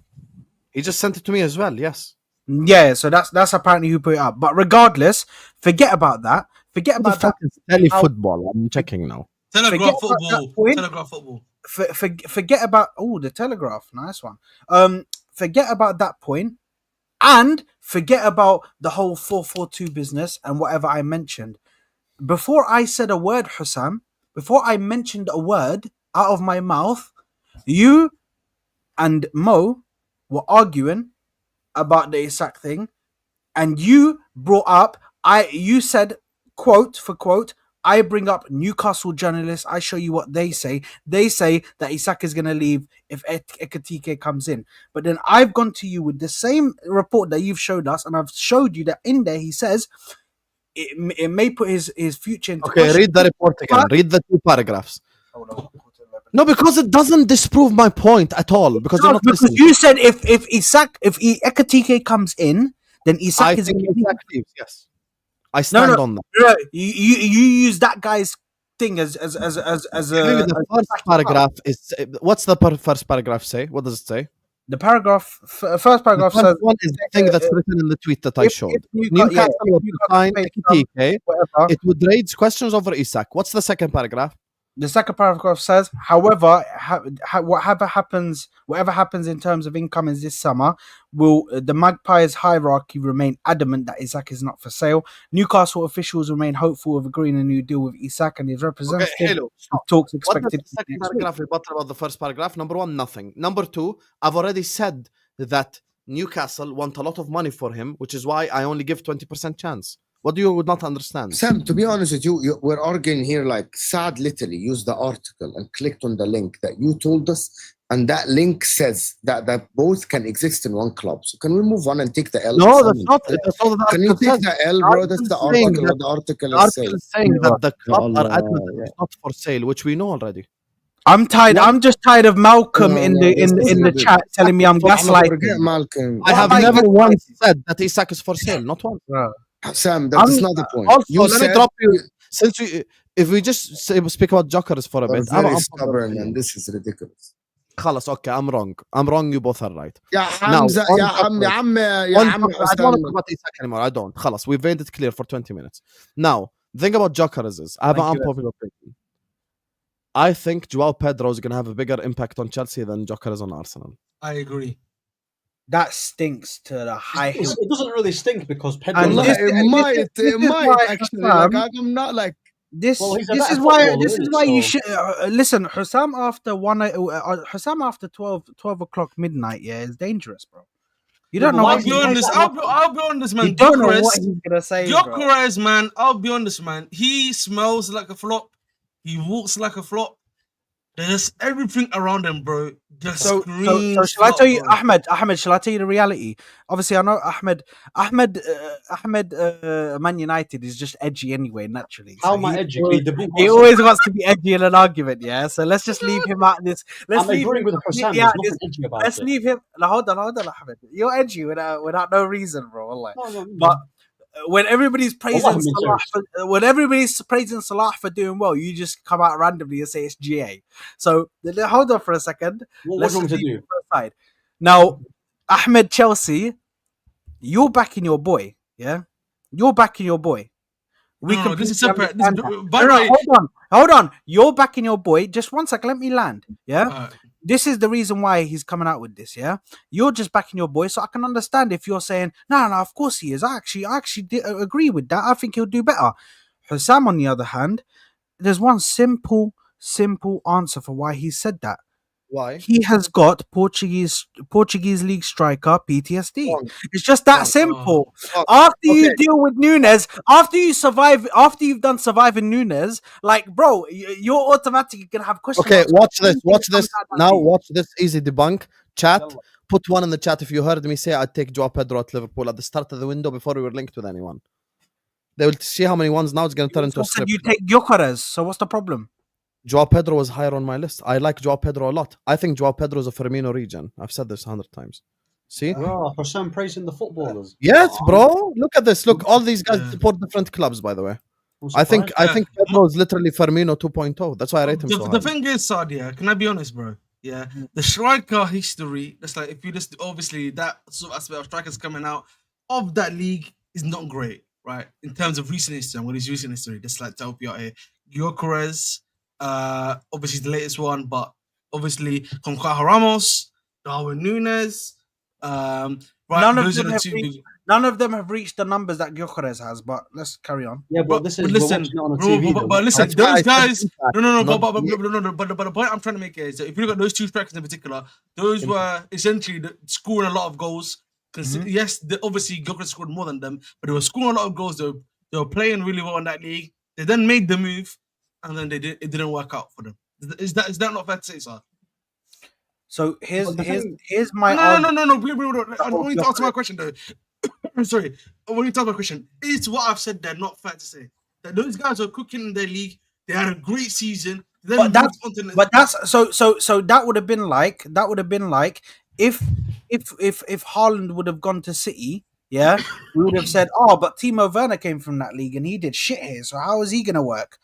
He just sent it to me as well. Yes. Yeah, so that's apparently who put it up. But regardless, forget about that. Forget What the about that. fuck is Telly Football? I'm checking now. Forget Telegraph about that football. point. Telegraph football. Forget about the Telegraph. Nice one. Forget about that point, and forget about the whole 4-4-2 business and whatever I mentioned. Before I said a word, Husam, before I mentioned a word out of my mouth, you and Mo were arguing about the Isak thing, and you brought up you said, quote for quote, I bring up Newcastle journalists, I show you what they say. They say that Isak is gonna leave if Ekatike comes in. But then I've gone to you with the same report that you've showed us, and I've showed you that in there he says it may put his future into Okay, question. read the report again. But- Read the 2 paragraphs. Hold on. No, because it doesn't disprove my point at all. Because you're not Because listening. you said if Ekatike comes in, then Isak I is think going Isak leaves. Yes, I stand on that. No, you use that guy's thing as Maybe a the first paragraph is. What's the first paragraph say? What does it say? the paragraph. First The paragraph first says one is the thing that's written in the tweet that I showed. Newcastle Newcastle would sign Ekatike. whatever. It would raise questions over Isak. What's the second paragraph? The second paragraph says, however, whatever happens in terms of incomings this summer, will the Magpies hierarchy remain adamant that Isak is not for sale. Newcastle officials remain hopeful of agreeing a new deal with Isak and his representative. hello. Talks What does expected. the second next week. paragraph rebuttal about the first paragraph? Number one, nothing. Number two, I've already said that Newcastle want a lot of money for him, which is why I only give 20% chance. What do you not understand? Sam, to be honest with you, we're arguing here like Saad literally used the article and clicked on the link that you told us, and that link says that both can exist in one club. So can we move on and take the L? No, that's not. That's all the Can you article take says. the L, bro? That's the Saying article. that- What the article The is article saying. is saying that the club are Allah, adamant that it's not for sale, which we know already. I'm tired. What? I'm just tired of Malcolm No, in no, the this is in the ridiculous. chat telling me I'm Forget gaslighting. Malcolm. I have am I never gaslighting? once said that Isak is for sale. Not once. Sam, that's I'm- not the point. Also, You let me said drop you. Since if we just speak about Gyokeres for a you're bit, I'm very stubborn, and this is ridiculous. خلاص, okay, I'm wrong. I'm wrong. You both are right. يا Now, حمزة on يا عم يا عم يا On عم Gyokeres, I don't want to استنى. talk about Isak anymore. I don't. خلاص, we've made it clear for 20 minutes. Now, the thing about Gyokeres is, I have an Thank you. unpopular opinion. I think Joao Pedro is going to have a bigger impact on Chelsea than Gyokeres on Arsenal. I agree. That stinks to the high. It doesn't really stink because Pedro. And والله this- it this is might why, actually. Husam, Like I'm not like This Well, he's a this better is why footballer, this is isn't why he? you So- should listen. Husam after Husam after 12 o'clock midnight. Yeah, is dangerous, bro. You don't know why what is I'll he- be honest. I'll be honest, man. you don't know what Gyokeres, he's gonna say, bro. Gyokeres, man. I'll be honest, man. He smells like a flop. He walks like a flop. There's everything around him, bro. Just So screams shall I flop, tell you, bro. Ahmed? Shall I tell you the reality? Obviously, I know Ahmed, Man United is just edgy anyway, naturally. How So am I he edgy? always- The book He was- always wants to be edgy in an argument, yeah. So let's just leave him out. Let's I'm leave agreeing him with Husam. completely There's out nothing this. edgy about Let's it. leave him. No, hold on, Ahmed. You're edgy without no reason, bro. Wallahi. No, But when everybody's praising I'm being Salah for doing well, you just come out randomly and say it's GA. So hold on for a second. what Let's do you want me just to leave do? it to the side. Now, Ahmed Chelsea, you're backing your boy, yeah? You're backing your boy. We No, can. this is separate. This, By by the way, hold on. You're backing your boy. Just one second. Let me land. Yeah. this is the reason why he's coming out with this. Yeah, you're just backing your boy, so I can understand if you're saying, no, of course he is. I actually agree with that. I think he'll do better. Husam, on the other hand, there's one simple answer for why he said that. Why? He has got Portuguese league striker PTSD. Wrong. It's just that Wrong. simple. Oh, After you okay. deal with Nunes, after you've done surviving Nunes, like bro, you're automatically gonna have questions. Okay, marks. watch this. Now league. watch this easy debunk. Chat, put one in the chat if you heard me say I'd take Joao Pedro at Liverpool at the start of the window before we were linked with anyone. They will see how many ones now it's going to turn into a Also said script. you take Gyokeres, so what's the problem? Joao Pedro was higher on my list. I like Joao Pedro a lot. I think Joao Pedro is a Firmino region. I've said this 100 times. See? Bro, for some praising the footballers. Yes, bro. Look at this. Look, all these guys support different clubs, by the way. I think Pedro is literally Firmino 2.0. That's why I rate him so high. The thing is, Saad, yeah, can I be honest, bro? Yeah, the striker history, that's like, if you just, obviously, that sort of aspect of strikers coming out of that league is not great, right? In terms of recent history, and what is recent history, just like to help you out here. Gyokeres, obviously the latest one, but obviously Conceição Ramos, Darwin Nunes, right, None of them have reached the numbers that Gyokeres has, but let's carry on. Yeah, but this is listen, on TV, but listen, those guys. No. Not But the point I'm trying to make is that if you look at those two strikers in particular, those were essentially scoring a lot of goals. Yes, obviously Gyokeres scored more than them, but they were scoring a lot of goals. They were playing really well in that league. They then made the move, and then it didn't work out for them. Is that not fair to say, sir? So here's my no. I want you to answer my question though. I'm sorry. I want you to answer my question. Is what I've said there not fair to say? That those guys are cooking in their league. They had a great season. But that's so that would have been like if Haaland would have gone to City, yeah, we would have said, oh, but Timo Werner came from that league and he did shit here. So how is he gonna work?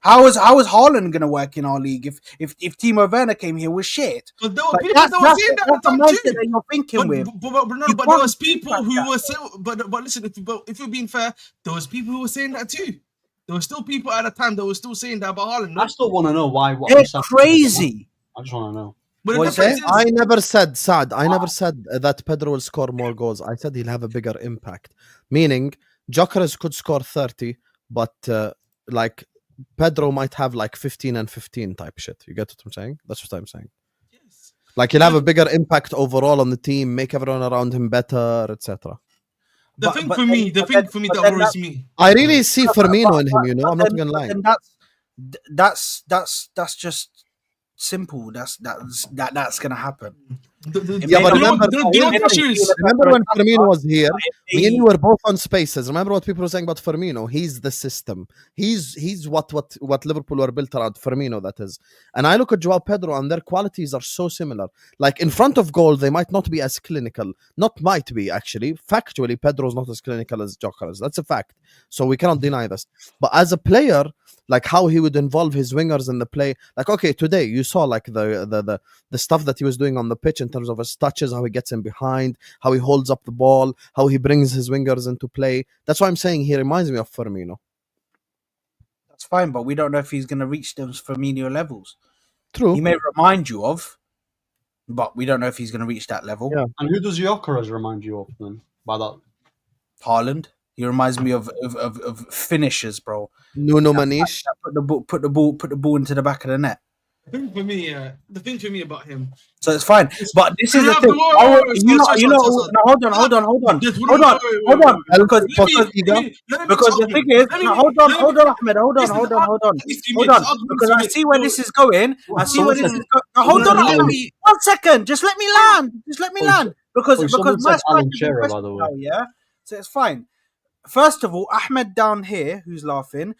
How is Haaland gonna work in our league if Timo Werner came here with shit? But there were people that were saying that the too. mindset that you're thinking with. But there was people who were saying. But listen, if you're being fair, there was people who were saying that too. There were still people at the time that were still saying that about Haaland. I still want to know why. They're crazy. I just want to know. What I never said, Saad. I never said that Pedro will score more goals. I said he'll have a bigger impact. Meaning, Gyokeres could score 30, but like Pedro might have like 15 and 15 type shit. You get what I'm saying? That's what I'm saying. Yes. Like he'll have a bigger impact overall on the team, make everyone around him better, etc. The thing for me that worries me. I really see Firmino in him. You know, I'm not gonna lie. That's just simple. That's gonna happen. Yeah, but remember when Firmino was here, me and you were both on Spaces. Remember what people were saying about Firmino? He's the system. He's what Liverpool were built around. Firmino, that is. And I look at Joao Pedro, and their qualities are so similar. Like in front of goal, they might not be as clinical. Not might be actually. Factually, Pedro's not as clinical as Gyokeres. That's a fact. So we cannot deny this. But as a player, like how he would involve his wingers in the play. Like, okay, today you saw like the stuff that he was doing on the pitch in terms of his touches, how he gets in behind, how he holds up the ball, how he brings his wingers into play. That's why I'm saying he reminds me of Firmino. That's fine, but we don't know if he's going to reach those Firmino levels. True. He may remind you of, but we don't know if he's going to reach that level. Yeah. And who does Gyokeres remind you of then? By that, Haaland. He reminds me of finishers, bro. Nuno Manish. Put the ball into the back of the net. The thing for me about him. So it's fine, but this is the thing. Hold on. Because the thing is, hold on, Ahmed. Hold on. Because I see where this is going. Hold on, 1 second. Just let me land. Because my Shearer, by the way. Yeah. So it's fine. First of all, Ahmed down here, who's laughing,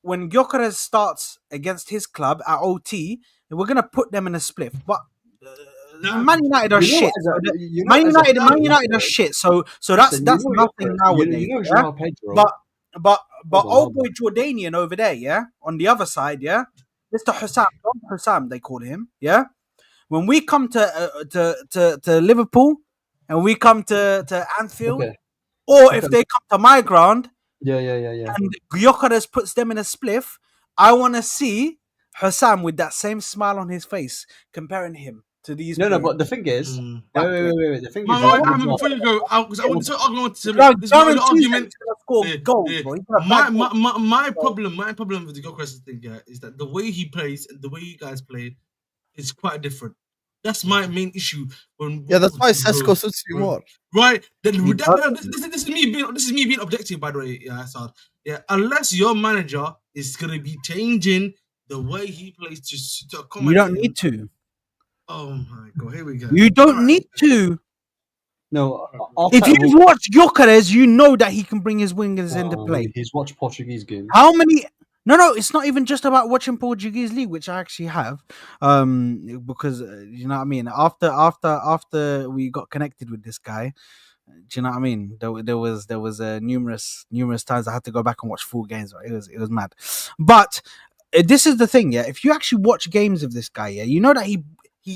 when Gyokeres starts against his club at OT, we're going to put them in a spliff. But Man United are shit. Man United are shit. So that's nothing nowadays. But old boy Jordanian over there, yeah, on the other side, yeah, Mr. Husam, they call him, yeah. When we come to Liverpool and we come to Anfield. Okay. Or if they come to my ground, and Gyokeres puts them in a spliff, I want to see Husam with that same smile on his face, comparing him. to these. No, players. but the thing is, Mm. wait. The thing is, Before you go, because I want to to Bro, this is my guarantees argument. he's gonna score Yeah, goals, yeah. bro. He's gonna bag goals. My problem with the Gyokeres thing, yeah, is that the way he plays and the way you guys play is quite different. That's my main issue. Yeah, that's why Sesko suits you more. Right. This is me being objective, by the way. Yeah, Saad. Yeah, unless your manager is gonna be changing the way he plays to accommodate. You don't need to. Oh my god, here we go. You don't need to. no. If you've watched Gyokeres, you know that he can bring his wingers into play. He's watched Portuguese games. How many? No, it's not even just about watching Portuguese league, which I actually have, because you know what I mean. After we got connected with this guy, do you know what I mean? There was numerous times I had to go back and watch full games. Right? It was mad, but this is the thing, yeah. If you actually watch games of this guy, yeah, you know that he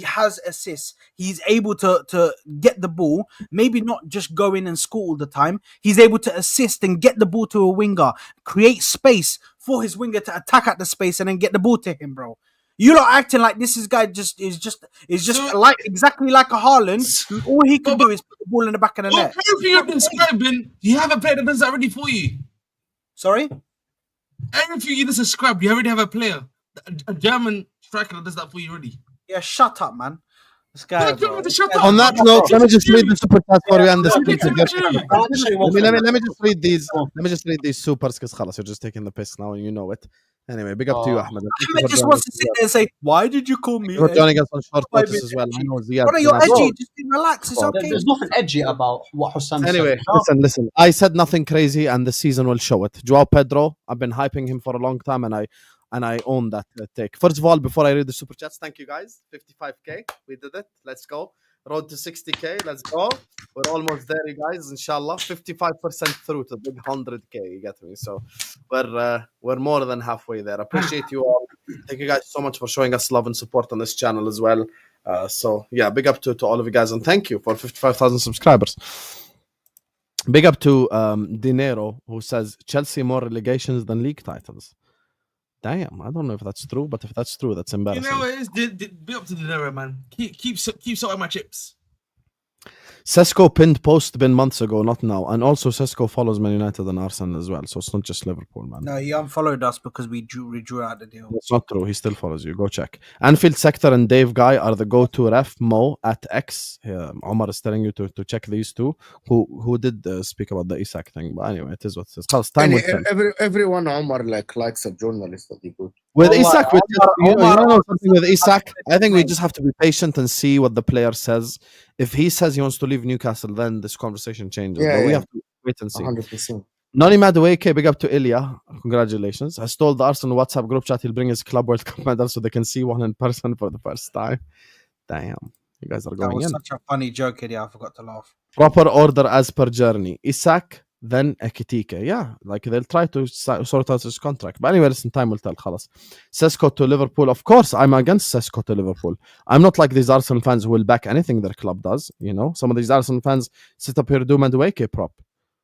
has assists. He's able to get the ball, maybe not just go in and score all the time. He's able to assist and get the ball to a winger, create space for his winger to attack at the space and then get the ball to him, bro. You're not acting like this guy is just like exactly like a Haaland. All he can do is put the ball in the back of the net. Everything you've been describing, you have a player that does that already for you. Sorry? Everything you just described, you already have a player, a German striker that does that for you already. Yeah, shut up, man. This guy. Bro. On that note, let me just read the super chat for you and the let me just read these. Let me just read these supers because خلاص, you're just taking the piss now and you know it. Anyway, big up to you, Ahmed. Ahmed just wants to sit there and say, "Why did you call me?" You're joining us on short notice as well. I know Ziad. Brother, you're edgy. Just relax. It's okay. There's nothing edgy about what Husam Anyway, said. listen. I said nothing crazy, and the season will show it. Joao Pedro, I've been hyping him for a long time, and I own that take. First of all, before I read the super chats, thank you guys. 55k, we did it. Let's go. Road to 60k. Let's go. We're almost there, you guys. Inshallah, 55% through to big 100k. You get me? So we're more than halfway there. Appreciate you all. Thank you guys so much for showing us love and support on this channel as well. So yeah, big up to all of you guys, and thank you for 55,000 subscribers. Big up to Dinero, who says Chelsea more relegations than league titles. Damn, I don't know if that's true, but if that's true, that's embarrassing. You know what it is? Be up to the Nero, man. Keep salting my chips. Sesko pinned post been months ago, not now. And also Sesko follows Man United and Arsenal as well, so it's not just Liverpool, man. No, he unfollowed us because we drew out the deal. That's not true. He still follows you. Go check. Anfield Sector and Dave Guy are the go-to ref. Mo at X. Omar is telling you to check these two. Who did speak about the Isak thing? But anyway, it is what it is. Time will tell. Everyone Omar likes a journalist that he could. With Isak, you know something with Isak? I think we just have to be patient and see what the player says. If he says he wants to leave Newcastle, then this conversation changes. Yeah, but we yeah. have to wait and see. 100%. Noni Madueke, big up to Ilya. Congratulations. Has told the Arsenal WhatsApp group chat he'll bring his Club World Cup medal so they can see one in person for the first time. Damn. You guys are That going was in. such a funny joke, yeah. I forgot to laugh. Proper order as per journey. Isak, then Ekitike. Yeah, like they'll try to sort out his contract. But anyway, listen, time will tell. Khalas. Sesko to Liverpool. Of course, I'm against Sesko to Liverpool. I'm not like these Arsenal fans who will back anything their club does. You know, some of these Arsenal fans sit up here do Madueke prop.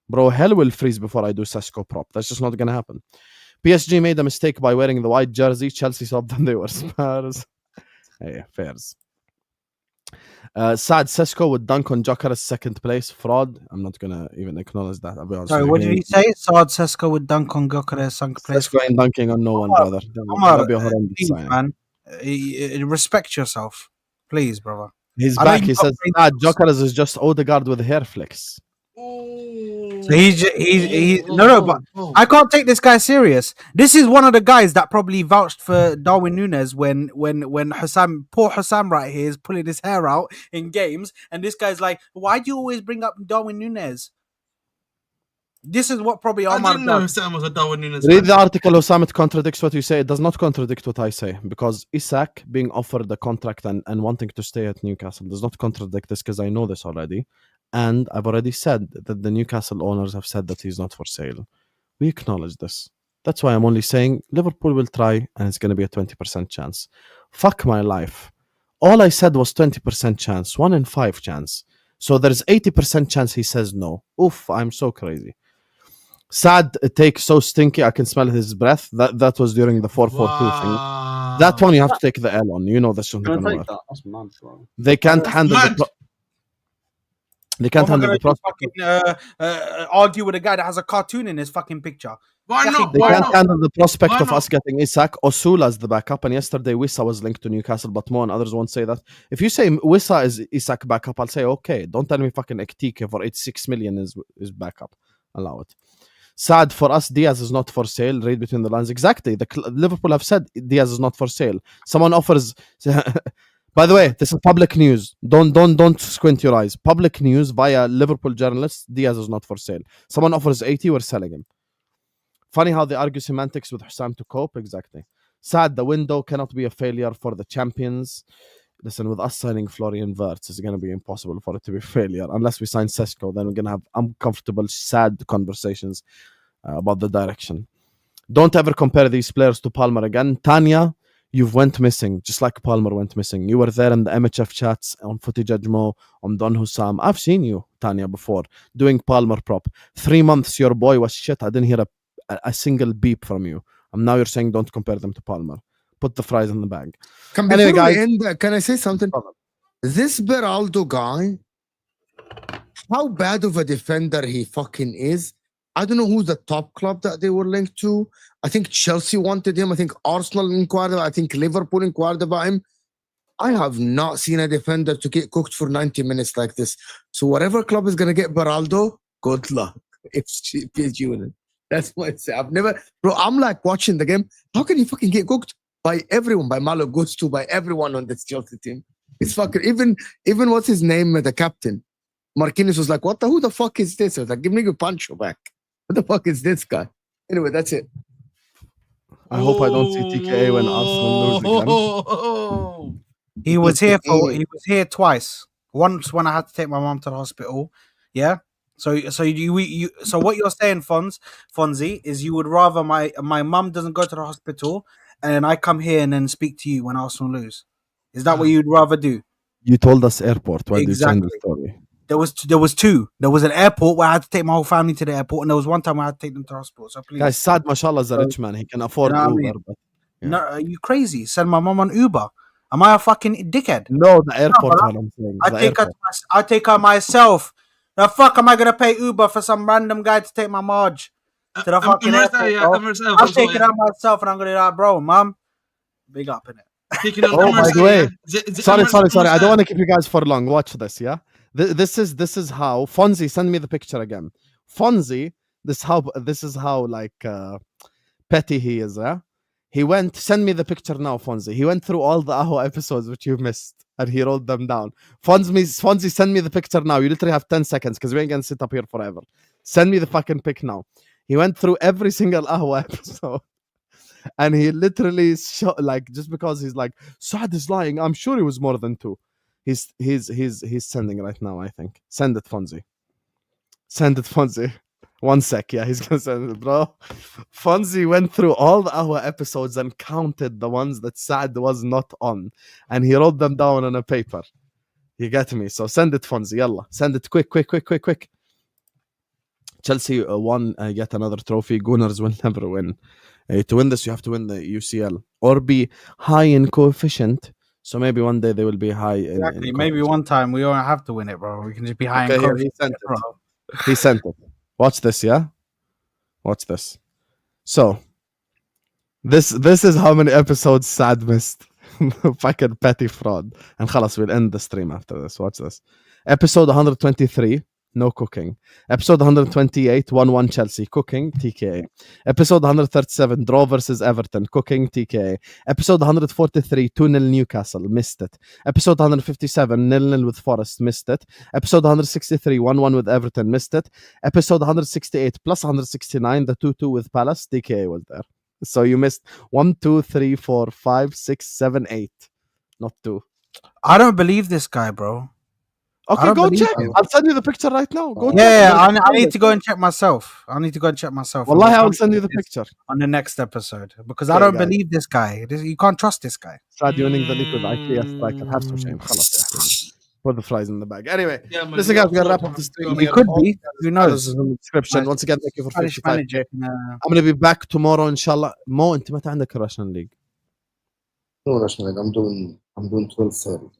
Bro, hell will freeze before I do Sesko prop. That's just not going to happen. PSG made a mistake by wearing the white jersey. Chelsea thought them they were Spurs. Hey, fairs. Saad Sesko would dunk on Gyokeres second place. Fraud. I'm not going to even acknowledge that. I'll be honest. Sorry, what did he say? Saad Sesko would dunk on Gyokeres second place. Sesko ain't dunking on no one, brother. Omar, please, man. Respect yourself. Please, brother. He's back. He says, Gyokeres is just Odegaard with hair flicks. So he's no, but I can't take this guy serious. This is one of the guys that probably vouched for Darwin Núñez when Husam, poor Husam right here, is pulling his hair out in games, and this guy's like, why do you always bring up Darwin Núñez? This is what probably Omar does. Was a Darwin Núñez Read the article, Husam. It contradicts what you say. It does not contradict what I say, because Isak being offered the contract and wanting to stay at Newcastle does not contradict this, because I know this already. And I've already said that the Newcastle owners have said that he's not for sale. We acknowledge this. That's why I'm only saying Liverpool will try, and it's going to be a 20% chance. Fuck my life. All I said was 20% chance, 1 in 5 chance. So there's 80% chance he says no. Oof, I'm so crazy. Saad take so stinky, I can smell his breath. That was during the 4-4-2 thing. That one you have to take the L on. You know this isn't Can I gonna take work. that? That's mad, bro. They can't handle mad. they can't What am I handle the gonna prospect. do, fucking, argue with a guy that has a cartoon in his fucking picture? Why not? They Why can't not? handle the prospect Why of not? us getting Isak. Osula's the backup, and yesterday Wissa was linked to Newcastle, but Mo and others won't say that. If you say Wissa is Isak backup, I'll say okay. Don't tell me fucking Ektike for 86 million is backup. Allow it. Saad, for us, Diaz is not for sale. Read between the lines. Exactly. Liverpool have said Diaz is not for sale. Someone offers. By the way, this is public news. Don't squint your eyes. Public news via Liverpool journalists. Diaz is not for sale. Someone offers 80, we're selling him. Funny how they argue semantics with Husam to cope. Exactly. Sad, the window cannot be a failure for the champions. Listen, with us signing Florian Wirtz, it's going to be impossible for it to be a failure. Unless we sign Sesko, then we're going to have uncomfortable, sad conversations about the direction. Don't ever compare these players to Palmer again. Tanya, you've went missing, just like Palmer went missing. You were there in the MHF chats on Footy Judge Mo, on Don Husam. I've seen you, Tanya, before, doing Palmer prop. 3 months, your boy was shit. I didn't hear a single beep from you. And now you're saying don't compare them to Palmer. Put the fries in the bag. Anyway, guys, can I say something? This Beraldo guy, how bad of a defender he fucking is. I don't know who's the top club that they were linked to. I think Chelsea wanted him. I think Arsenal inquired about him. I think Liverpool inquired about him. I have not seen a defender to get cooked for 90 minutes like this. So whatever club is going to get Beraldo, good luck. If PSG win. That's what I say. I've never... Bro, I'm like watching the game. How can he fucking get cooked? By everyone, by Malo Gusto, by everyone on this Chelsea team. It's fucking... Even what's his name, the captain? Marquinhos was like, who the fuck is this? I was like, give me your Pancho back. What the fuck is this guy? Anyway, that's it. I hope I don't see TKA when Arsenal lose again. He was here twice. Once when I had to take my mom to the hospital. Yeah. So what you're saying, Fonzie, is you would rather my mum doesn't go to the hospital and I come here and then speak to you when Arsenal lose. Is that what you'd rather do? You told us airport. Why Exactly. did you change the story? There was two. There was an airport where I had to take my whole family to the airport, and there was one time where I had to take them to the hospital. So please, Guys, Saad, mashallah, is a rich man. He can afford You know what I Uber. mean? But no, are you crazy? Send my mum on Uber. Am I a fucking dickhead? no, the airport but one I'm saying. I take her myself. The fuck am I gonna pay Uber for some random guy to take my Marge to the fucking airport? I'm taking her myself, and I'm gonna be like, bro, mum, big up in it. Oh, by the way, sorry. I don't want to keep you guys for long. Watch this, yeah. This is how Fonzie. Send me the picture again. Fonzie, this is how like petty he is. Yeah, he went. Send me the picture now, Fonzie. He went through all the Ahwa episodes which you missed, and he wrote them down. Fonzie, send me the picture now. You literally have 10 seconds because we ain't gonna sit up here forever. Send me the fucking pic now. He went through every single Ahwa episode. And he literally just because he's like, Saad is lying. I'm sure it was more than 2. He's sending right now, I think. Send it, Fonzie. 1 sec, yeah, he's gonna send it, bro. Fonzie went through all the Ahwa episodes and counted the ones that Saad was not on. And he wrote them down on a paper. You get me? So send it, Fonzie. Yalla. Send it quick. Chelsea won yet another trophy. Gunners will never win. To win this, you have to win the UCL or be high in coefficient. So maybe one day they will be high. Exactly. Maybe one time we don't have to win it, bro. We can just be high in coefficient. He sent it. Watch this, yeah. Watch this. So this is how many episodes Saad missed. Fucking petty fraud. And khalas, we'll end the stream after this. Watch this. Episode 123. No cooking. Episode 128, 1-1 Chelsea. Cooking, TKA. Episode 137, draw versus Everton. Cooking, TKA. Episode 143, 2-0 Newcastle. Missed it. Episode 157, 0-0 with Forest. Missed it. Episode 163, 1-1 with Everton. Missed it. Episode 168 plus 169, the 2-2 with Palace. TKA was there. So you missed 1, 2, 3, 4, 5, 6, 7, 8. Not 2. I don't believe this guy, bro. Okay, go check. I'll send you the picture right now. Go check. I need to go and check myself. Wallahi, I'll send you the picture on the next episode because I don't believe this guy. You can't trust this guy. Start winning the league with IPS like it has to shame. Put the fries in the bag. Anyway, listen, guys, we're gonna wrap up the stream. We could be. Who knows? In the description. Once again, thank you for 55K. I'm gonna be back tomorrow, inshallah. Mo, انت متى عندك Russian League? No, Rashmag, I'm doing 12:30.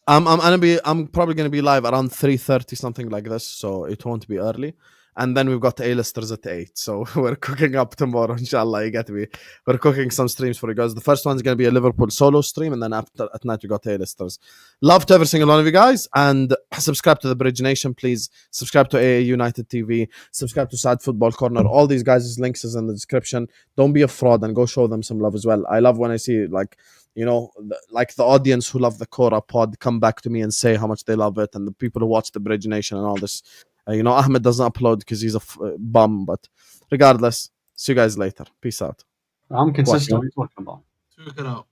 I'm probably gonna be live around 3:30, something like this, so it won't be early. And then we've got A-listers at 8, so we're cooking up tomorrow, inshallah. You get me. We're cooking some streams for you guys. The first one's gonna be a Liverpool solo stream, and then after at night we got A-listers. Love to every single one of you guys, and subscribe to the Bridge Nation, please. Subscribe to AA United TV. Subscribe to Saad Football Corner. All these guys' links is in the description. Don't be a fraud and go show them some love as well. I love when I see like the audience who love the Cora pod come back to me and say how much they love it, and the people who watch the Bridge Nation and all this. Ahmed doesn't upload because he's a bum, but regardless, see you guys later. Peace out. I'm consistent. What are you talking about? Check it out.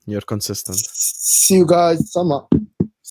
You're consistent. See you guys. Summer.